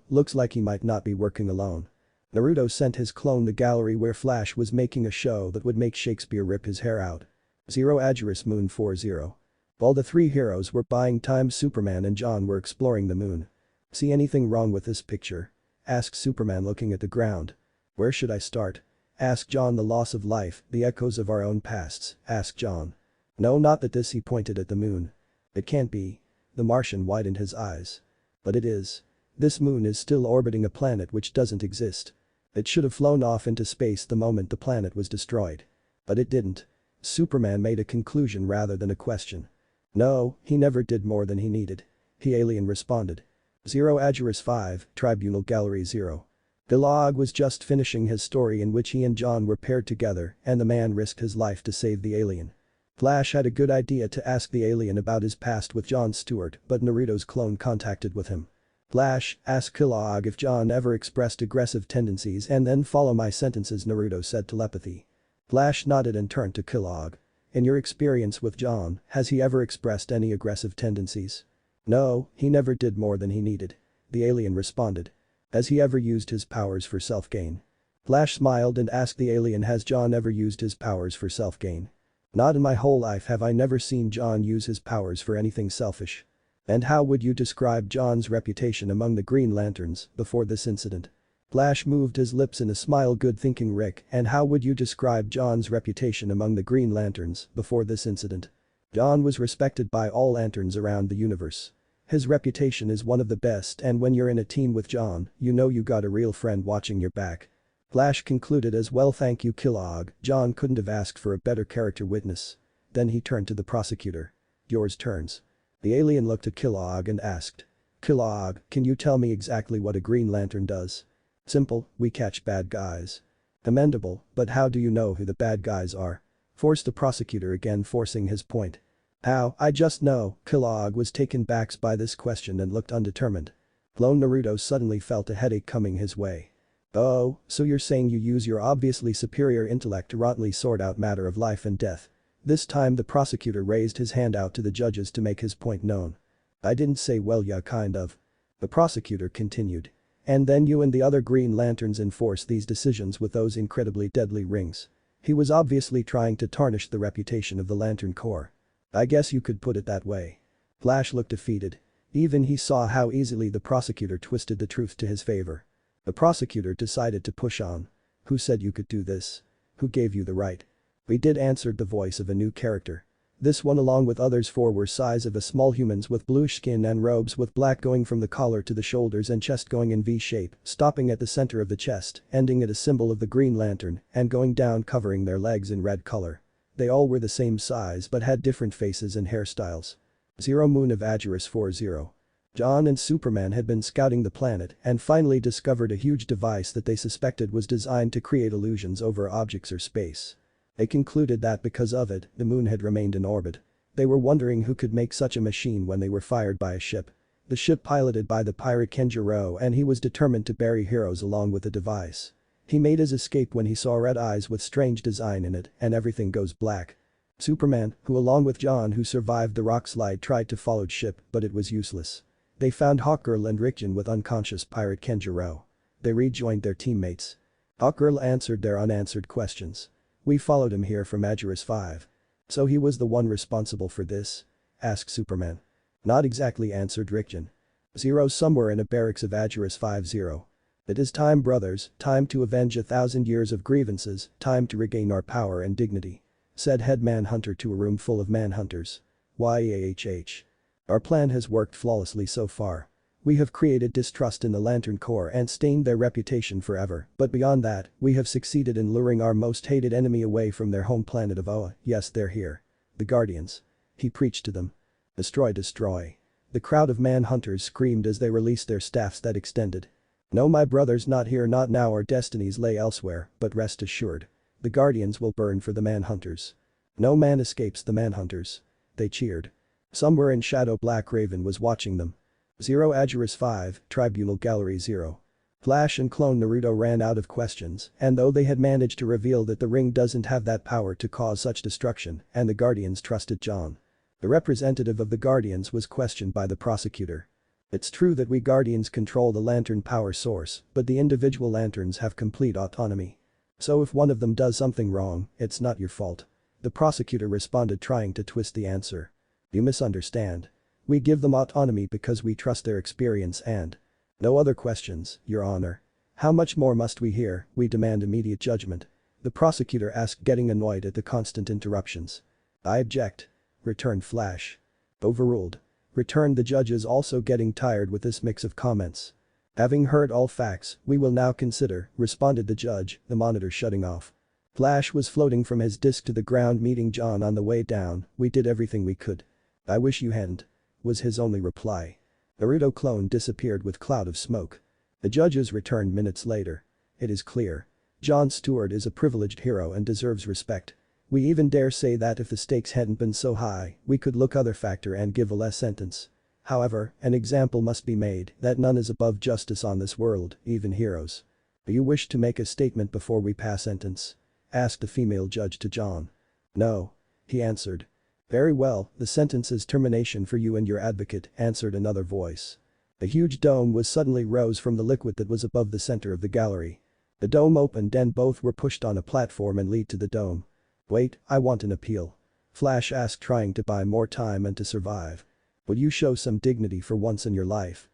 Looks like he might not be working alone. Naruto sent his clone the gallery where Flash was making a show that would make Shakespeare rip his hair out. 0 Agerus Moon 40. While the three heroes were buying time, Superman and John were exploring the moon. See anything wrong with this picture? Asked Superman looking at the ground. Where should I start? Asked John. The loss of life, the echoes of our own pasts, asked John. No, not that this, he pointed at the moon. It can't be. The Martian widened his eyes. But it is. This moon is still orbiting a planet which doesn't exist. It should have flown off into space the moment the planet was destroyed. But it didn't. Superman made a conclusion rather than a question. No, he never did more than he needed. He alien responded. 0 Agerus 5, Tribunal Gallery 0. Vilog was just finishing his story in which he and John were paired together and the man risked his life to save the alien. Flash had a good idea to ask the alien about his past with John Stewart, but Naruto's clone contacted with him. Flash, ask Kilowog if John ever expressed aggressive tendencies and then follow my sentences, Naruto said telepathy. Flash nodded and turned to Kilowog. In your experience with John, has he ever expressed any aggressive tendencies? No, he never did more than he needed. The alien responded. Has he ever used his powers for self-gain? Flash smiled and asked the alien, has John ever used his powers for self-gain? Not in my whole life have I never seen John use his powers for anything selfish. And how would you describe John's reputation among the Green Lanterns before this incident? Flash moved his lips in a smile. Good thinking, Rick. And how would you describe John's reputation among the Green Lanterns before this incident? John was respected by all lanterns around the universe. His reputation is one of the best, and when you're in a team with John, you know you got a real friend watching your back. Flash concluded as well. Thank you, Kilowog. John couldn't have asked for a better character witness. Then he turned to the prosecutor. Yours turns. The alien looked at Kilowog and asked. Kilowog, can you tell me exactly what a Green Lantern does? Simple, we catch bad guys. Commendable, but how do you know who the bad guys are? Forced the prosecutor again, forcing his point. How, I just know. Kilowog was taken back by this question and looked undetermined. Lone Naruto suddenly felt a headache coming his way. Oh, so you're saying you use your obviously superior intellect to rottently sort out matter of life and death. This time the prosecutor raised his hand out to the judges to make his point known. I didn't say well, yeah, kind of. The prosecutor continued. And then you and the other Green Lanterns enforce these decisions with those incredibly deadly rings. He was obviously trying to tarnish the reputation of the Lantern Corps. I guess you could put it that way. Flash looked defeated. Even he saw how easily the prosecutor twisted the truth to his favor. The prosecutor decided to push on. Who said you could do this? Who gave you the right? We did, answered the voice of a new character. This one along with others four were size of a small humans with bluish skin and robes with black going from the collar to the shoulders and chest going in V shape, stopping at the center of the chest, ending at a symbol of the Green Lantern, and going down covering their legs in red color. They all were the same size but had different faces and hairstyles. 0 Moon of Agerus 40. John and Superman had been scouting the planet and finally discovered a huge device that they suspected was designed to create illusions over objects or space. They concluded that because of it, the moon had remained in orbit. They were wondering who could make such a machine when they were fired by a ship. The ship piloted by the pirate Kenjiro, and he was determined to bury heroes along with the device. He made his escape when he saw red eyes with strange design in it and everything goes black. Superman, who along with John who survived the rock slide, tried to follow the ship but it was useless. They found Hawkgirl and Rickjan with unconscious pirate Kenjiro. They rejoined their teammates. Hawkgirl answered their unanswered questions. We followed him here from Agerus 5. So he was the one responsible for this? Asked Superman. Not exactly, answered Rickjan. Zero, somewhere in a barracks of Agerus 5-0. It is time, brothers, time to avenge 1,000 years of grievances, time to regain our power and dignity. Said head manhunter to a room full of manhunters. YAHH. Our plan has worked flawlessly so far. We have created distrust in the Lantern Corps and stained their reputation forever, but beyond that, we have succeeded in luring our most hated enemy away from their home planet of Oa. Yes, they're here. The Guardians. He preached to them. Destroy, destroy. The crowd of manhunters screamed as they released their staffs that extended. No, my brothers, not here, not now, our destinies lay elsewhere, but rest assured. The Guardians will burn for the manhunters. No man escapes the manhunters. They cheered. Somewhere in shadow Black Raven was watching them. 0 Agerus 5, Tribunal Gallery 0. Flash and clone Naruto ran out of questions, and though they had managed to reveal that the ring doesn't have that power to cause such destruction, and the Guardians trusted John. The representative of the Guardians was questioned by the prosecutor. It's true that we Guardians control the lantern power source, but the individual lanterns have complete autonomy. So if one of them does something wrong, it's not your fault. The prosecutor responded, trying to twist the answer. You misunderstand. We give them autonomy because we trust their experience and… No other questions, Your Honor. How much more must we hear? We demand immediate judgment. The prosecutor asked, getting annoyed at the constant interruptions. I object. Returned Flash. Overruled. Returned the judges, also getting tired with this mix of comments. Having heard all facts, we will now consider, responded the judge, the monitor shutting off. Flash was floating from his disc to the ground, meeting John on the way down. We did everything we could. I wish you hadn't. Was his only reply. Naruto clone disappeared with cloud of smoke. The judges returned minutes later. It is clear. Jon Stewart is a privileged hero and deserves respect. We even dare say that if the stakes hadn't been so high, we could look other factor and give a less sentence. However, an example must be made that none is above justice on this world, even heroes. Do you wish to make a statement before we pass sentence? Asked the female judge to John. No. He answered. Very well, the sentence is termination for you and your advocate, answered another voice. A huge dome was suddenly rose from the liquid that was above the center of the gallery. The dome opened and both were pushed on a platform and lead to the dome. Wait, I want an appeal. Flash asked, trying to buy more time and to survive. Would you show some dignity for once in your life?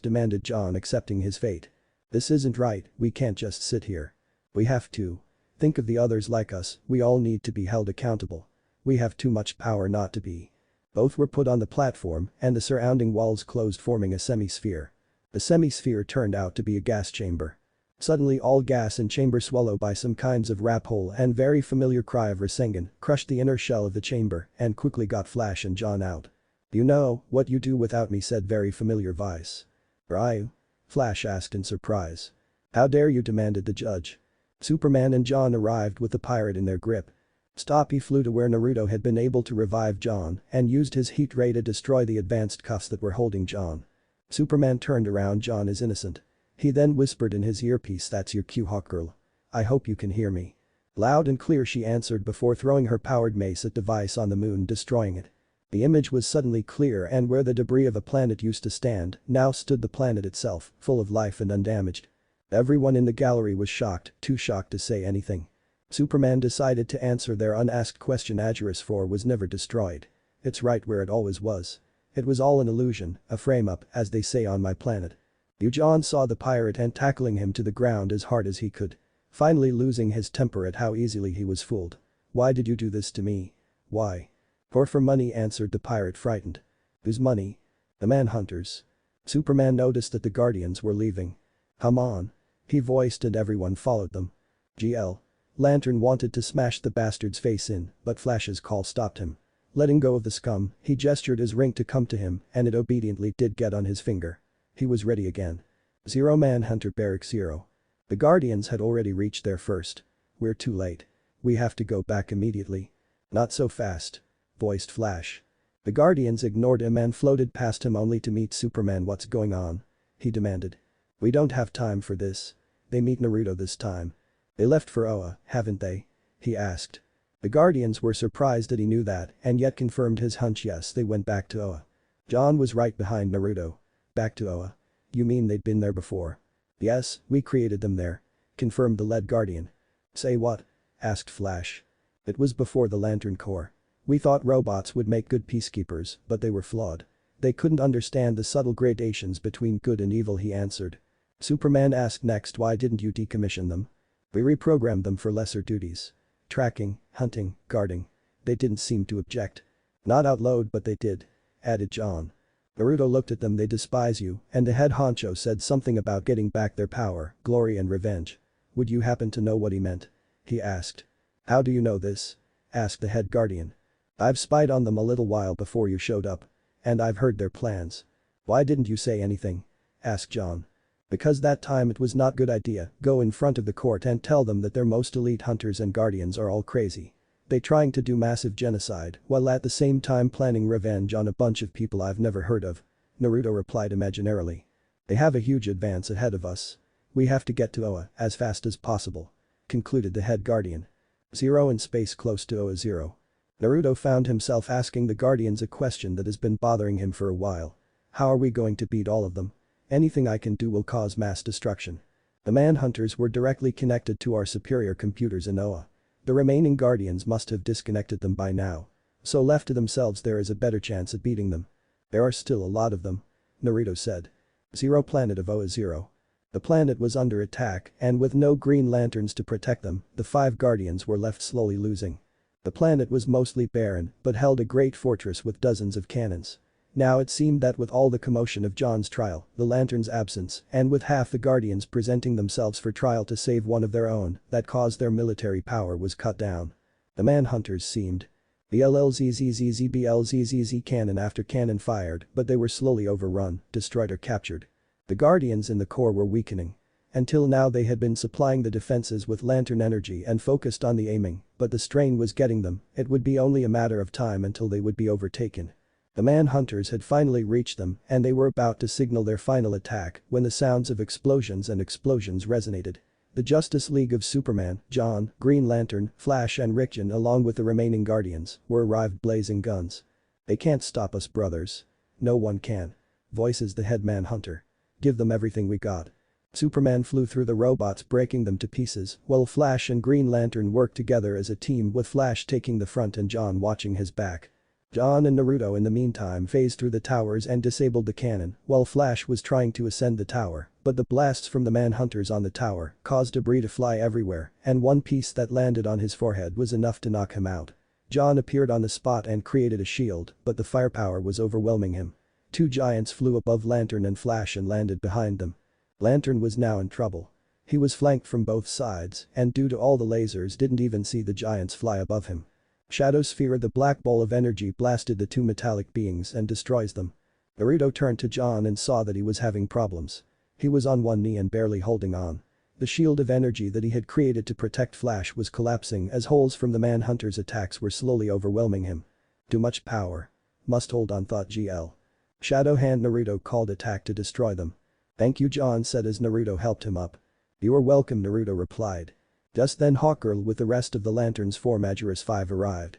Demanded John, accepting his fate. This isn't right, we can't just sit here. We have to. Think of the others like us, we all need to be held accountable. We have too much power not to be. Both were put on the platform and the surrounding walls closed, forming a semi-sphere. The semi-sphere turned out to be a gas chamber. Suddenly all gas in chamber swallowed by some kinds of wrap hole and very familiar cry of Rasengan crushed the inner shell of the chamber and quickly got Flash and John out. You know what you do without me, said very familiar voice. Ryu? Flash asked in surprise. How dare you, demanded the judge. Superman and John arrived with the pirate in their grip. Stop, he flew to where Naruto had been able to revive John and used his heat ray to destroy the advanced cuffs that were holding John. Superman turned around, John is innocent. He then whispered in his earpiece, that's your cue, Hawkgirl. I hope you can hear me. Loud and clear, she answered before throwing her powered mace at device on the moon, destroying it. The image was suddenly clear, and where the debris of a planet used to stand, now stood the planet itself, full of life and undamaged. Everyone in the gallery was shocked, too shocked to say anything. Superman decided to answer their unasked question. Agerus 4 was never destroyed. It's right where it always was. It was all an illusion, a frame-up, as they say on my planet. John saw the pirate and tackling him to the ground as hard as he could. Finally losing his temper at how easily he was fooled. Why did you do this to me? Why? For money, answered the pirate, frightened. Whose money? The manhunters. Superman noticed that the Guardians were leaving. Come on. He voiced and everyone followed them. GL. Lantern wanted to smash the bastard's face in, but Flash's call stopped him. Letting go of the scum, he gestured his ring to come to him and it obediently did get on his finger. He was ready again. 0 Manhunter Barrack 0. The Guardians had already reached there first. We're too late. We have to go back immediately. Not so fast. Voiced Flash. The Guardians ignored him and floated past him only to meet Superman. What's going on? He demanded. We don't have time for this. They meet Naruto this time. They left for Oa, haven't they? He asked. The Guardians were surprised that he knew that and yet confirmed his hunch. Yes, they went back to Oa. John was right behind Naruto. Back to Oa? You mean they'd been there before? "Yes, we created them there," confirmed the lead guardian. "Say what?" asked Flash. "It was before the Lantern Corps. We thought robots would make good peacekeepers, but they were flawed. They couldn't understand the subtle gradations between good and evil," he answered. Superman asked next, "Why didn't you decommission them?" "We reprogrammed them for lesser duties. Tracking, hunting, guarding. They didn't seem to object." "Not outload, but they did," added John. Naruto looked at them. "They despise you," and the head honcho said something about getting back their power, glory and revenge. "Would you happen to know what he meant?" he asked. "How do you know this?" asked the head guardian. "I've spied on them a little while before you showed up. And I've heard their plans." "Why didn't you say anything?" asked John. "Because that time it was not good idea. Go in front of the court and tell them that their most elite hunters and guardians are all crazy. They trying to do massive genocide while at the same time planning revenge on a bunch of people I've never heard of," Naruto replied imaginarily. "They have a huge advance ahead of us. We have to get to Oa as fast as possible," concluded the head guardian. Zero in space close to Oa 0. Naruto found himself asking the guardians a question that has been bothering him for a while. "How are we going to beat all of them? Anything I can do will cause mass destruction." The manhunters were directly connected to our superior computers in Oa. The remaining guardians must have disconnected them by now. So left to themselves there is a better chance at beating them. "There are still a lot of them," Naruto said. Zero planet of Oa 0. The planet was under attack and with no Green Lanterns to protect them, the 5 guardians were left slowly losing. The planet was mostly barren but held a great fortress with dozens of cannons. Now it seemed that with all the commotion of John's trial, the Lantern's absence, and with half the guardians presenting themselves for trial to save one of their own, that caused their military power was cut down. The manhunters seemed. The LLZZZBLZZZ cannon after cannon fired, but they were slowly overrun, destroyed or captured. The guardians in the core were weakening. Until now they had been supplying the defenses with lantern energy and focused on the aiming, but the strain was getting them. It would be only a matter of time until they would be overtaken. The manhunters had finally reached them and they were about to signal their final attack when the sounds of explosions resonated. The Justice League of Superman, John, Green Lantern, Flash and Rickjan along with the remaining guardians were arrived blazing guns. "They can't stop us, brothers. No one can," voices the head manhunter. "Give them everything we got." Superman flew through the robots breaking them to pieces while Flash and Green Lantern worked together as a team with Flash taking the front and John watching his back. John and Naruto in the meantime phased through the towers and disabled the cannon while Flash was trying to ascend the tower, but the blasts from the manhunters on the tower caused debris to fly everywhere and one piece that landed on his forehead was enough to knock him out. John appeared on the spot and created a shield, but the firepower was overwhelming him. 2 giants flew above Lantern and Flash and landed behind them. Lantern was now in trouble. He was flanked from both sides and due to all the lasers didn't even see the giants fly above him. Shadow Sphere, the black ball of energy, blasted the 2 metallic beings and destroys them. Naruto turned to John and saw that he was having problems. He was on one knee and barely holding on. The shield of energy that he had created to protect Flash was collapsing as holes from the manhunters' attacks were slowly overwhelming him. Too much power. Must hold on, thought GL. Shadow Hand Naruto called attack to destroy them. "Thank you," John said as Naruto helped him up. "You are welcome," Naruto replied. Just then Hawkgirl with the rest of the Lanterns 4 Majoris 5 arrived.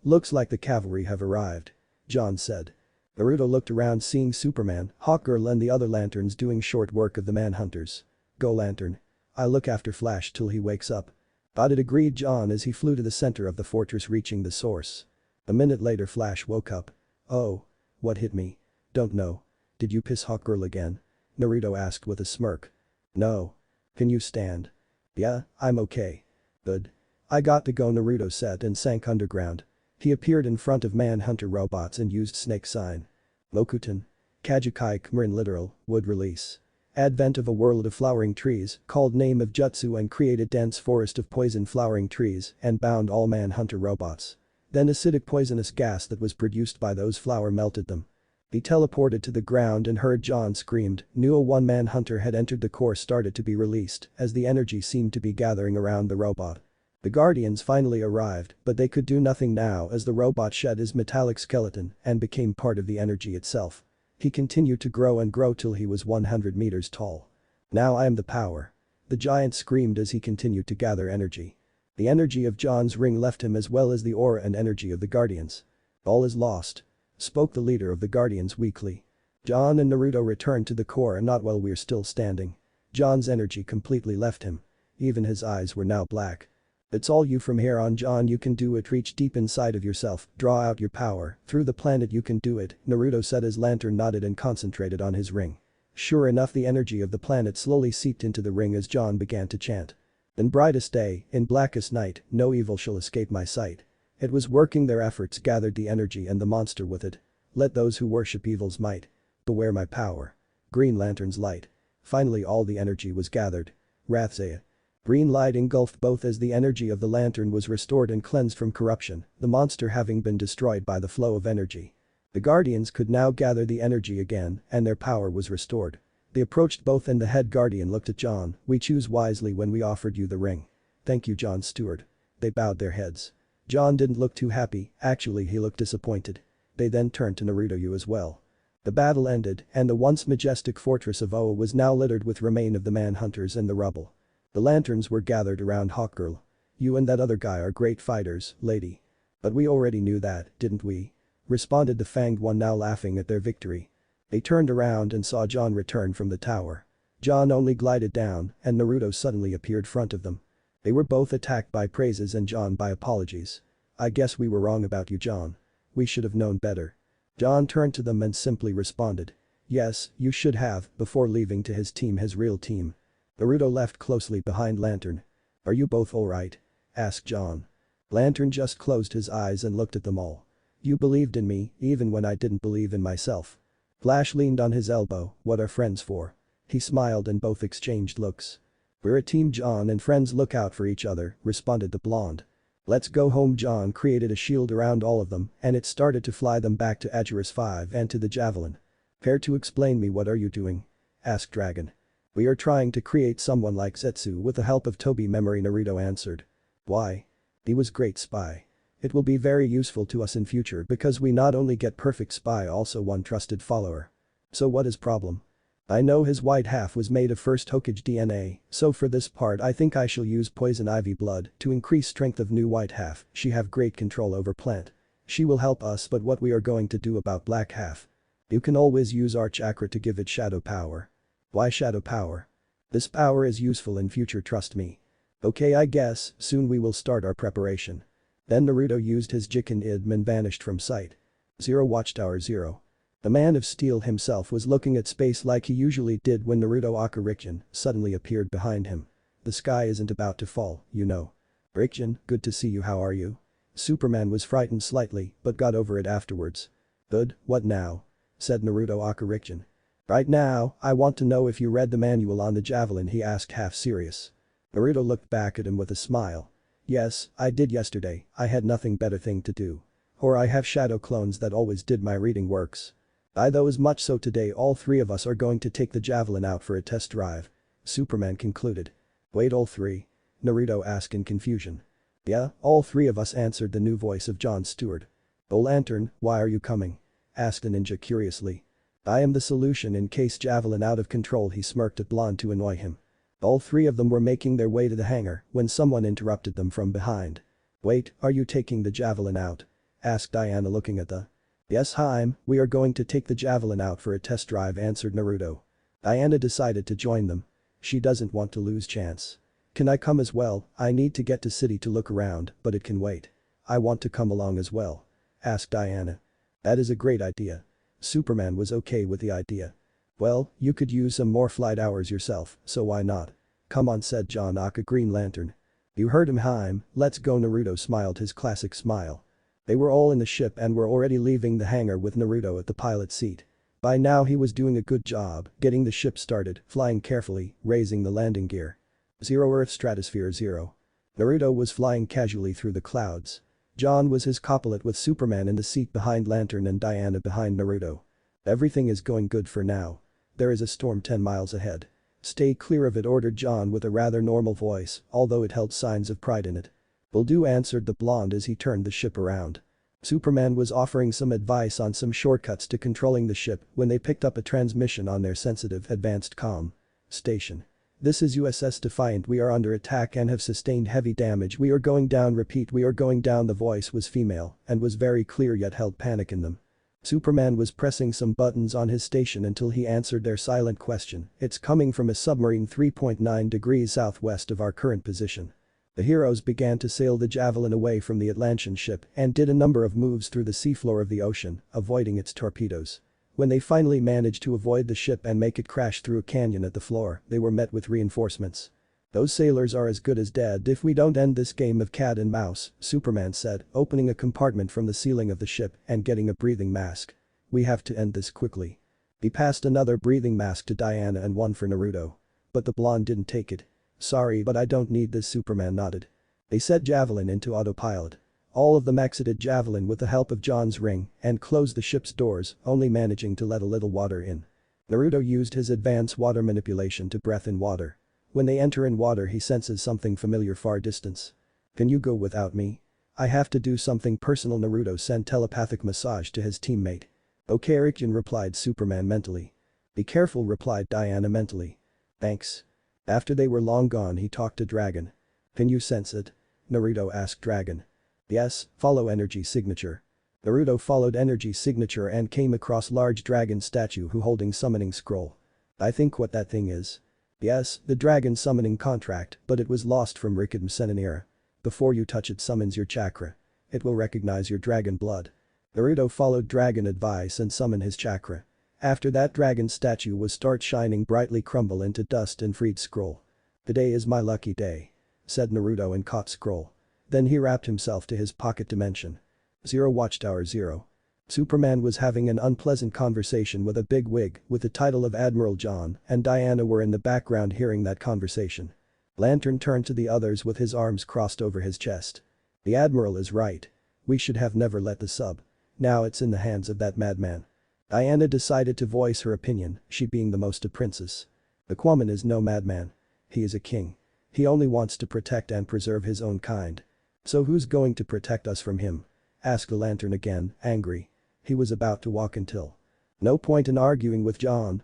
Looks like the cavalry have arrived," John said. Naruto looked around seeing Superman, Hawkgirl and the other Lanterns doing short work of the manhunters. "Go Lantern. I'll look after Flash till he wakes up." "Got it," agreed John as he flew to the center of the fortress reaching the source. A minute later Flash woke up. "Oh. What hit me?" "Don't know. Did you piss Hawkgirl again?" Naruto asked with a smirk. "No. Can you stand?" "Yeah, I'm okay." "Good. I got to go," Naruto said and sank underground. He appeared in front of manhunter robots and used snake sign. Lokutan. Kajukai Kamarin literal, wood release. Advent of a world of flowering trees, called name of Jutsu and created dense forest of poison flowering trees and bound all manhunter robots. Then acidic poisonous gas that was produced by those flower melted them. He teleported to the ground and heard John screamed, knew a one-man hunter had entered the core started to be released as the energy seemed to be gathering around the robot. The guardians finally arrived, but they could do nothing now as the robot shed his metallic skeleton and became part of the energy itself. He continued to grow and grow till he was 100 meters tall. "Now I am the power." The giant screamed as he continued to gather energy. The energy of John's ring left him as well as the aura and energy of the guardians. "All is lost," spoke the leader of the guardians weakly. "John and Naruto returned to the core and not while we're still standing." John's energy completely left him. Even his eyes were now black. It's all you from here on, John, you can do it, reach deep inside of yourself, draw out your power, through the planet you can do it, Naruto said as lantern nodded and concentrated on his ring. Sure enough, the energy of the planet slowly seeped into the ring as John began to chant. In brightest day, in blackest night, no evil shall escape my sight. It was working, their efforts gathered the energy and the monster with it. Let those who worship evil's might beware my power. Green lantern's light. Finally all the energy was gathered. Rathzaya. Green light engulfed both as the energy of the lantern was restored and cleansed from corruption, the monster having been destroyed by the flow of energy. The guardians could now gather the energy again and their power was restored. They approached both and the head guardian looked at John. We choose wisely when we offered you the ring. Thank you, John Stewart. They bowed their heads. John didn't look too happy, actually he looked disappointed. They then turned to Naruto, you as well. The battle ended and the once majestic fortress of Oa was now littered with remain of the manhunters and the rubble. The lanterns were gathered around Hawkgirl. You and that other guy are great fighters, lady. But we already knew that, didn't we? Responded the fanged one, now laughing at their victory. They turned around and saw John return from the tower. John only glided down and Naruto suddenly appeared front of them. They were both attacked by praises and John by apologies. I guess we were wrong about you, John. We should have known better. John turned to them and simply responded. Yes, you should have, before leaving to his team, his real team. Naruto left closely behind Lantern. Are you both alright? Asked John. Lantern just closed his eyes and looked at them all. You believed in me, even when I didn't believe in myself. Flash leaned on his elbow. What are friends for? He smiled and both exchanged looks. We're a team, John, and friends look out for each other, responded the blonde. Let's go home. John created a shield around all of them and it started to fly them back to Agiris 5 and to the javelin. Care to explain me, what are you doing? Asked Dragon. We are trying to create someone like Zetsu with the help of Toby memory, Naruto answered. Why? He was great spy. It will be very useful to us in future because we not only get perfect spy, also one trusted follower. So what is problem? I know his white half was made of first Hokage DNA, so for this part I think I shall use poison ivy blood to increase strength of new white half. She have great control over plant. She will help us, but what we are going to do about black half? You can always use Archakra to give it shadow power. Why shadow power? This power is useful in future, trust me. Okay, I guess, soon we will start our preparation. Then Naruto used his Jiken Idm and vanished from sight. 0 Watchtower 0. The Man of Steel himself was looking at space like he usually did when Naruto Rikjin suddenly appeared behind him. The sky isn't about to fall, you know. Rikjin, good to see you, how are you? Superman was frightened slightly but got over it afterwards. Good, what now? Said Naruto Rikjin. Right now, I want to know if you read the manual on the javelin, he asked half serious. Naruto looked back at him with a smile. Yes, I did yesterday, I had nothing better thing to do. Or I have shadow clones that always did my reading works. Though as much so today all three of us are going to take the javelin out for a test drive. Superman concluded. Wait, all three? Naruto asked in confusion. Yeah, all three of us, answered the new voice of John Stewart. Oh Lantern, why are you coming? Asked the ninja curiously. I am the solution in case javelin out of control, he smirked at Blonde to annoy him. All three of them were making their way to the hangar when someone interrupted them from behind. Wait, are you taking the javelin out? Asked Diana looking at the. Yes, Haim, we are going to take the javelin out for a test drive, answered Naruto. Diana decided to join them. She doesn't want to lose chance. Can I come as well? I need to get to city to look around, but it can wait. I want to come along as well. Asked Diana. That is a great idea. Superman was okay with the idea. Well, you could use some more flight hours yourself, so why not? Come on, said John Aka Green Lantern. You heard him, Haim, let's go. Naruto smiled his classic smile. They were all in the ship and were already leaving the hangar with Naruto at the pilot seat. By now he was doing a good job getting the ship started, flying carefully, raising the landing gear. 0 Earth Stratosphere 0. Naruto was flying casually through the clouds. John was his copilot with Superman in the seat behind Lantern and Diana behind Naruto. Everything is going good for now. There is a storm 10 miles ahead. Stay clear of it, ordered John with a rather normal voice, although it held signs of pride in it. Will do, answered the blonde as he turned the ship around. Superman was offering some advice on some shortcuts to controlling the ship when they picked up a transmission on their sensitive advanced comm station. This is USS Defiant, we are under attack and have sustained heavy damage, we are going down, repeat, we are going down. The voice was female and was very clear yet held panic in them. Superman was pressing some buttons on his station until he answered their silent question. It's coming from a submarine 3.9 degrees southwest of our current position. The heroes began to sail the Javelin away from the Atlantean ship and did a number of moves through the seafloor of the ocean, avoiding its torpedoes. When they finally managed to avoid the ship and make it crash through a canyon at the floor, they were met with reinforcements. Those sailors are as good as dead if we don't end this game of cat and mouse, Superman said, opening a compartment from the ceiling of the ship and getting a breathing mask. We have to end this quickly. He passed another breathing mask to Diana and one for Naruto. But the blonde didn't take it. Sorry, but I don't need this, Superman nodded. They set Javelin into autopilot. All of them exited Javelin with the help of John's ring and closed the ship's doors, only managing to let a little water in. Naruto used his advanced water manipulation to breathe in water. When they enter in water, he senses something familiar far distance. Can you go without me? I have to do something personal. Naruto sent telepathic massage to his teammate. Okay, Rikin, replied Superman mentally. Be careful, replied Diana mentally. Thanks. After they were long gone, he talked to Dragon. Can you sense it? Naruto asked Dragon. Yes, follow energy signature. Naruto followed energy signature and came across large dragon statue who holding summoning scroll. I think what that thing is. Yes, the dragon summoning contract, but it was lost from Rikidm Senninera. Before you touch it, summons your chakra. It will recognize your dragon blood. Naruto followed dragon advice and summoned his chakra. After that, dragon statue was start shining brightly, crumble into dust and freed scroll. Today is my lucky day, said Naruto and caught scroll. Then he wrapped himself to his pocket dimension. 0 Watchtower 0. Superman was having an unpleasant conversation with a big wig with the title of Admiral John, and Diana were in the background hearing that conversation. Lantern turned to the others with his arms crossed over his chest. The Admiral is right. We should have never let the sub. Now it's in the hands of that madman. Diana decided to voice her opinion, she being the most a princess. Aquaman is no madman. He is a king. He only wants to protect and preserve his own kind. So who's going to protect us from him? Asked the Lantern again, angry. He was about to walk until. No point in arguing with John,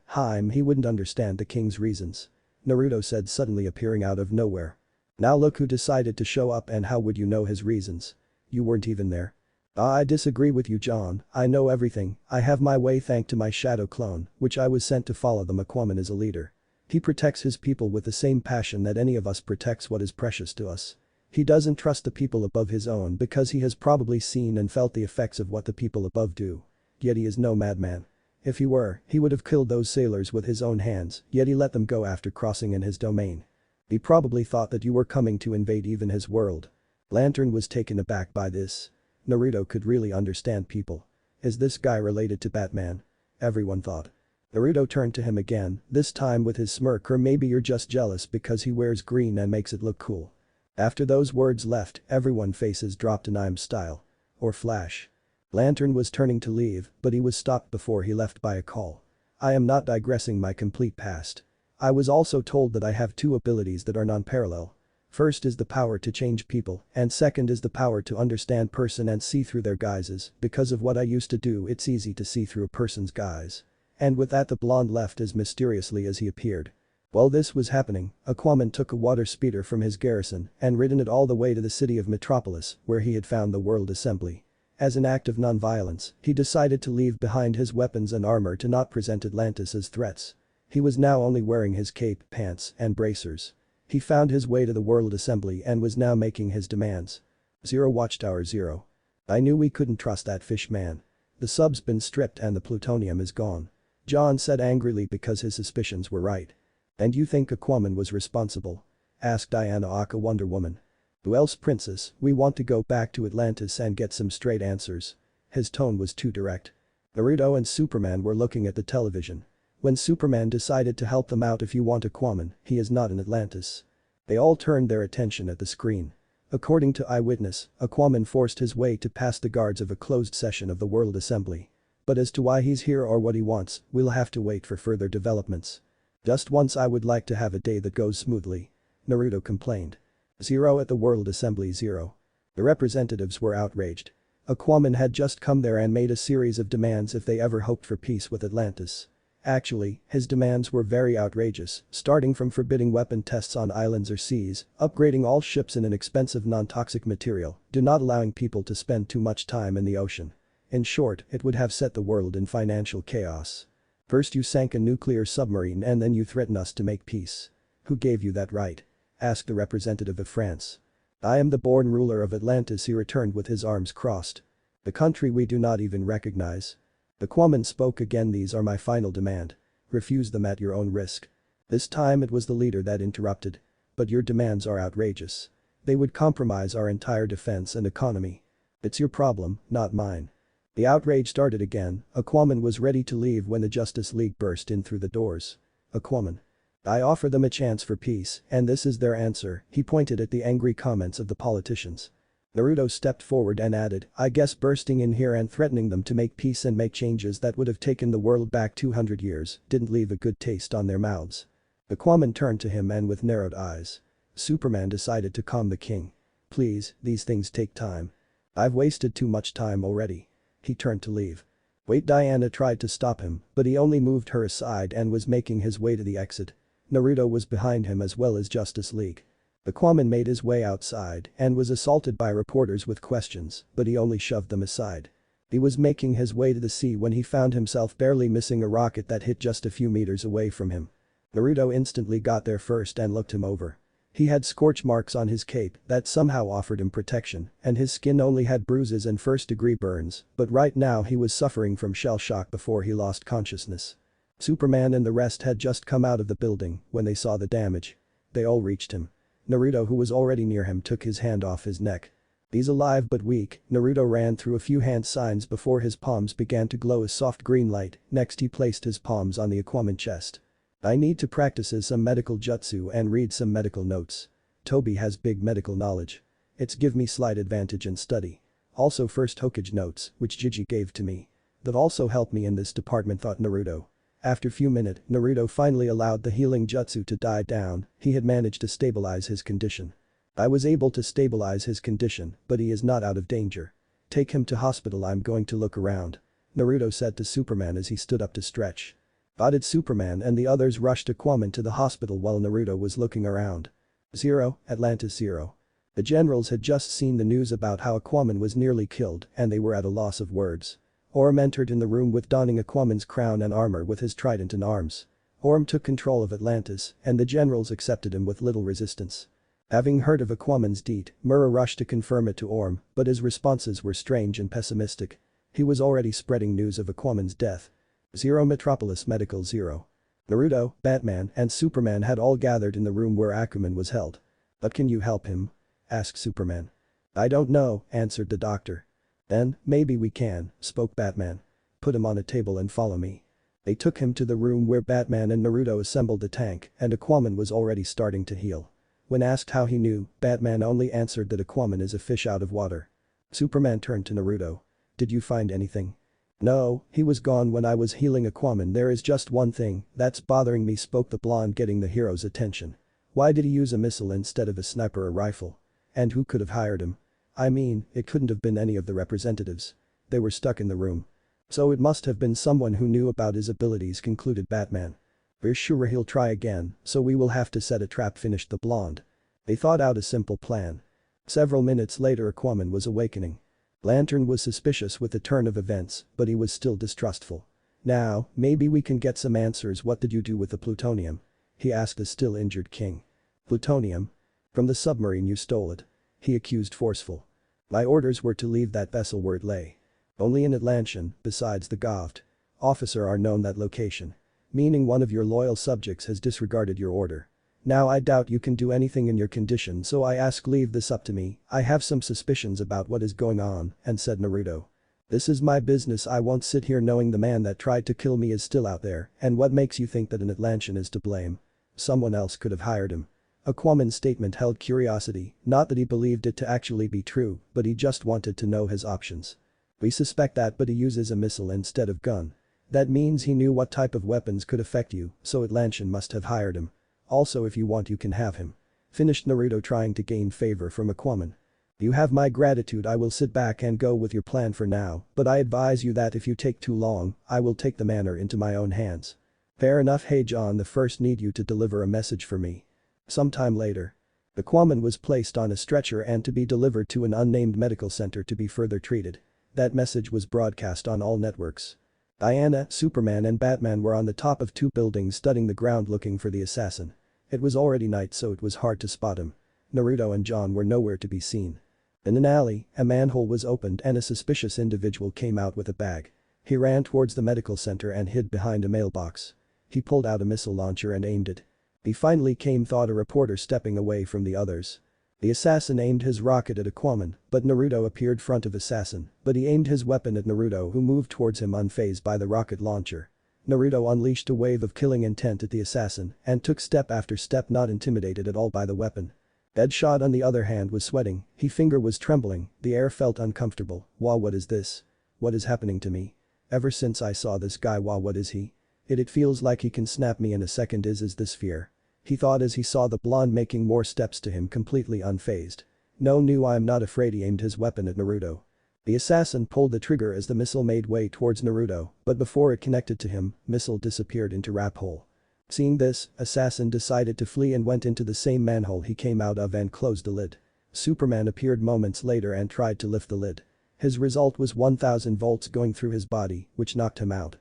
he wouldn't understand the king's reasons. Naruto said, suddenly appearing out of nowhere. Now look who decided to show up, and how would you know his reasons? You weren't even there. I disagree with you, John. I know everything. I have my way thanks to my shadow clone, which I was sent to follow them. Aquaman is a leader. He protects his people with the same passion that any of us protects what is precious to us. He doesn't trust the people above his own because he has probably seen and felt the effects of what the people above do. Yet he is no madman. If he were, he would have killed those sailors with his own hands, yet he let them go after crossing in his domain. He probably thought that you were coming to invade even his world. Lantern was taken aback by this. Naruto could really understand people. Is this guy related to Batman? Everyone thought. Naruto turned to him again, this time with his smirk, or maybe you're just jealous because he wears green and makes it look cool. After those words left, everyone's faces dropped in I'm style. Or Flash. Lantern was turning to leave, but he was stopped before he left by a call. I am not digressing my complete past. I was also told that I have two abilities that are non-parallel. First is the power to change people, and second is the power to understand person and see through their guises. Because of what I used to do, it's easy to see through a person's guise. And with that, the blonde left as mysteriously as he appeared. While this was happening, Aquaman took a water speeder from his garrison and ridden it all the way to the city of Metropolis, where he had found the World Assembly. As an act of non-violence, he decided to leave behind his weapons and armor to not present Atlantis as threats. He was now only wearing his cape, pants, and bracers. He found his way to the World Assembly and was now making his demands. 0 Watchtower 0. I knew we couldn't trust that fish man. The sub's been stripped and the plutonium is gone. John said angrily because his suspicions were right. And you think Aquaman was responsible? Asked Diana Aka Wonder Woman. Who else, princess? We want to go back to Atlantis and get some straight answers. His tone was too direct. Naruto and Superman were looking at the television. When Superman decided to help them out, if you want Aquaman, he is not in Atlantis. They all turned their attention at the screen. According to Eyewitness, Aquaman forced his way to past the guards of a closed session of the World Assembly. But as to why he's here or what he wants, we'll have to wait for further developments. Just once I would like to have a day that goes smoothly. Naruto complained. 0 at the World Assembly 0. The representatives were outraged. Aquaman had just come there and made a series of demands if they ever hoped for peace with Atlantis. Actually, his demands were very outrageous, starting from forbidding weapon tests on islands or seas, upgrading all ships in an expensive non-toxic material, not allowing people to spend too much time in the ocean. In short, it would have set the world in financial chaos. First you sank a nuclear submarine and then you threaten us to make peace. Who gave you that right? Asked the representative of France. I am the born ruler of Atlantis, he returned with his arms crossed. The country we do not even recognize. The Aquaman spoke again. These are my final demand. Refuse them at your own risk. This time it was the leader that interrupted. But your demands are outrageous. They would compromise our entire defense and economy. It's your problem, not mine. The outrage started again. Aquaman was ready to leave when the Justice League burst in through the doors. Aquaman. I offer them a chance for peace, and this is their answer, he pointed at the angry comments of the politicians. Naruto stepped forward and added, I guess bursting in here and threatening them to make peace and make changes that would have taken the world back 200 years didn't leave a good taste on their mouths. Aquaman turned to him and with narrowed eyes. Superman decided to calm the king. Please, these things take time. I've wasted too much time already. He turned to leave. Wait, Diana tried to stop him, but he only moved her aside and was making his way to the exit. Naruto was behind him as well as Justice League. Aquaman made his way outside and was assaulted by reporters with questions, but he only shoved them aside. He was making his way to the sea when he found himself barely missing a rocket that hit just a few meters away from him. Naruto instantly got there first and looked him over. He had scorch marks on his cape that somehow offered him protection, and his skin only had bruises and first-degree burns, but right now he was suffering from shell shock before he lost consciousness. Superman and the rest had just come out of the building when they saw the damage. They all reached him. Naruto, who was already near him, took his hand off his neck. He's alive but weak. Naruto ran through a few hand signs before his palms began to glow a soft green light. Next he placed his palms on the Aquaman chest. I need to practice some medical jutsu and read some medical notes. Toby has big medical knowledge. It's give me slight advantage in study. Also first Hokage notes, which Gigi gave to me. That also help me in this department, thought Naruto. After few minutes, Naruto finally allowed the healing jutsu to die down. He had managed to stabilize his condition. I was able to stabilize his condition, but he is not out of danger. Take him to hospital, I'm going to look around. Naruto said to Superman as he stood up to stretch. Spotted Superman and the others rushed Aquaman to the hospital while Naruto was looking around. Zero, Atlantis Zero. The generals had just seen the news about how Aquaman was nearly killed and they were at a loss of words. Orm entered in the room with donning Aquaman's crown and armor with his trident in arms. Orm took control of Atlantis and the generals accepted him with little resistance. Having heard of Aquaman's deed, Mura rushed to confirm it to Orm, but his responses were strange and pessimistic. He was already spreading news of Aquaman's death. Zero Metropolis Medical Zero. Naruto, Batman and Superman had all gathered in the room where Aquaman was held. But can you help him? Asked Superman. I don't know, answered the doctor. Then, maybe we can, spoke Batman. Put him on a table and follow me. They took him to the room where Batman and Naruto assembled the tank and Aquaman was already starting to heal. When asked how he knew, Batman only answered that Aquaman is a fish out of water. Superman turned to Naruto. Did you find anything? No, he was gone when I was healing Aquaman. There is just one thing that's bothering me, spoke the blonde, getting the hero's attention. Why did he use a missile instead of a sniper or rifle? And who could have hired him? I mean, it couldn't have been any of the representatives. They were stuck in the room. So it must have been someone who knew about his abilities, concluded Batman. We're sure he'll try again, so we will have to set a trap, finished the blonde. They thought out a simple plan. Several minutes later Aquaman was awakening. Lantern was suspicious with the turn of events, but he was still distrustful. Now, maybe we can get some answers. What did you do with the plutonium? He asked the still injured king. Plutonium? From the submarine you stole it. He accused forceful. My orders were to leave that vessel where it lay. Only in Atlantian, besides the Govt. Officer are known that location. Meaning one of your loyal subjects has disregarded your order. Now I doubt you can do anything in your condition, so I ask leave this up to me. I have some suspicions about what is going on, and said Naruto. This is my business. I won't sit here knowing the man that tried to kill me is still out there, and what makes you think that an Atlantian is to blame? Someone else could have hired him. Aquaman's statement held curiosity, not that he believed it to actually be true, but he just wanted to know his options. We suspect that, but he uses a missile instead of gun. That means he knew what type of weapons could affect you, so Atlantian must have hired him. Also, if you want you can have him. Finished Naruto, trying to gain favor from Aquaman. You have my gratitude. I will sit back and go with your plan for now, but I advise you that if you take too long, I will take the matter into my own hands. Fair enough. Hey John, the first need you to deliver a message for me. Sometime later. Aquaman was placed on a stretcher and to be delivered to an unnamed medical center to be further treated. That message was broadcast on all networks. Diana, Superman and Batman were on the top of two buildings studying the ground looking for the assassin. It was already night so it was hard to spot him. Naruto and John were nowhere to be seen. In an alley, a manhole was opened and a suspicious individual came out with a bag. He ran towards the medical center and hid behind a mailbox. He pulled out a missile launcher and aimed it. He finally came thought a reporter stepping away from the others. The assassin aimed his rocket at Aquaman, but Naruto appeared front of assassin, but he aimed his weapon at Naruto who moved towards him unfazed by the rocket launcher. Naruto unleashed a wave of killing intent at the assassin and took step after step not intimidated at all by the weapon. Deadshot on the other hand was sweating, his finger was trembling, the air felt uncomfortable. Wow, what is this? What is happening to me? Ever since I saw this guy, wow, what is he? It feels like he can snap me in a second. Is this fear? He thought as he saw the blonde making more steps to him completely unfazed. No, I'm not afraid. He aimed his weapon at Naruto. The assassin pulled the trigger as the missile made way towards Naruto, but before it connected to him, missile disappeared into wrap hole. Seeing this, assassin decided to flee and went into the same manhole he came out of and closed the lid. Superman appeared moments later and tried to lift the lid. His result was 1000 volts going through his body, which knocked him out.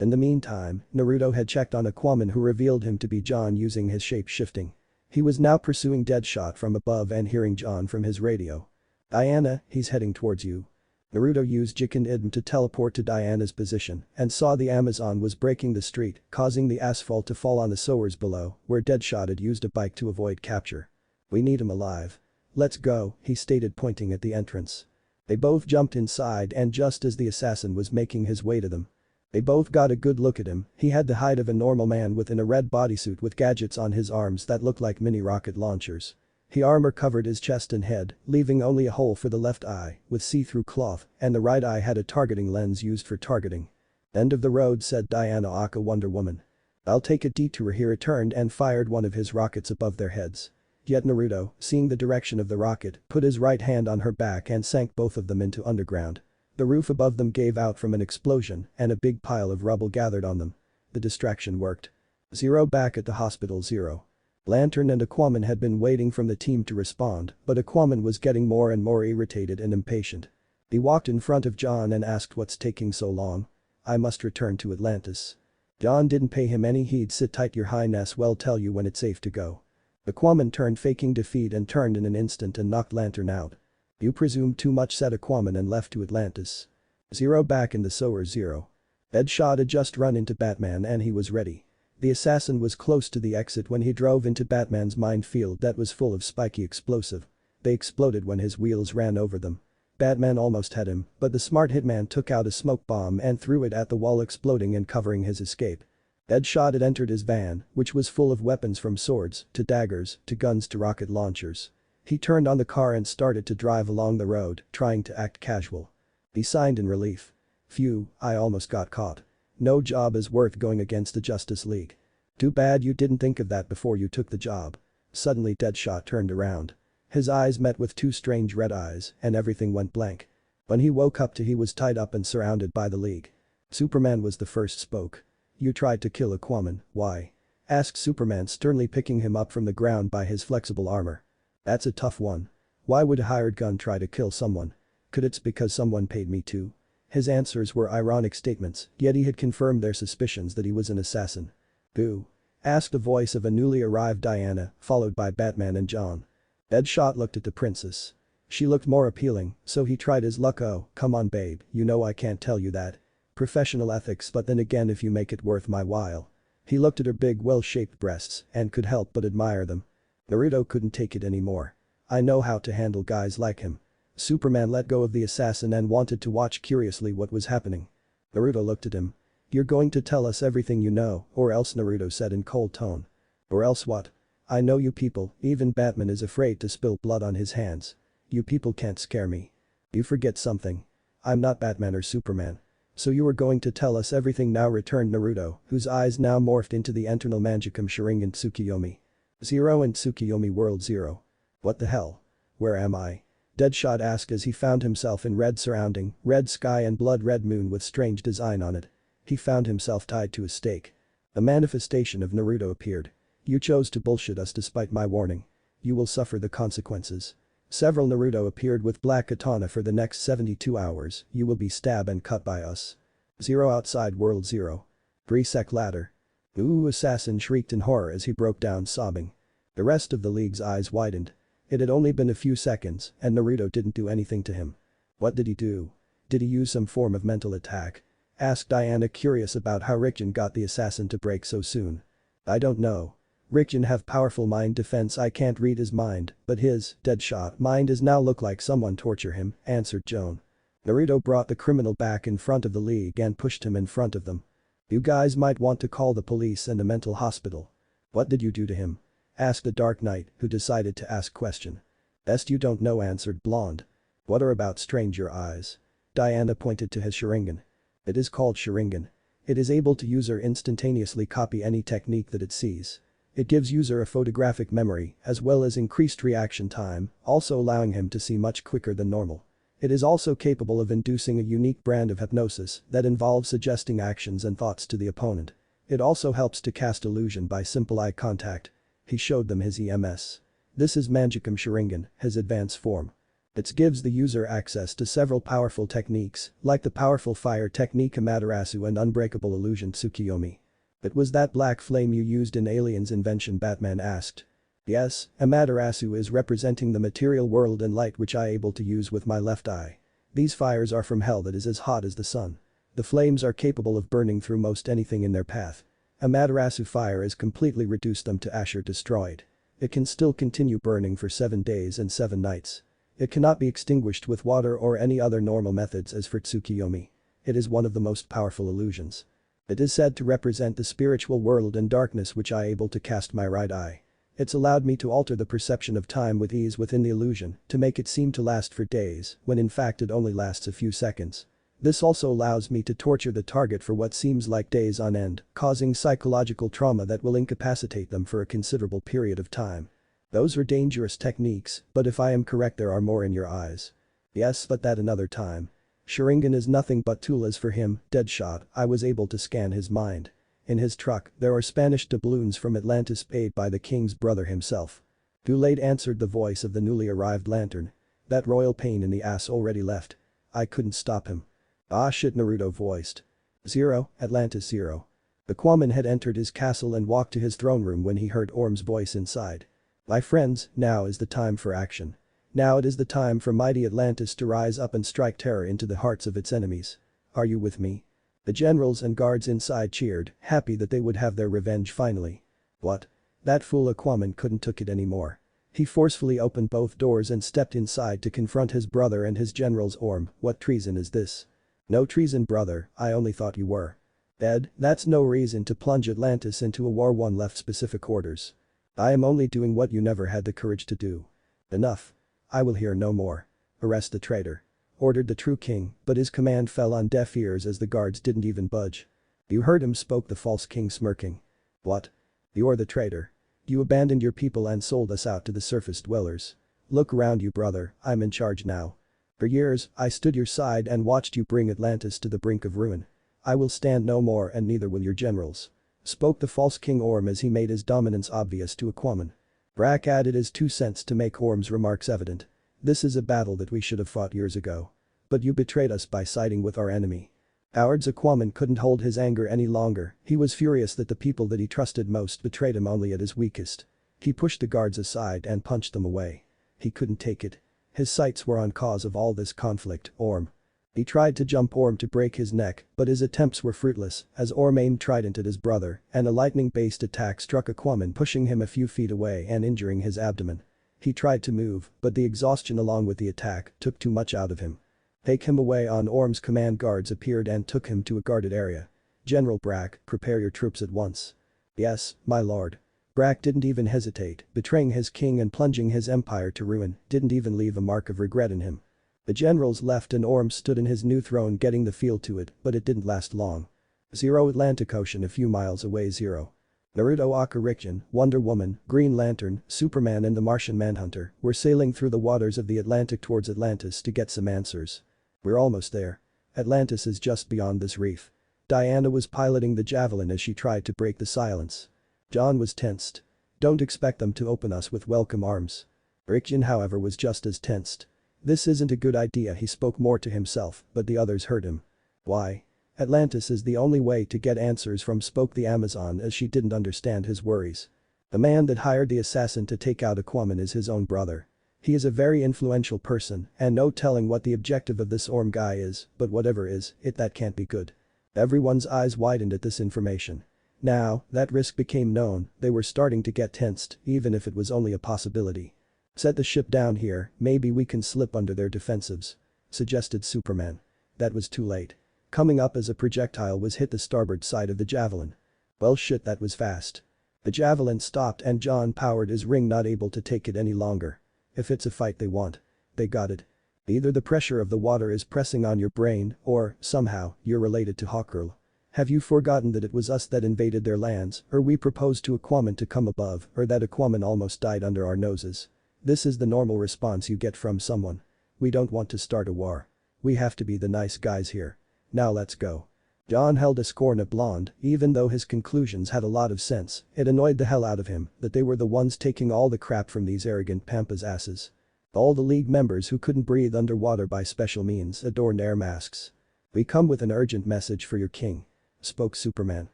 In the meantime, Naruto had checked on Aquaman who revealed him to be John using his shape-shifting. He was now pursuing Deadshot from above and hearing John from his radio. Diana, he's heading towards you. Naruto used Jiken Idm to teleport to Diana's position and saw the Amazon was breaking the street, causing the asphalt to fall on the sewers below, where Deadshot had used a bike to avoid capture. We need him alive. Let's go, he stated pointing at the entrance. They both jumped inside and just as the assassin was making his way to them, they both got a good look at him. He had the height of a normal man within a red bodysuit with gadgets on his arms that looked like mini rocket launchers. His armor covered his chest and head, leaving only a hole for the left eye, with see-through cloth, and the right eye had a targeting lens used for targeting. End of the road, said Diana aka Wonder Woman. I'll take a detour. He returned and fired one of his rockets above their heads. Yet Naruto, seeing the direction of the rocket, put his right hand on her back and sank both of them into underground. The roof above them gave out from an explosion and a big pile of rubble gathered on them. The distraction worked. Zero back at the hospital. Zero. Lantern and Aquaman had been waiting for the team to respond, but Aquaman was getting more and more irritated and impatient. He walked in front of John and asked what's taking so long. I must return to Atlantis. John didn't pay him any heed. Sit tight, your highness, will tell you when it's safe to go. Aquaman turned faking defeat and turned in an instant and knocked Lantern out. You presume too much, said Aquaman and left to Atlantis. Zero back in the sewer. Zero. Deadshot had just run into Batman and he was ready. The assassin was close to the exit when he drove into Batman's minefield that was full of spiky explosive. They exploded when his wheels ran over them. Batman almost had him, but the smart hitman took out a smoke bomb and threw it at the wall, exploding and covering his escape. Deadshot had entered his van, which was full of weapons from swords to daggers to guns to rocket launchers. He turned on the car and started to drive along the road, trying to act casual. He signed in relief. Phew, I almost got caught. No job is worth going against the Justice League. Too bad you didn't think of that before you took the job. Suddenly Deadshot turned around. His eyes met with two strange red eyes and everything went blank. When he woke up he was tied up and surrounded by the League. Superman was the first spoke. You tried to kill Aquaman, why? Asked Superman, sternly picking him up from the ground by his flexible armor. That's a tough one. Why would a hired gun try to kill someone? Could it's because someone paid me to? His answers were ironic statements, yet he had confirmed their suspicions that he was an assassin. Who? Asked the voice of a newly arrived Diana, followed by Batman and John. Deadshot looked at the princess. She looked more appealing, so he tried his luck. Oh, come on babe, you know I can't tell you that. Professional ethics, but then again if you make it worth my while. He looked at her big well-shaped breasts and could help but admire them. Naruto couldn't take it anymore. I know how to handle guys like him. Superman let go of the assassin and wanted to watch curiously what was happening. Naruto looked at him. You're going to tell us everything you know, or else, Naruto said in cold tone. Or else what? I know you people, even Batman is afraid to spill blood on his hands. You people can't scare me. You forget something. I'm not Batman or Superman. So you were going to tell us everything now, returned Naruto, whose eyes now morphed into the eternal Manjikam Sharingan Tsukiyomi. Zero and Tsukiyomi World Zero. What the hell? Where am I? Deadshot asked as he found himself in red surrounding, red sky and blood red moon with strange design on it. He found himself tied to a stake. A manifestation of Naruto appeared. You chose to bullshit us despite my warning. You will suffer the consequences. Several Naruto appeared with black katana for the next 72 hours, you will be stabbed and cut by us. Zero outside World Zero. 3 sec later. Ooh, assassin shrieked in horror as he broke down sobbing. The rest of the league's eyes widened. It had only been a few seconds and Naruto didn't do anything to him. What did he do? Did he use some form of mental attack? Asked Diana, curious about how Rickjin got the assassin to break so soon. I don't know. Rickjin have powerful mind defense, I can't read his mind, but his deadshot mind is now look like someone torture him, answered Joan. Naruto brought the criminal back in front of the league and pushed him in front of them. You guys might want to call the police and a mental hospital. What did you do to him? Asked the Dark Knight, who decided to ask question. Best you don't know, answered Blonde. What are about stranger eyes? Diana pointed to his Sharingan. It is called Sharingan. It is able to user instantaneously copy any technique that it sees. It gives user a photographic memory as well as increased reaction time, also allowing him to see much quicker than normal. It is also capable of inducing a unique brand of hypnosis that involves suggesting actions and thoughts to the opponent. It also helps to cast illusion by simple eye contact. He showed them his EMS. This is Manjikam Sharingan, his advanced form. It gives the user access to several powerful techniques, like the powerful fire technique Amaterasu and unbreakable illusion Tsukiyomi. It was that black flame you used in Alien's invention, Batman asked. Yes, Amaterasu is representing the material world and light which I able to use with my left eye. These fires are from hell that is as hot as the sun. The flames are capable of burning through most anything in their path. Amaterasu fire has completely reduced them to ash or destroyed. It can still continue burning for 7 days and 7 nights. It cannot be extinguished with water or any other normal methods as for Tsukiyomi. It is one of the most powerful illusions. It is said to represent the spiritual world and darkness which I able to cast my right eye. It's allowed me to alter the perception of time with ease within the illusion to make it seem to last for days when in fact it only lasts a few seconds. This also allows me to torture the target for what seems like days on end, causing psychological trauma that will incapacitate them for a considerable period of time. Those are dangerous techniques, but if I am correct there are more in your eyes. Yes, but that another time. Sharingan is nothing but tool as for him, Deadshot, I was able to scan his mind. In his truck, there are Spanish doubloons from Atlantis paid by the king's brother himself. Too late, answered the voice of the newly arrived lantern. That royal pain in the ass already left. I couldn't stop him. Ah shit, Naruto voiced. Zero, Atlantis Zero. The Aquaman had entered his castle and walked to his throne room when he heard Orm's voice inside. My friends, now is the time for action. Now it is the time for mighty Atlantis to rise up and strike terror into the hearts of its enemies. Are you with me? The generals and guards inside cheered, happy that they would have their revenge finally. What? That fool Aquaman couldn't took it anymore. He forcefully opened both doors and stepped inside to confront his brother and his generals. Orm, what treason is this? No treason, brother, I only thought you were. Ed, that's no reason to plunge Atlantis into a war. One left specific orders. I am only doing what you never had the courage to do. Enough. I will hear no more. Arrest the traitor. Ordered the true king, but his command fell on deaf ears as the guards didn't even budge. You heard him, spoke the false king, smirking. What? You're the traitor. You abandoned your people and sold us out to the surface dwellers. Look around you, brother, I'm in charge now. For years, I stood your side and watched you bring Atlantis to the brink of ruin. I will stand no more and neither will your generals. Spoke the false king Orm as he made his dominance obvious to Aquaman. Brack added his 2 cents to make Orm's remarks evident. This is a battle that we should have fought years ago. But you betrayed us by siding with our enemy. Howard's Aquaman couldn't hold his anger any longer, he was furious that the people that he trusted most betrayed him only at his weakest. He pushed the guards aside and punched them away. He couldn't take it. His sights were on cause of all this conflict, Orm. He tried to jump Orm to break his neck, but his attempts were fruitless as Orm aimed trident at his brother and a lightning-based attack struck Aquaman, pushing him a few feet away and injuring his abdomen. He tried to move, but the exhaustion along with the attack took too much out of him. Take him away. On Orm's command, guards appeared and took him to a guarded area. General Brack, prepare your troops at once. Yes, my lord. Brack didn't even hesitate, betraying his king and plunging his empire to ruin, didn't even leave a mark of regret in him. The generals left and Orm stood in his new throne getting the feel to it, but it didn't last long. Zero, Atlantic Ocean a few miles away. Zero. Naruto, Aka, Rickjin, Wonder Woman, Green Lantern, Superman and the Martian Manhunter were sailing through the waters of the Atlantic towards Atlantis to get some answers. We're almost there. Atlantis is just beyond this reef. Diana was piloting the javelin as she tried to break the silence. John was tensed. Don't expect them to open us with welcome arms. Rikjin, however, was just as tensed. This isn't a good idea, he spoke more to himself, but the others heard him. Why? Atlantis is the only way to get answers from, spoke the Amazon as she didn't understand his worries. The man that hired the assassin to take out Aquaman is his own brother. He is a very influential person and no telling what the objective of this Orm guy is, but whatever is, that can't be good. Everyone's eyes widened at this information. Now, that risk became known, they were starting to get tensed, even if it was only a possibility. Set the ship down here, maybe we can slip under their defensives, suggested Superman. That was too late. Coming up as a projectile was hit the starboard side of the javelin. Well shit, that was fast. The javelin stopped and John powered his ring, not able to take it any longer. If it's a fight they want, they got it. Either the pressure of the water is pressing on your brain or, somehow, you're related to Hawkgirl. Have you forgotten that it was us that invaded their lands, or we proposed to Aquaman to come above, or that Aquaman almost died under our noses? This is the normal response you get from someone. We don't want to start a war. We have to be the nice guys here. Now let's go. John held a scorn at Blonde, even though his conclusions had a lot of sense, it annoyed the hell out of him that they were the ones taking all the crap from these arrogant pampas asses. All the League members who couldn't breathe underwater by special means adorned air masks. We come with an urgent message for your king, spoke Superman.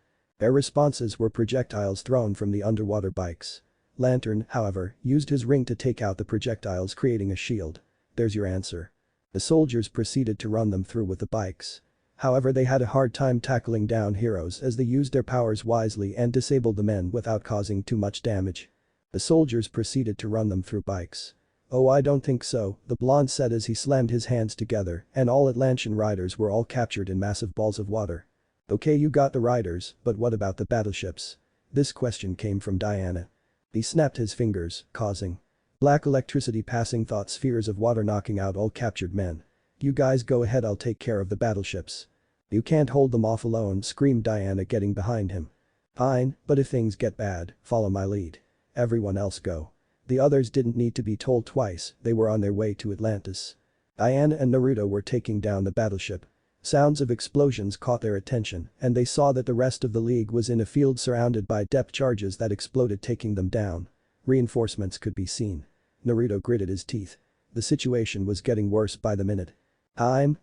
Their responses were projectiles thrown from the underwater bikes. Lantern, however, used his ring to take out the projectiles, creating a shield. There's your answer. The soldiers proceeded to run them through with the bikes. However, they had a hard time tackling down heroes as they used their powers wisely and disabled the men without causing too much damage. The soldiers proceeded to run them through bikes. Oh, I don't think so, the blonde said as he slammed his hands together, and all Atlantean riders were all captured in massive balls of water. Okay, you got the riders, but what about the battleships? This question came from Diana. He snapped his fingers, causing black electricity passing thought spheres of water, knocking out all captured men. You guys go ahead, I'll take care of the battleships. You can't hold them off alone, screamed Diana, getting behind him. Fine, but if things get bad, follow my lead. Everyone else go. The others didn't need to be told twice, they were on their way to Atlantis. Diana and Naruto were taking down the battleship. Sounds of explosions caught their attention, and they saw that the rest of the League was in a field surrounded by depth charges that exploded, taking them down. Reinforcements could be seen. Naruto gritted his teeth. The situation was getting worse by the minute.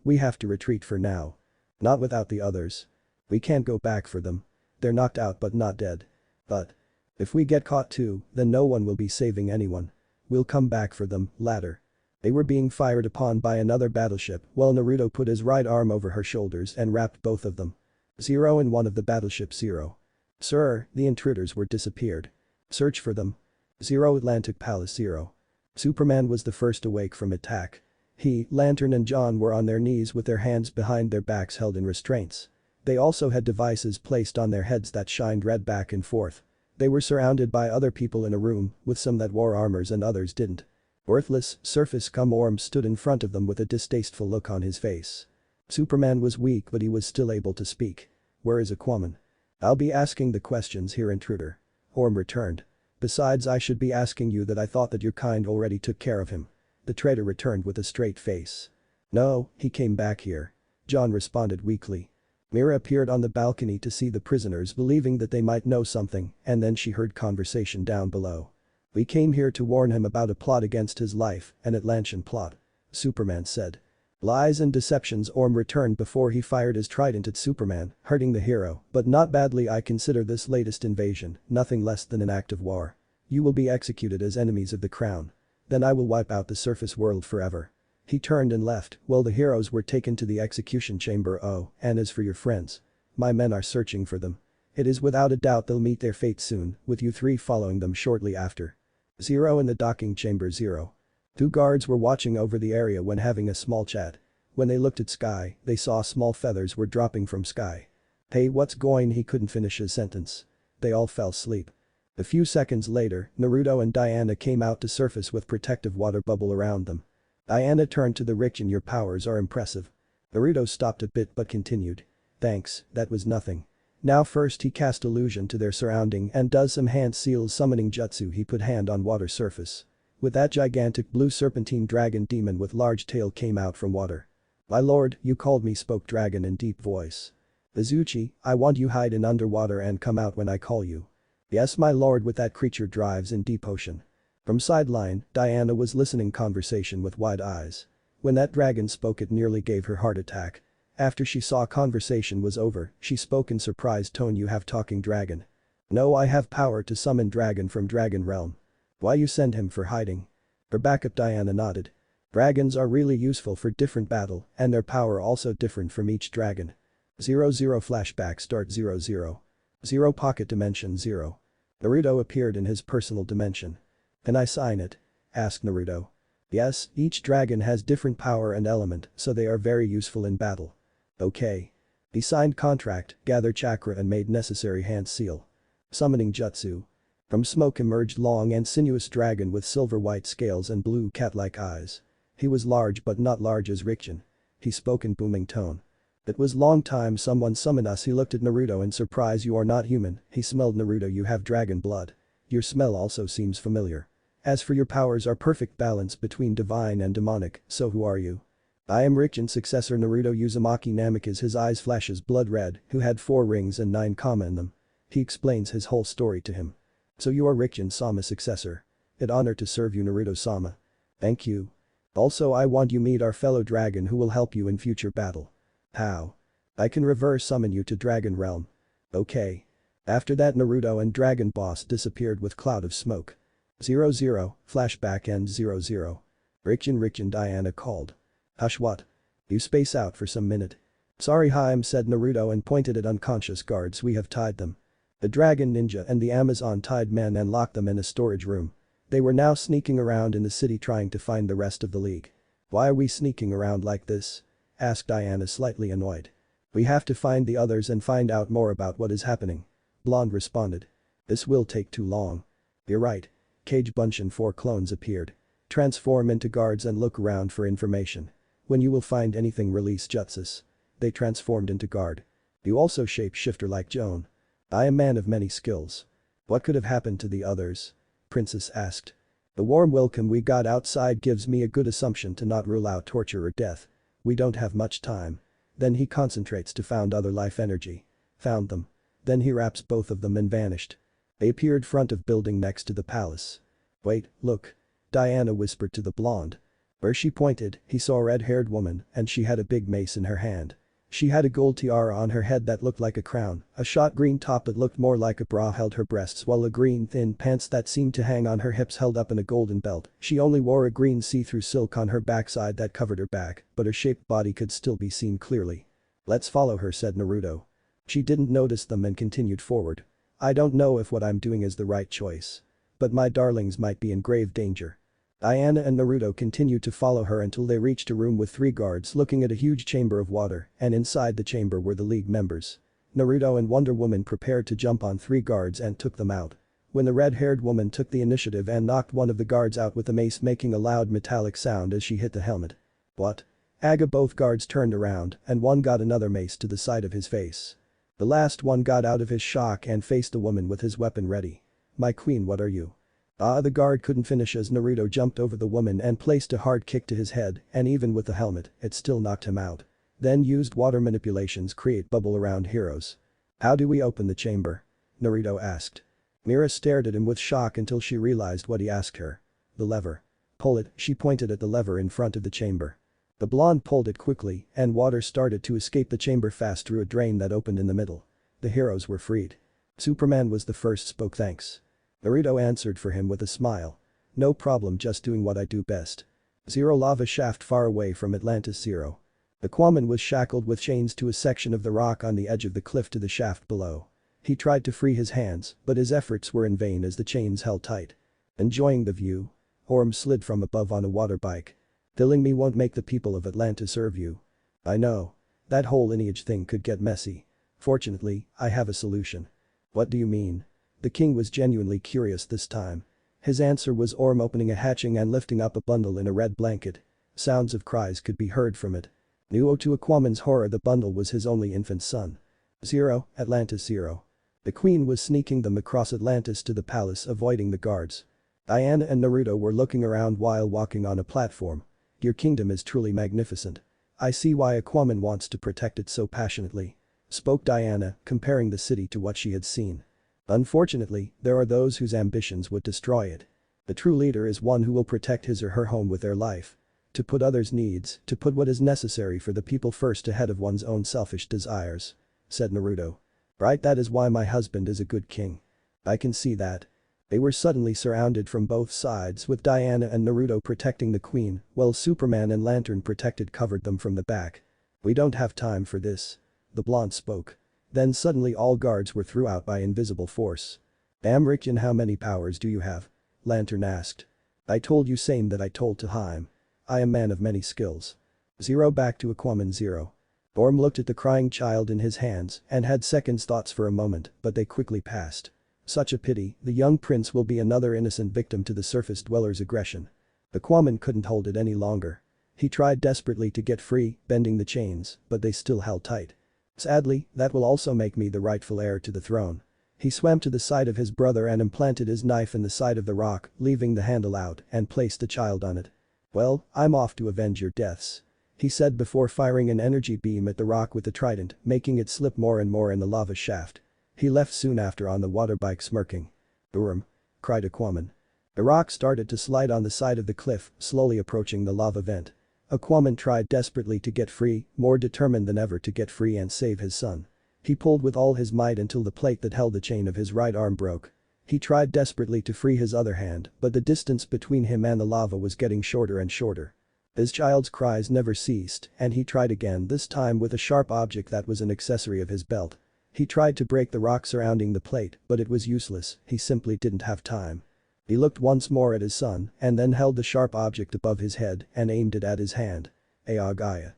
We have to retreat for now. Not without the others. We can't go back for them. They're knocked out but not dead. But if we get caught too, then no one will be saving anyone. We'll come back for them, later. They were being fired upon by another battleship while Naruto put his right arm over her shoulders and wrapped both of them. Zero in one of the battleships. Zero. Sir, the intruders were disappeared. Search for them. Zero, Atlantic Palace. Zero. Superman was the first awake from attack. He, Lantern and John were on their knees with their hands behind their backs held in restraints. They also had devices placed on their heads that shined red back and forth. They were surrounded by other people in a room, with some that wore armors and others didn't. Worthless, surface-scum Orm stood in front of them with a distasteful look on his face. Superman was weak, but he was still able to speak. Where is Aquaman? I'll be asking the questions here, intruder. Orm returned. Besides, I should be asking you that. I thought that your kind already took care of him. The traitor returned with a straight face. No, he came back here. John responded weakly. Mira appeared on the balcony to see the prisoners, believing that they might know something, and then she heard conversation down below. We came here to warn him about a plot against his life, an Atlantean plot. Superman said. Lies and deceptions. Orm returned before he fired his trident at Superman, hurting the hero, but not badly. I consider this latest invasion nothing less than an act of war. You will be executed as enemies of the crown. Then I will wipe out the surface world forever. He turned and left while the heroes were taken to the execution chamber. Oh, and as for your friends, my men are searching for them. It is without a doubt they'll meet their fate soon, with you three following them shortly after. Zero in the docking chamber. Zero. Two guards were watching over the area when having a small chat. When they looked at Sky, they saw small feathers were dropping from Sky. Hey, what's going? He couldn't finish his sentence. They all fell asleep. A few seconds later, Naruto and Diana came out to surface with protective water bubble around them. Diana turned to the Richen. Your powers are impressive. Naruto stopped a bit but continued. Thanks, that was nothing. Now first he cast illusion to their surrounding and does some hand seals summoning jutsu. He put hand on water surface. With that, gigantic blue serpentine dragon demon with large tail came out from water. My lord, you called me, spoke dragon in deep voice. Izuchi, I want you hide in underwater and come out when I call you. Yes my lord. With that creature drives in deep ocean. From sideline, Diana was listening conversation with wide eyes. When that dragon spoke it nearly gave her heart attack. After she saw conversation was over, she spoke in surprised tone. You have talking dragon. No, I have power to summon dragon from dragon realm. Why you send him for hiding? For backup. Diana nodded. Dragons are really useful for different battle and their power also different from each dragon. 00 flashback start 00. 0 pocket dimension 0. Naruto appeared in his personal dimension. Can I sign it? Asked Naruto. Yes, each dragon has different power and element so they are very useful in battle. Okay. He signed contract, gathered chakra and made necessary hand seal. Summoning jutsu. From smoke emerged long and sinuous dragon with silver white scales and blue cat-like eyes. He was large but not large as Richen. He spoke in booming tone. It was long time someone summoned us. He looked at Naruto in surprise. You are not human. He smelled Naruto. You have dragon blood. Your smell also seems familiar. As for your powers are perfect balance between divine and demonic, so who are you? I am Richen successor Naruto Uzumaki Namikaze. His eyes flashes blood red, who had 4 rings and 9 in them. He explains his whole story to him. So you are Richen-sama successor. It honor to serve you Naruto-sama. Thank you. Also I want you meet our fellow dragon who will help you in future battle. How? I can reverse summon you to dragon realm. Okay. After that Naruto and dragon boss disappeared with cloud of smoke. 00, flashback end 00. Richen Diana called. Hush what? You space out for some minute. Sorry Haim said Naruto and pointed at unconscious guards. We have tied them. The dragon ninja and the Amazon tied men and locked them in a storage room. They were now sneaking around in the city trying to find the rest of the league. Why are we sneaking around like this? Asked Diana slightly annoyed. We have to find the others and find out more about what is happening. Blonde responded. This will take too long. You're right. Cage Bunch and 4 clones appeared. Transform into guards and look around for information. When you will find anything release jutsus. They transformed into guard. You also shapeshifter like Joan. I am man of many skills. What could have happened to the others? Princess asked. The warm welcome we got outside gives me a good assumption to not rule out torture or death. We don't have much time. Then he concentrates to found other life energy. Found them. Then he wraps both of them and vanished. They appeared front of building next to the palace. Wait, look. Diana whispered to the blonde. Where she pointed, he saw a red-haired woman and she had a big mace in her hand. She had a gold tiara on her head that looked like a crown, a shot green top that looked more like a bra held her breasts while a green thin pants that seemed to hang on her hips held up in a golden belt. She only wore a green see-through silk on her backside that covered her back, but her shaped body could still be seen clearly. Let's follow her said Naruto. She didn't notice them and continued forward. I don't know if what I'm doing is the right choice. But my darlings might be in grave danger. Diana and Naruto continued to follow her until they reached a room with 3 guards looking at a huge chamber of water and inside the chamber were the league members. Naruto and Wonder Woman prepared to jump on 3 guards and took them out. When the red-haired woman took the initiative and knocked one of the guards out with a mace making a loud metallic sound as she hit the helmet. What? Aga both guards turned around and one got another mace to the side of his face. The last one got out of his shock and faced the woman with his weapon ready. My queen what are you? The guard couldn't finish as Naruto jumped over the woman and placed a hard kick to his head and even with the helmet, it still knocked him out. Then used water manipulations create bubble around heroes. How do we open the chamber? Naruto asked. Mira stared at him with shock until she realized what he asked her. The lever. Pull it, she pointed at the lever in front of the chamber. The blonde pulled it quickly and water started to escape the chamber fast through a drain that opened in the middle. The heroes were freed. Superman was the first spoke thanks. Naruto answered for him with a smile. No problem just doing what I do best. 0 lava shaft far away from Atlantis 0. The Aquaman was shackled with chains to a section of the rock on the edge of the cliff to the shaft below. He tried to free his hands, but his efforts were in vain as the chains held tight. Enjoying the view? Orm slid from above on a water bike. Killing me won't make the people of Atlantis serve you. I know. That whole lineage thing could get messy. Fortunately, I have a solution. What do you mean? The king was genuinely curious this time. His answer was Orm opening a hatching and lifting up a bundle in a red blanket. Sounds of cries could be heard from it. New to Aquaman's horror the bundle was his only infant son. 0, Atlantis 0. The queen was sneaking them across Atlantis to the palace avoiding the guards. Diana and Naruto were looking around while walking on a platform. Your kingdom is truly magnificent. I see why Aquaman wants to protect it so passionately. Spoke Diana, comparing the city to what she had seen. Unfortunately, there are those whose ambitions would destroy it. The true leader is one who will protect his or her home with their life. To put others' needs, to put what is necessary for the people first ahead of one's own selfish desires," said Naruto. "Right, that is why my husband is a good king. I can see that." They were suddenly surrounded from both sides with Diana and Naruto protecting the queen, while Superman and Lantern protected covered them from the back. "We don't have time for this." The blonde spoke. Then suddenly all guards were thrown out by invisible force. "YamiNaruto, how many powers do you have?" Lantern asked. "I told you same that I told to Haim. I am man of many skills." Zero back to Aquaman 0. Orm looked at the crying child in his hands and had second thoughts for a moment, but they quickly passed. Such a pity, the young prince will be another innocent victim to the surface dwellers' aggression. Aquaman couldn't hold it any longer. He tried desperately to get free, bending the chains, but they still held tight. "Sadly, that will also make me the rightful heir to the throne." He swam to the side of his brother and implanted his knife in the side of the rock, leaving the handle out, and placed the child on it. "Well, I'm off to avenge your deaths," he said before firing an energy beam at the rock with the trident, making it slip more and more in the lava shaft. He left soon after on the water bike smirking. "Urm!" cried Aquaman. The rock started to slide on the side of the cliff, slowly approaching the lava vent. Aquaman tried desperately to get free, more determined than ever to get free and save his son. He pulled with all his might until the plate that held the chain of his right arm broke. He tried desperately to free his other hand, but the distance between him and the lava was getting shorter and shorter. His child's cries never ceased, and he tried again, this time with a sharp object that was an accessory of his belt. He tried to break the rock surrounding the plate, but it was useless, he simply didn't have time. He looked once more at his son and then held the sharp object above his head and aimed it at his hand. Gaia.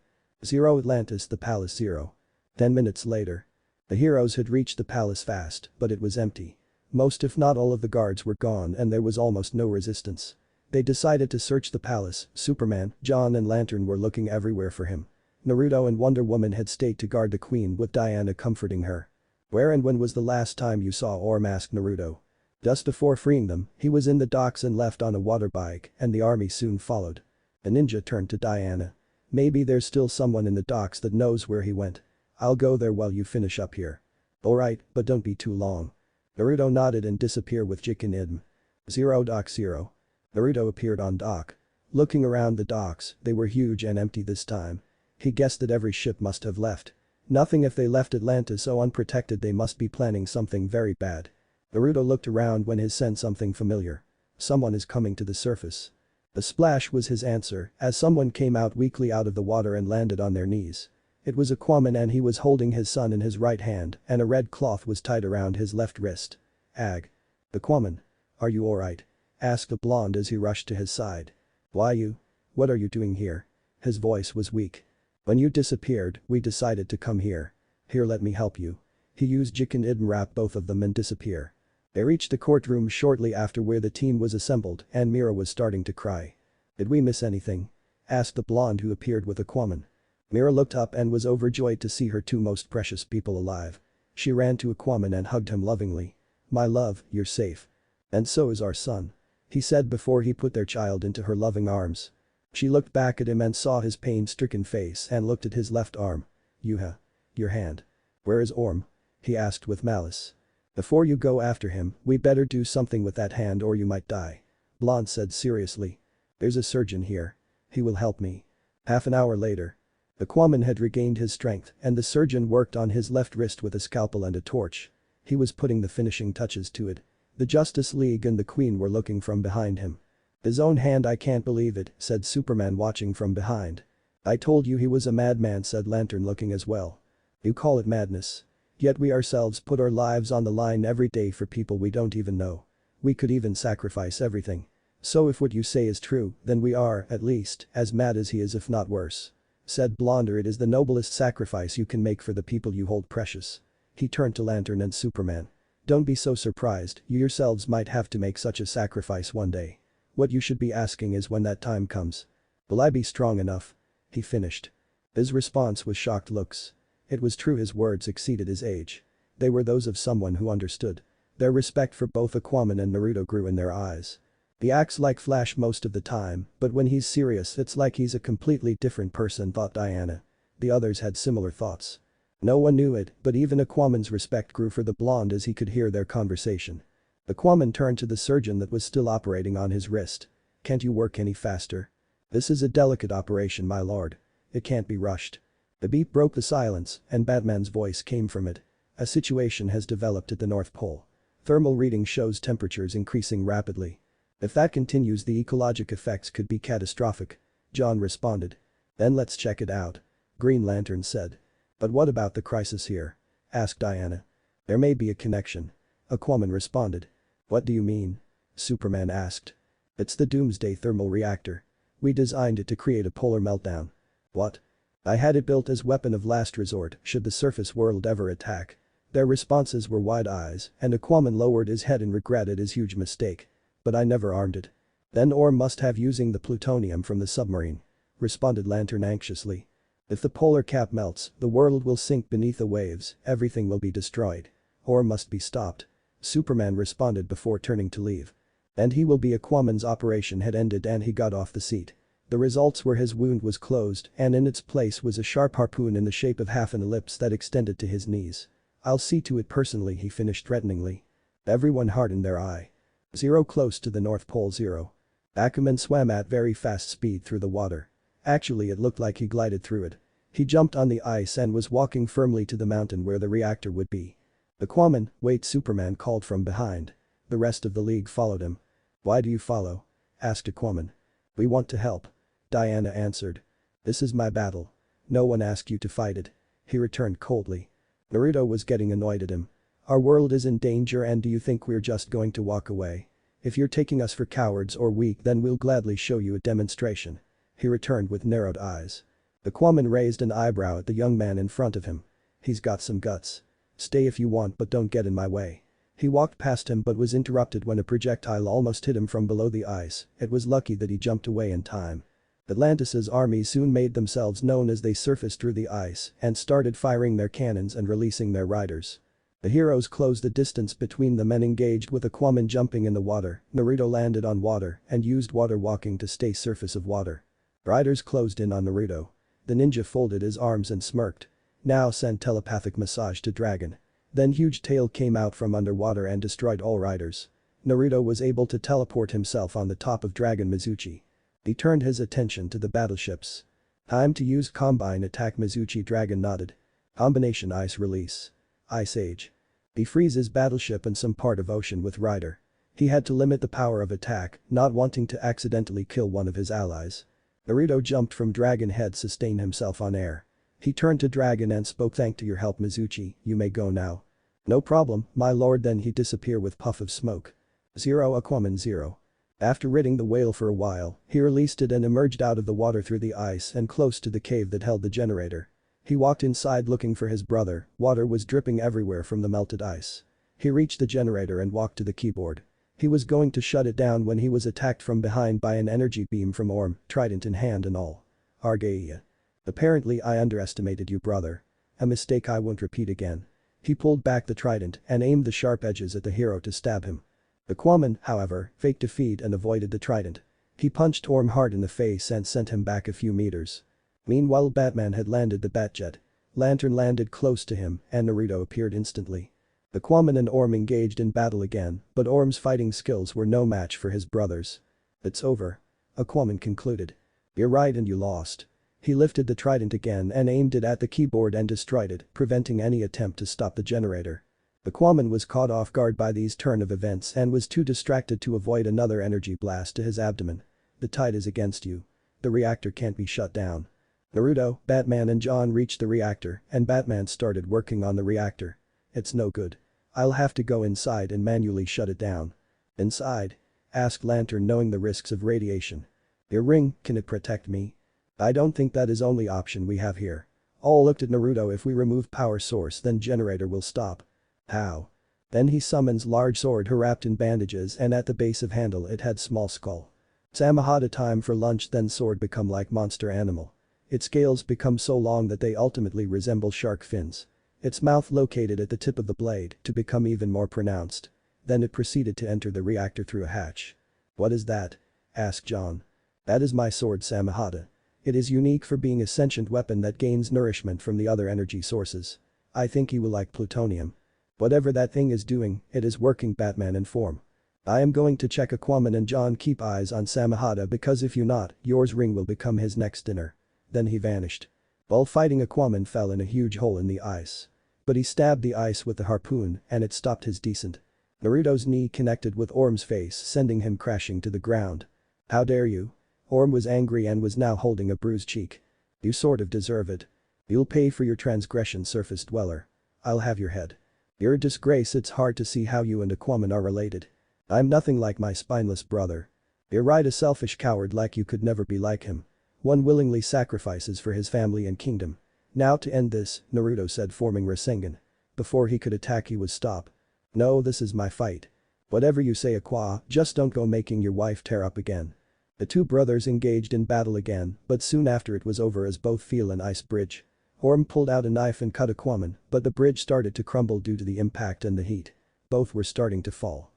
0 Atlantis, the palace 0. 10 minutes later. The heroes had reached the palace fast, but it was empty. Most if not all of the guards were gone and there was almost no resistance. They decided to search the palace. Superman, John and Lantern were looking everywhere for him. Naruto and Wonder Woman had stayed to guard the queen with Diana comforting her. "Where and when was the last time you saw Orm?" asked Naruto. Just before freeing them, he was in the docks and left on a water bike, and the army soon followed. The ninja turned to Diana. "Maybe there's still someone in the docks that knows where he went. I'll go there while you finish up here." "Alright, but don't be too long." Naruto nodded and disappeared with Jikin Idm. 0 Dock 0. Naruto appeared on dock. Looking around the docks, they were huge and empty this time. He guessed that every ship must have left. Nothing if they left Atlantis so unprotected, they must be planning something very bad. Naruto looked around when he sensed something familiar. Someone is coming to the surface. A splash was his answer as someone came out weakly out of the water and landed on their knees. It was Aquaman and he was holding his son in his right hand and a red cloth was tied around his left wrist. "Ag. Aquaman. Are you alright?" asked the blonde as he rushed to his side. "Why you? What are you doing here?" His voice was weak. "When you disappeared, we decided to come here. Here, let me help you." He used Jikin Idm, wrap both of them and disappear. They reached the courtroom shortly after where the team was assembled and Mira was starting to cry. "Did we miss anything?" asked the blonde who appeared with Aquaman. Mira looked up and was overjoyed to see her two most precious people alive. She ran to Aquaman and hugged him lovingly. "My love, you're safe. And so is our son," he said before he put their child into her loving arms. She looked back at him and saw his pain-stricken face and looked at his left arm. Your hand. Where is Orm?" he asked with malice. "Before you go after him, we better do something with that hand or you might die," Blonde said seriously. "There's a surgeon here. He will help me." Half an hour later. Aquaman had regained his strength and the surgeon worked on his left wrist with a scalpel and a torch. He was putting the finishing touches to it. The Justice League and the Queen were looking from behind him. "His own hand, I can't believe it," said Superman watching from behind. "I told you he was a madman," said Lantern looking as well. "You call it madness. Yet we ourselves put our lives on the line every day for people we don't even know. We could even sacrifice everything. So if what you say is true, then we are, at least, as mad as he is if not worse," said Blonder. "It is the noblest sacrifice you can make for the people you hold precious." He turned to Lantern and Superman. "Don't be so surprised, you yourselves might have to make such a sacrifice one day. What you should be asking is when that time comes. Will I be strong enough?" he finished. His response was shocked looks. It was true, his words exceeded his age. They were those of someone who understood. Their respect for both Aquaman and Naruto grew in their eyes. He acts like Flash most of the time, but when he's serious it's like he's a completely different person, thought Diana. The others had similar thoughts. No one knew it, but even Aquaman's respect grew for the blonde as he could hear their conversation. Aquaman turned to the surgeon that was still operating on his wrist. "Can't you work any faster? This is a delicate operation, my lord. It can't be rushed." The beep broke the silence and Batman's voice came from it. "A situation has developed at the North Pole. Thermal reading shows temperatures increasing rapidly. If that continues, the ecologic effects could be catastrophic." John responded. "Then let's check it out," Green Lantern said. "But what about the crisis here?" asked Diana. "There may be a connection," Aquaman responded. "What do you mean?" Superman asked. "It's the Doomsday Thermal Reactor. We designed it to create a polar meltdown." "What?" "I had it built as weapon of last resort should the surface world ever attack." Their responses were wide eyes and Aquaman lowered his head and regretted his huge mistake. "But I never armed it." "Then Orm must have using the plutonium from the submarine," responded Lantern anxiously. "If the polar cap melts, the world will sink beneath the waves, everything will be destroyed. Orm must be stopped," Superman responded before turning to leave. "And he will be." Aquaman's operation had ended and he got off the seat. The results were his wound was closed and in its place was a sharp harpoon in the shape of half an ellipse that extended to his knees. "I'll see to it personally," he finished threateningly. Everyone hardened their eye. Zero close to the North Pole. Zero. Aquaman swam at very fast speed through the water. Actually, it looked like he glided through it. He jumped on the ice and was walking firmly to the mountain where the reactor would be. "Aquaman, wait," Superman called from behind. The rest of the League followed him. "Why do you follow?" asked Aquaman. "We want to help," Diana answered. "This is my battle. No one asked you to fight it," he returned coldly. Naruto was getting annoyed at him. "Our world is in danger and do you think we're just going to walk away? If you're taking us for cowards or weak, then we'll gladly show you a demonstration," he returned with narrowed eyes. Aquaman raised an eyebrow at the young man in front of him. "He's got some guts. Stay if you want but don't get in my way." He walked past him but was interrupted when a projectile almost hit him from below the ice. It was lucky that he jumped away in time. Atlantis' army soon made themselves known as they surfaced through the ice and started firing their cannons and releasing their riders. The heroes closed the distance between them and engaged with Aquaman jumping in the water. Naruto landed on water and used water walking to stay surface of water. Riders closed in on Naruto. The ninja folded his arms and smirked. "Now send telepathic massage to Dragon." Then huge tail came out from underwater and destroyed all riders. Naruto was able to teleport himself on the top of Dragon Mizuchi. He turned his attention to the battleships. "Time to use combine attack." Mizuchi Dragon nodded. "Combination ice release. Ice Age." He freezes battleship and some part of ocean with Rider. He had to limit the power of attack, not wanting to accidentally kill one of his allies. Naruto jumped from Dragon Head, sustained himself on air. He turned to Dragon and spoke. "Thank to your help, Mizuchi, you may go now." "No problem, my lord." Then he disappeared with puff of smoke. Zero. Aquaman. Zero. After ridding the whale for a while, he released it and emerged out of the water through the ice and close to the cave that held the generator. He walked inside looking for his brother. Water was dripping everywhere from the melted ice. He reached the generator and walked to the keyboard. He was going to shut it down when he was attacked from behind by an energy beam from Orm, trident in hand and all. "Argaea. Apparently I underestimated you, brother. A mistake I won't repeat again." He pulled back the trident and aimed the sharp edges at the hero to stab him. Aquaman, however, faked defeat and avoided the trident. He punched Orm hard in the face and sent him back a few meters. Meanwhile, Batman had landed the Batjet. Lantern landed close to him and Naruto appeared instantly. Aquaman and Orm engaged in battle again, but Orm's fighting skills were no match for his brother's. "It's over," Aquaman concluded. "You're right and you lost." He lifted the trident again and aimed it at the keyboard and destroyed it, preventing any attempt to stop the generator. Aquaman was caught off guard by these turn of events and was too distracted to avoid another energy blast to his abdomen. "The tide is against you. The reactor can't be shut down." Naruto, Batman and John reached the reactor and Batman started working on the reactor. "It's no good. I'll have to go inside and manually shut it down." "Inside?" asked Lantern, knowing the risks of radiation. "Your ring, can it protect me?" "I don't think that is only option we have here." All looked at Naruto. "If we remove power source then generator will stop." "How?" Then he summons large sword wrapped in bandages and at the base of handle it had small skull. "Samahada, time for lunch." Then sword become like monster animal. Its scales become so long that they ultimately resemble shark fins. Its mouth located at the tip of the blade to become even more pronounced. Then it proceeded to enter the reactor through a hatch. "What is that?" asked John. "That is my sword, Samahada. It is unique for being a sentient weapon that gains nourishment from the other energy sources. I think he will like plutonium." Whatever that thing is doing, it is working. Batman informed. I am going to check Aquaman and John. Keep eyes on Samahata because if you not, yours ring will become his next dinner. Then he vanished. While fighting, Aquaman fell in a huge hole in the ice. But he stabbed the ice with the harpoon and it stopped his descent. Naruto's knee connected with Orm's face, sending him crashing to the ground. How dare you? Orm was angry and was now holding a bruised cheek. You sort of deserve it. You'll pay for your transgression, surface dweller. I'll have your head. You're a disgrace. It's hard to see how you and Aquaman are related. I'm nothing like my spineless brother. You're right, a selfish coward like you could never be like him. One willingly sacrifices for his family and kingdom. Now to end this, Naruto said, forming Rasengan. Before he could attack he was stopped. No, this is my fight. Whatever you say, Aqua, just don't go making your wife tear up again. The two brothers engaged in battle again, but soon after it was over as both fell an ice bridge. Orm pulled out a knife and cut Aquaman, but the bridge started to crumble due to the impact and the heat. Both were starting to fall.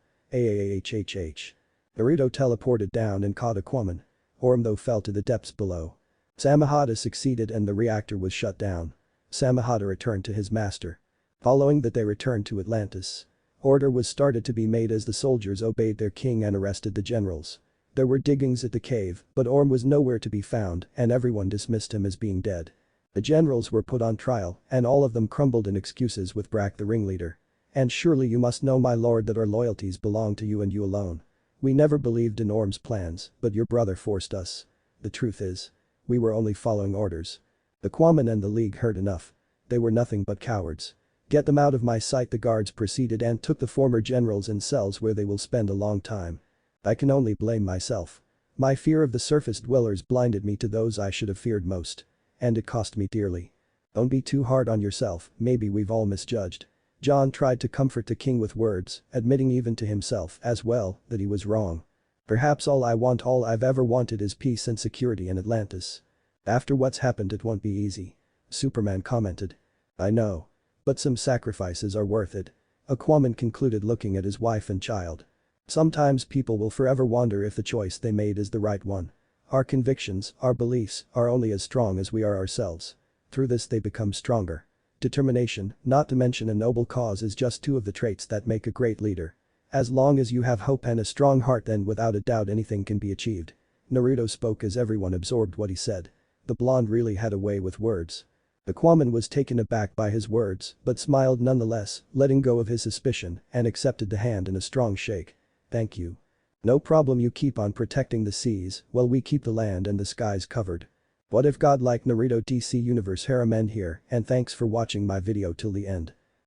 Naruto teleported down and caught Aquaman. Orm though fell to the depths below. Samahata succeeded and the reactor was shut down. Samahata returned to his master. Following that they returned to Atlantis. Order was started to be made as the soldiers obeyed their king and arrested the generals. There were diggings at the cave, but Orm was nowhere to be found and everyone dismissed him as being dead. The generals were put on trial and all of them crumbled in excuses with Brack the ringleader. And surely you must know, my lord, that our loyalties belong to you and you alone. We never believed in Orm's plans, but your brother forced us. The truth is, we were only following orders. Aquaman and the League heard enough. They were nothing but cowards. Get them out of my sight. The guards proceeded and took the former generals in cells where they will spend a long time. I can only blame myself. My fear of the surface dwellers blinded me to those I should have feared most. And it cost me dearly. Don't be too hard on yourself, maybe we've all misjudged. John tried to comfort the king with words, admitting even to himself as well that he was wrong. Perhaps all I've ever wanted is peace and security in Atlantis. After what's happened it won't be easy. Superman commented. I know. But some sacrifices are worth it. Aquaman concluded, looking at his wife and child. Sometimes people will forever wonder if the choice they made is the right one. Our convictions, our beliefs, are only as strong as we are ourselves. Through this they become stronger. Determination, not to mention a noble cause, is just two of the traits that make a great leader. As long as you have hope and a strong heart, then without a doubt anything can be achieved. Naruto spoke as everyone absorbed what he said. The blonde really had a way with words. Aquaman was taken aback by his words, but smiled nonetheless, letting go of his suspicion and accepted the hand in a strong shake. Thank you. No problem, you keep on protecting the seas while we keep the land and the skies covered. What if Godlike Naruto DC Universe harem end here, and thanks for watching my video till the end.